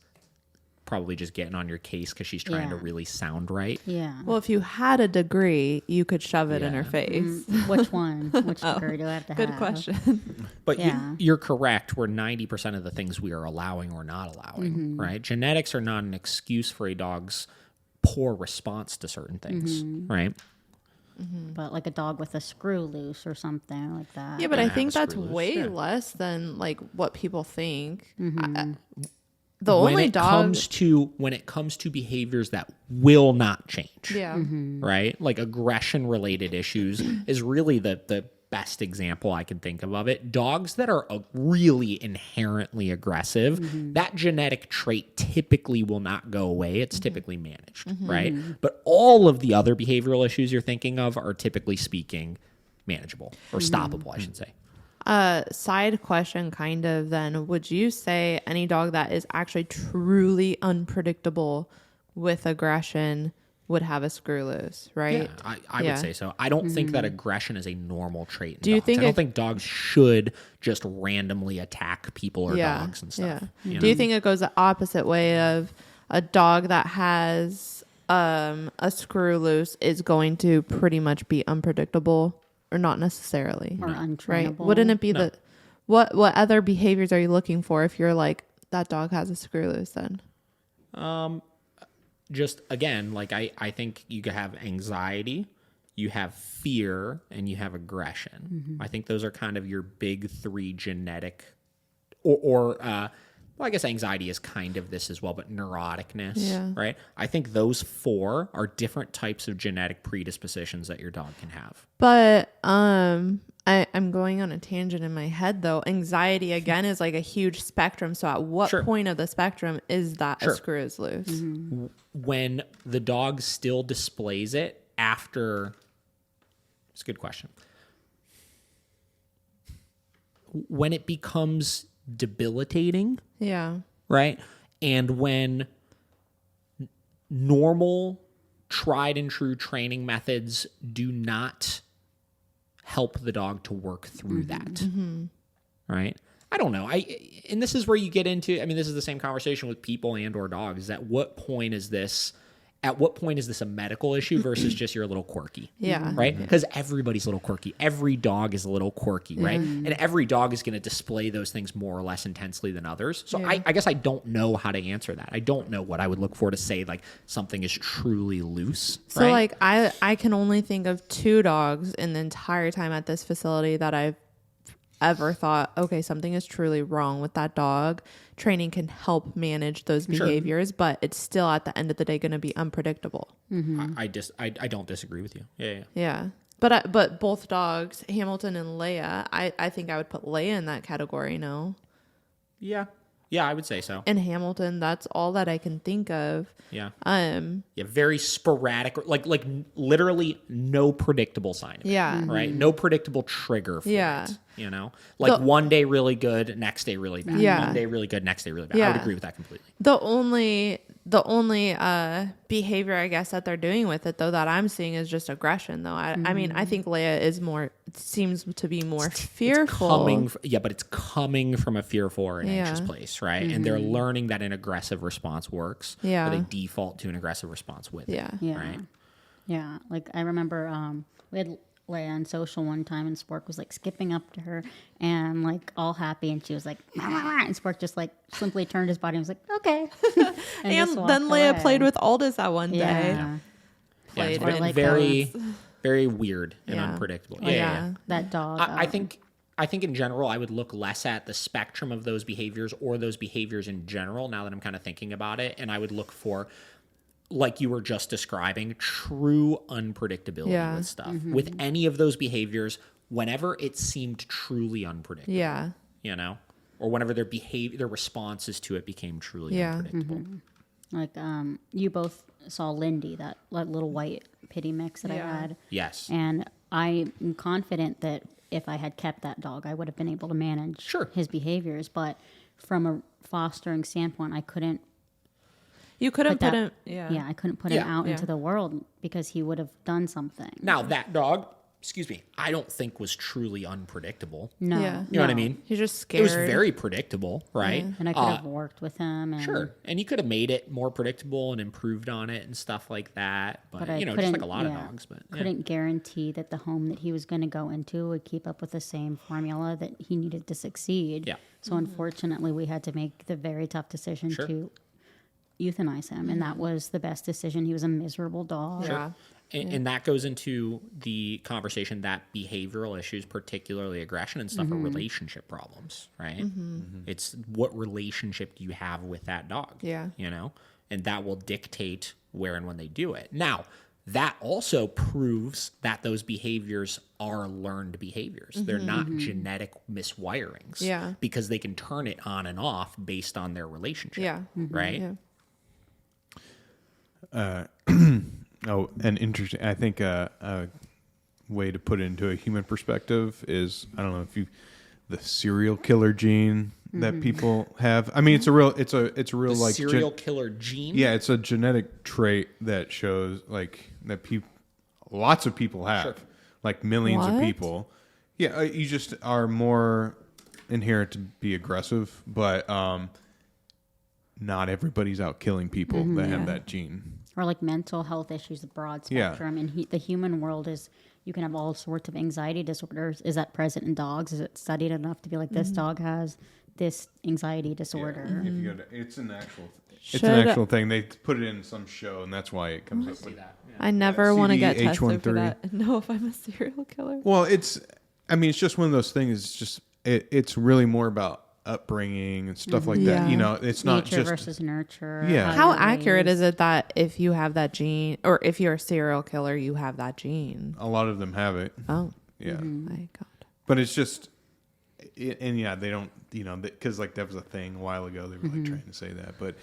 probably just getting on your case because she's trying to Yeah. really sound right. yeah. Well, if you had a degree, you could shove it in her Yeah. face. Which one? Which degree do I have to Good have? question. But Yeah. you're correct. Where 90% of the things we are allowing or not allowing, right? Genetics are not an excuse for a dog's poor response to certain things, right? But like a dog with a screw loose or something like that. Yeah, but I have think a that's screw loose, way yeah. less than like what people think. Mm-hmm. The when only it dog. comes to behaviors that will not change, Yeah. Mm-hmm. right? Like aggression related issues is really the best example I can think of it. Dogs that are really inherently aggressive, that genetic trait typically will not go away. It's typically managed, right? But all of the other behavioral issues you're thinking of are typically speaking manageable or stoppable, I should say. Side question, kind of. Then, would you say any dog that is actually truly unpredictable with aggression would have a screw loose, right? Yeah, I Yeah. would say so. I don't think that aggression is a normal trait in Do you dogs. think I don't it- think dogs should just randomly attack people or dogs and stuff. Yeah. you Do you know? think it goes the opposite way of a dog that has a screw loose is going to pretty much be unpredictable, or not necessarily? Or Right? untrainable. Wouldn't it be the what other behaviors are you looking for if you're like that dog has a screw loose then? Just again, like I think you could have anxiety, you have fear, and you have aggression. I think those are kind of your big three genetic, well, I guess anxiety is kind of this as well, but neuroticness, Yeah. right? I think those four are different types of genetic predispositions that your dog can have. But I'm going on a tangent in my head though. Anxiety again is like a huge spectrum. So at what point of the spectrum is that a screw is loose? Mm-hmm. When the dog still displays it after, it's a good question. When it becomes debilitating, Yeah. right? And when normal, tried and true training methods do not help the dog to work through that, right? I don't know. And this is where you get into, I mean, this is the same conversation with people and or dogs. At what point is this a medical issue versus just you're a little quirky? Yeah. Right? Because everybody's a little quirky. Every dog is a little quirky, right? And every dog is going to display those things more or less intensely than others. So I guess I don't know how to answer that. I don't know what I would look for to say like something is truly loose. So like I can only think of 2 dogs in the entire time at this facility that I've ever thought, okay, something is truly wrong with that dog. Training can help manage those behaviors, but it's still at the end of the day going to be unpredictable. I don't disagree with you. Yeah. But both dogs, Hamilton and Leia, I think I would put Leia in that category, no? Yeah, I would say so. And Hamilton, that's all that I can think of. Yeah. Very sporadic, like literally no predictable sign of it, Yeah. right? No predictable trigger for Yeah. it, you know? Like one day really good, next day really bad. Yeah. One day really good, next day really bad. Yeah. I would agree with that completely. The only behavior I guess that they're doing with it though that I'm seeing is just aggression though. I mean I think Leia seems to be more fearful. But it's coming from a fearful or an anxious place, right? And they're learning that an aggressive response works. Yeah. Or they default to an aggressive response with it. Yeah. Right? Yeah. Like I remember we had Leia on social one time and Spork was like skipping up to her and like all happy and she was like "Wah, wah, wah," and Spork just like simply turned his body and was like okay and just then Leia away. played with Aldous that one day. Yeah. Yeah, it's Played been like very weird and Yeah. unpredictable. Oh, yeah. That dog. I think in general, I would look less at the spectrum of those behaviors or those behaviors in general now that I'm kind of thinking about it. And I would look for, like you were just describing, true unpredictability with stuff. With any of those behaviors, whenever it seemed truly unpredictable. Yeah. You know? Or whenever their responses to it became truly Yeah. unpredictable. like you both saw Lindy, that little white pitty mix that I Yeah. had. Yes. And I'm confident that if I had kept that dog, I would have been able to manage his behaviors. But from a fostering standpoint, I couldn't. You couldn't put him. him. Yeah. Yeah, I couldn't put him out into the world because he would have done something. Now, that dog, I don't think was truly unpredictable. No, Yeah. You know what I mean? He's just scared. It was very predictable, right? And I could have worked with him. And Sure. And you could have made it more predictable and improved on it and stuff like that. But, I you know, couldn't- just like a lot of dogs. But couldn't guarantee that the home that he was going to go into would keep up with the same formula that he needed to succeed. Yeah. So unfortunately, we had to make the very tough decision to euthanize him, and that was the best decision. He was a miserable dog. Yeah. And that goes into the conversation that behavioral issues, particularly aggression and stuff, are relationship problems, right? It's what relationship do you have with that dog? Yeah. You know? And that will dictate where and when they do it. Now, that also proves that those behaviors are learned behaviors. They're not genetic miswirings. Yeah. Because they can turn it on and off based on their relationship. Yeah. Right? Yeah. And interesting. I think a way to put it into a human perspective is, I don't know if the serial killer gene that people have. I mean, it's a real like serial killer gene. Yeah, it's a genetic trait that shows like that lots of people have, like millions of What? people. Yeah, you just are more inherent to be aggressive, but not everybody's out killing people that have that gene. Or like mental health issues, the broad spectrum. And the human world is, you can have all sorts of anxiety disorders. Is that present in dogs? Is it studied enough to be like, this dog has this anxiety disorder? If you go to, it's an actual thing. They put it in some show, and that's why it comes up with that. I never want to get tested for CD813. that. No, if I'm a serial killer. Well, it's just one of those things. It's just it's really more about upbringing and stuff like that. You know, it's not Nature just versus nurture. Yeah. How you're accurate raised. is it that if you have that gene, or if you're a serial killer, you have that gene? a lot of them have it. Oh, Yeah. my God. But it's just, and yeah, they don't, because like that was a thing a while ago. They were like trying to say that, but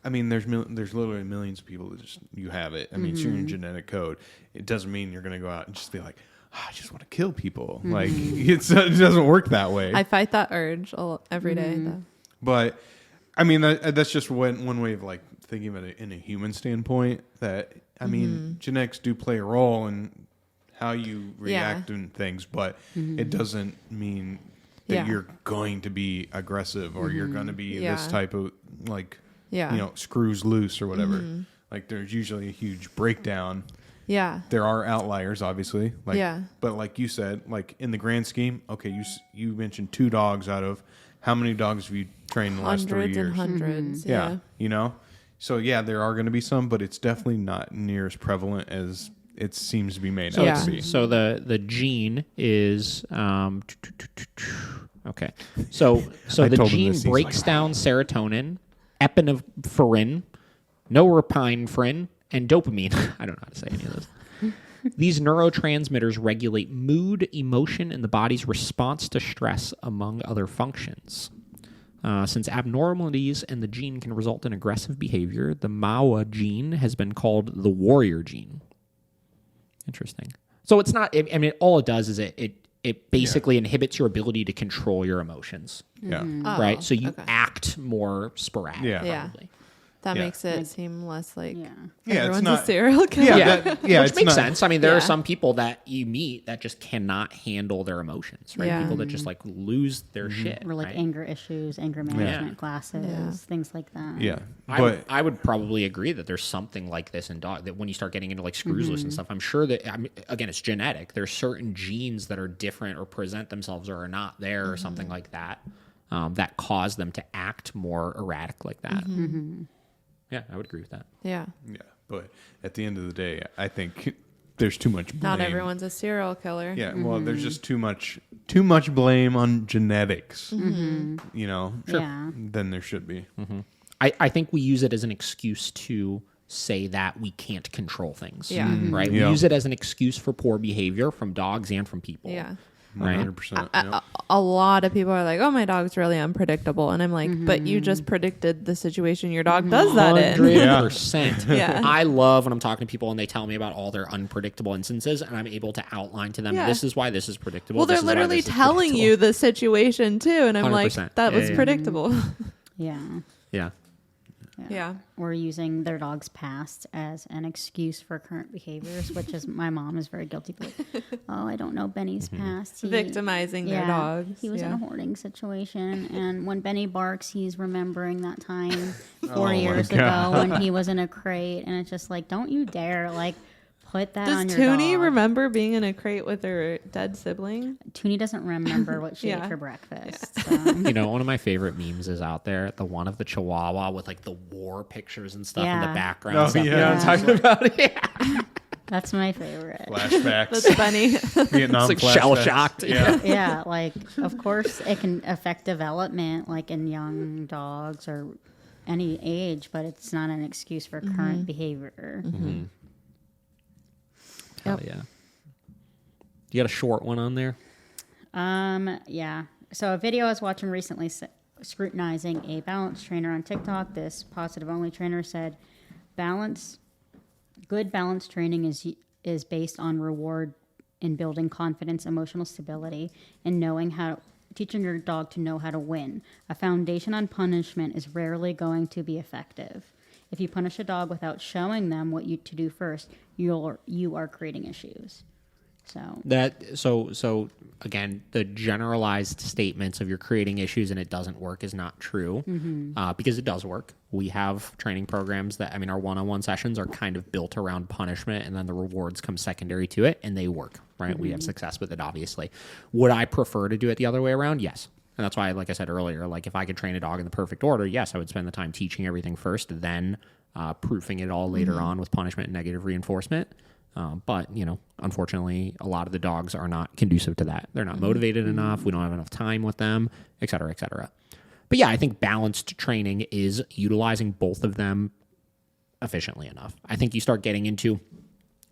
I mean, there's literally millions of people that just you have it. I mean, it's your genetic code. It doesn't mean you're going to go out and just be like, I just want to kill people. Like it doesn't work that way. I fight that urge every day, though. But I mean, that's just one way of like thinking of it in a human standpoint. That I mean, genetics do play a role in how you react in things, but it doesn't mean that you're going to be aggressive or you're going to be this type of like, screws loose or whatever. Like there's usually a huge breakdown. Yeah. There are outliers, obviously. Like, but like you said, like in the grand scheme, okay, you mentioned 2 dogs out of how many dogs have you trained in the last 3 years? Hundreds. Yeah. So yeah, there are going to be some, but it's definitely not near as prevalent as it seems to be made out to be. So the gene is okay. So the gene breaks down serotonin, epinephrine, norepinephrine, and dopamine. I don't know how to say any of those. These neurotransmitters regulate mood, emotion, and the body's response to stress, among other functions. Since abnormalities in the gene can result in aggressive behavior, the MAWA gene has been called the warrior gene. Interesting. So it's not, I mean, all it does is it basically inhibits your ability to control your emotions. Yeah. Right? So you act more sporadic. Yeah. Probably. That makes it seem less like it's everyone's not a serial killer. Which makes sense. I mean, there are some people that you meet that just cannot handle their emotions, right? Yeah. People that just like lose their shit. Or like right? anger issues, anger management classes, things like that. Yeah. I would probably agree that there's something like this in dog, that when you start getting into like screws loose and stuff, I'm sure that, I mean, again, it's genetic. There's certain genes that are different or present themselves or are not there or something like that, that cause them to act more erratic like that. Yeah, I would agree with that. Yeah. Yeah. But at the end of the day, I think there's too much blame. Not everyone's a serial killer. Yeah. Well, there's just too much blame on genetics, Sure. Than there should be. I think we use it as an excuse to say that we can't control things. Yeah. Right? We use it as an excuse for poor behavior from dogs and from people. Yeah. 100%. A lot of people are like, "Oh, my dog's really unpredictable," and I'm like, "But you just predicted the situation your dog does that in." 100%. Yeah. I love when I'm talking to people and they tell me about all their unpredictable instances, and I'm able to outline to them, this is why this is predictable. Well, they're literally telling you the situation too, and I'm like, 100%. "That was predictable." Yeah. Yeah. Or using their dog's past as an excuse for current behaviors, which is my mom is very guilty. Like, oh, I don't know Benny's past. Victimizing their dogs. He was in a hoarding situation, and when Benny barks, he's remembering that time 4 years ago when he was in a crate, and it's just like, don't you dare put that on your dog. Does Toonie remember being in a crate with her dead sibling? Toonie doesn't remember what she ate for breakfast. So. One of my favorite memes is out there, the one of the Chihuahua with like the war pictures and stuff in the background. Oh, stuff. yeah. You know what I'm talking about? Yeah. That's my favorite. Flashbacks. That's funny. Vietnam It's like shell-shocked. Yeah. Yeah, of course it can affect development in young dogs or any age, but it's not an excuse for current behavior. Hell yeah. You got a short one on there? Yeah. So a video I was watching recently scrutinizing a balance trainer on TikTok. This positive only trainer said, good balance training is based on reward in building confidence, emotional stability, and teaching your dog to know how to win. A foundation on punishment is rarely going to be effective. If you punish a dog without showing them what to do first, you are creating issues. So again, the generalized statements of you're creating issues and it doesn't work is not true, because it does work. We have training programs that, our one-on-one sessions are kind of built around punishment, and then the rewards come secondary to it, and they work, right? We have success with it, obviously. Would I prefer to do it the other way around? Yes. And that's why, like I said earlier, if I could train a dog in the perfect order, yes, I would spend the time teaching everything first, then proofing it all later on with punishment and negative reinforcement. But, unfortunately, a lot of the dogs are not conducive to that. They're not motivated enough. We don't have enough time with them, et cetera, et cetera. But yeah, I think balanced training is utilizing both of them efficiently enough. I think you start getting into,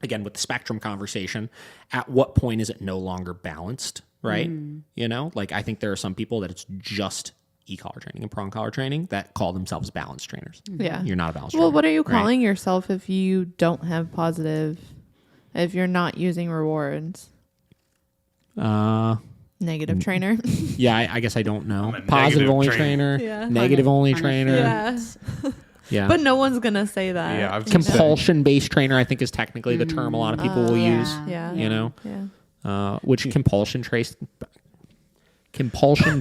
again, with the spectrum conversation, at what point is it no longer balanced, right? You know, like I think there are some people that it's just e-collar training and prong collar training that call themselves balance trainers. Yeah. You're not a balance trainer. Well, what are you right? calling yourself if you don't have positive, if you're not using rewards? Negative trainer. Yeah, I guess I don't know. I'm a Positive negative only trainer. trainer, Yeah. negative only Punishment. trainer. Yeah. Yeah. But no one's going to say that. Yeah, I've Compulsion based trainer, I think, is technically the term a lot of people will use. Yeah. You know, Yeah. which compulsion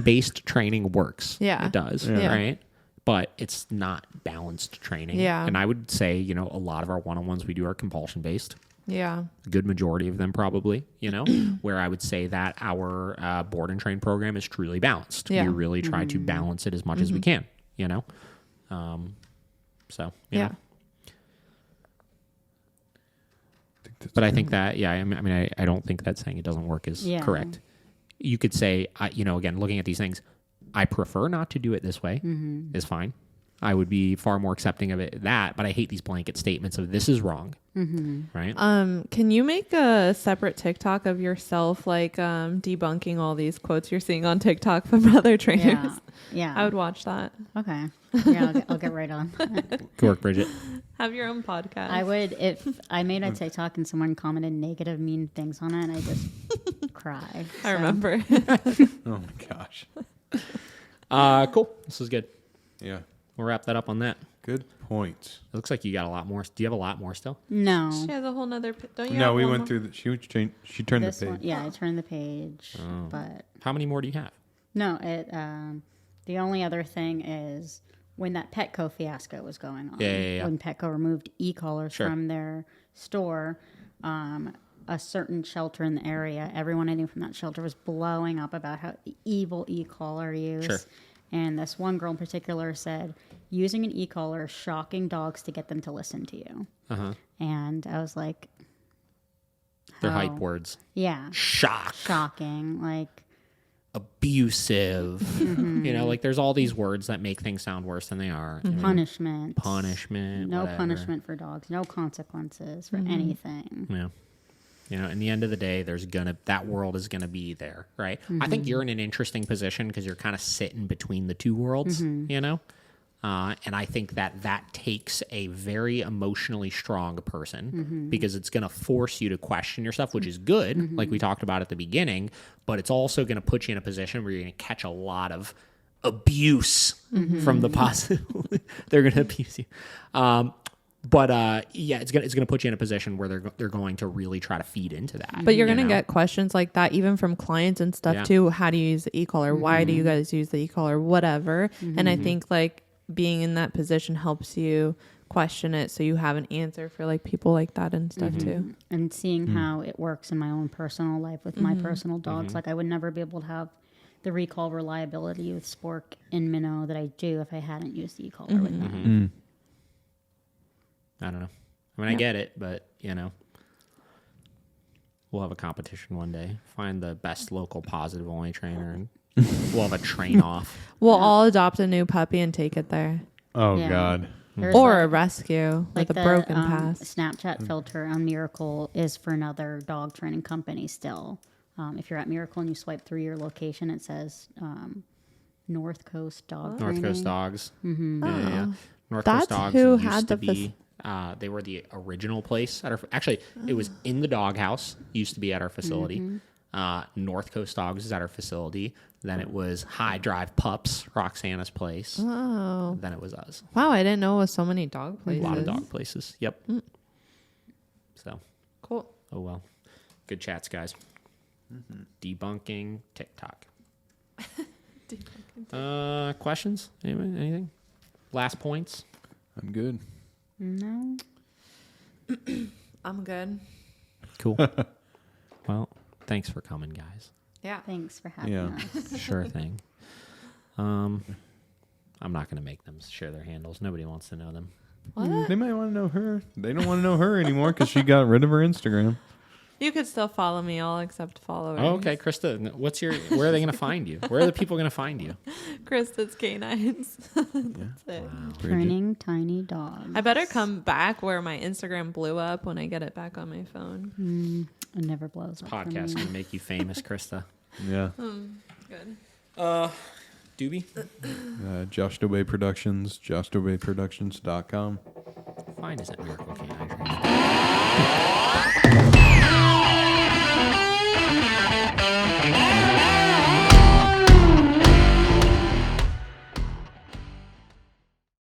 based training works. Yeah. It does. Yeah. Right. But it's not balanced training. Yeah. And I would say, you know, a lot of our one-on-ones we do are compulsion based. Yeah. A good majority of them probably, you know, where I would say that our board and train program is truly balanced. Yeah. We really try to balance it as much as we can, you know. So, you know. But I think that, yeah, I mean, I don't think that saying it doesn't work is correct. You could say, you know, again, looking at these things, I prefer not to do it this way is fine. I would be far more accepting of it but I hate these blanket statements of this is wrong. Right? Can you make a separate TikTok of yourself, like debunking all these quotes you're seeing on TikTok from other trainers? Yeah. I would watch that. Okay. Yeah, I'll get right on. Good work, Bridget. Have your own podcast. I would, if I made a TikTok and someone commented negative, mean things on it, I just cry. I remember. Oh my gosh. Cool. This is good. Yeah. We'll wrap that up on that. Good points. It looks like you got a lot more. Do you have a lot more still? No. She has a whole nother. Don't you? No, have we one went more? through she turned This the page. one, yeah, I turned the page, but How many more do you have? no, the only other thing is when that Petco fiasco was going on. Yeah. When Petco removed e-collars Sure. from their store, a certain shelter in the area, everyone I knew from that shelter was blowing up about how evil e-collar use. Sure. And this one girl in particular said, using an e-collar is shocking dogs to get them to listen to you. And I was like, They're how? hype words. Yeah. Shocking. Like, Abusive. You know, like there's all these words that make things sound worse than they are. I mean, punishment. punishment. No whatever. punishment for dogs. No consequences for anything. Yeah. You know, in the end of the day, that world is gonna be there, right? I think you're in an interesting position because you're kind of sitting between the two worlds, you know? And I think that takes a very emotionally strong person because it's going to force you to question yourself, which is good, like we talked about at the beginning, but it's also going to put you in a position where you're going to catch a lot of abuse from the positive. They're going to abuse you. But it's gonna put you in a position where they're going to really try to feed into that. But you're going to know? get questions like that even from clients and stuff too. How do you use the e-collar? Why do you guys use the e-collar? Whatever. And I think like being in that position helps you question it so you have an answer for like people like that and stuff too. And seeing how it works in my own personal life with my personal dogs. Like I would never be able to have the recall reliability with Spork and Minnow that I do if I hadn't used the e-collar with them. I don't know. I mean, I get it, but you know, we'll have a competition one day. Find the best local positive only trainer, and we'll have a train off. We'll all adopt a new puppy and take it there. Oh Yeah. God. There's Or a like- rescue like with a the, broken pass. Snapchat filter on Miracle is for another dog training company still. If you're at Miracle and you swipe through your location, it says North Coast Dog Training. North Coast Dogs. Yeah. North That's Coast Dogs who used had to the be. They were the original place at our. Actually, it was in the doghouse. Used to be at our facility. North Coast Dogs is at our facility. Then it was High Drive Pups, Roxana's place. Oh. Then it was us. Wow, I didn't know it was so many dog A places. lot of dog places. Yep. So, Cool. oh well. Good chats, guys. Debunking TikTok. Questions? Anybody? Anything? Last points? I'm good. No. I'm good. Cool. Well, thanks for coming, guys. Yeah. Thanks for having Yeah. us. Sure thing. I'm not going to make them share their handles. Nobody wants to know them. What? They might want to know her. They don't want to know her anymore because she got rid of her Instagram. You could still follow me. I'll accept followers. Oh, okay, Christa, where are they going to find you? Where are the people going to find you? Krista's canines. That's it. Training tiny dogs. I better come back where my Instagram blew up when I get it back on my phone. It never blows up. for Podcast me. going to make you famous, Christa. Yeah. Good. Doobie? Josh Dobey Productions, joshdobeyproductions.com. Find us at Miracle Canine Training.